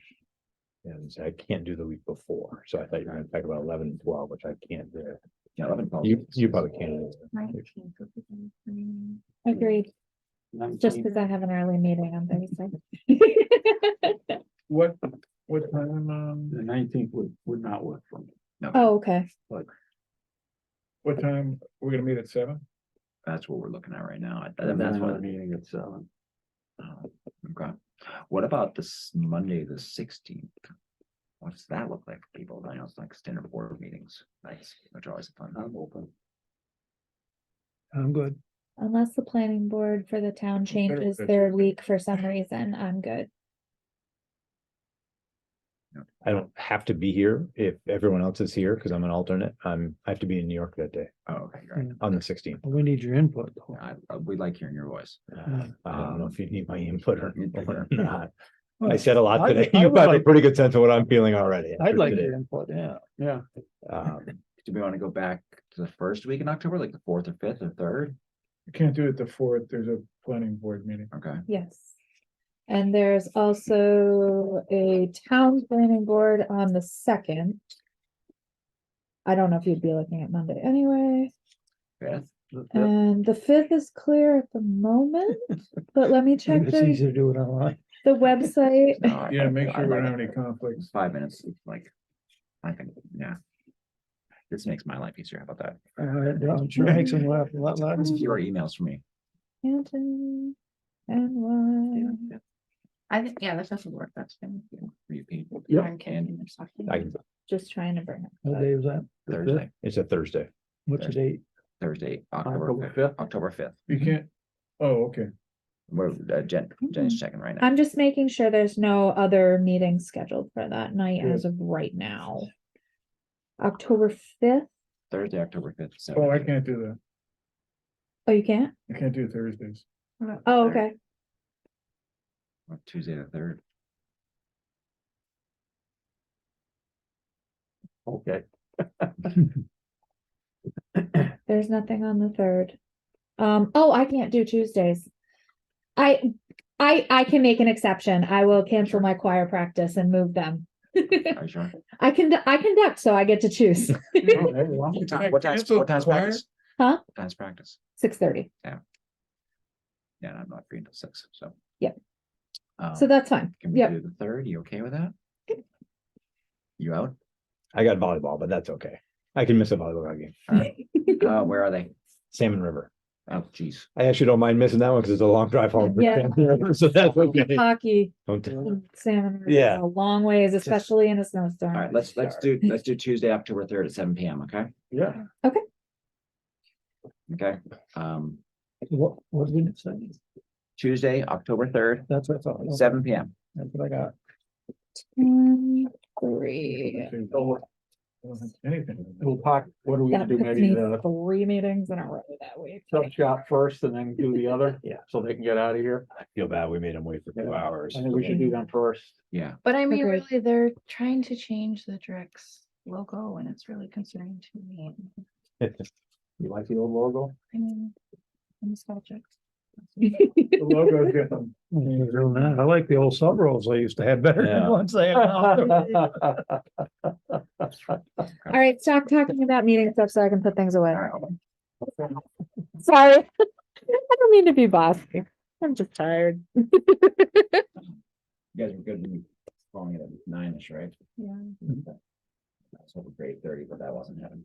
And so I can't do the week before, so I thought you were gonna talk about 11 and 12, which I can't do. Yeah, 11, 12. You probably can't. Agreed, just because I have an early meeting on Thursday. What time, the 19th would not work for me. Oh, okay. What time, we're gonna meet at 7? That's what we're looking at right now. And then That's another what. meeting at 7. Okay. What about this Monday, the 16th? What does that look like for people? I know it's like standard board meetings, nights, which are always fun. I'm open. I'm good. Unless the planning board for the town changes their week for some reason, I'm good. I don't have to be here if everyone else is here, because I'm an alternate. I have to be in New York that day Oh, okay, great. on the 16th. We need your input. though. We like hearing your voice. I don't know if you need my input or Input. not. I said a lot I- today. I You would have a like- pretty good sense of what I'm feeling already. I'd like today. your input, yeah. Yeah. Do we want to go back to the first week in October, like the 4th or 5th or 3rd? You can't do it the 4th, there's a planning board meeting. Okay. Yes. And there's also a town planning board on the 2nd. I don't know if you'd be looking at Monday anyway. 5th? And the 5th is clear at the moment, but let me check It's the easy to do it online. website. No, I- Yeah, make I sure we like don't have it. any conflicts. 5 minutes, like, I think, yeah. This makes my life easier. How about that? I'm sure it makes them laugh a lot less. Fewer emails for me. Canton, NY. I think, yeah, that doesn't work, that's fine. Repeat. Yep. I'm kidding or something. I can, Just trying to bring What it. day was that? Thursday, it's a Thursday. What's the date? Thursday, October October 5th, 5th? October 5th. You can't, oh, okay. We're, Jen's checking right now. I'm just making sure there's no other meetings scheduled for that night as of right now. October 5th. Thursday, October 5th. Oh, I can't do that. Oh, you can't? I can't do Thursdays. Oh, okay. Tuesday the 3rd. Okay. There's nothing on the 3rd. Oh, I can't do Tuesdays. I can make an exception. I will cancel my choir practice and move them. Are you sure? I conduct, so I get to choose. What time's practice? Huh? What time's practice? 6:30. Yeah, I'm not free until 6, so. Yeah. Um, So that's fine. Can we Yep. do the 3rd? You okay with that? You out? I got volleyball, but that's okay. I can miss a volleyball game. Where are they? Salmon River. Oh, geez. I actually don't mind missing that one because it's a long drive home. for Yeah. Salmon River, so that's okay. Hockey, Don't- salmon. River is Yeah. A long ways, especially in a snowstorm. All right, let's do Tuesday, October 3rd at 7 PM, okay? Yeah. Okay, What did it say? Tuesday, October 3rd, That's what I thought. Okay, 7 PM. That's what I got. 3. Anything. We'll talk, what are we That gonna do, puts maybe me the 3 meetings in a row that week. sub shop first and then do the other? Yeah. So they can get out of here? I feel bad. We made them wait for 2 hours. I think we should do them first. Yeah, But I mean, Agreed. really, they're trying to change the Drix logo and it's really concerning to me. You like the old logo? I mean, I'm nostalgic. The logo's different. I like the old sub rolls they used to have better than Yeah. the ones they have now. All right, stop talking about meeting stuff so I can put things away. all right, hold on. Sorry. I don't mean to be bossy. I'm just tired. You guys were good when you calling it at 9-ish, right? Yeah. I was hoping for 8:30, but that wasn't happening.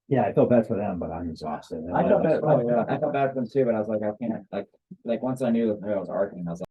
Yeah, I felt bad for them, but I'm exhausted. I felt bad for them too, but I was like, I can't, like, once I knew that I was arguing, I was like.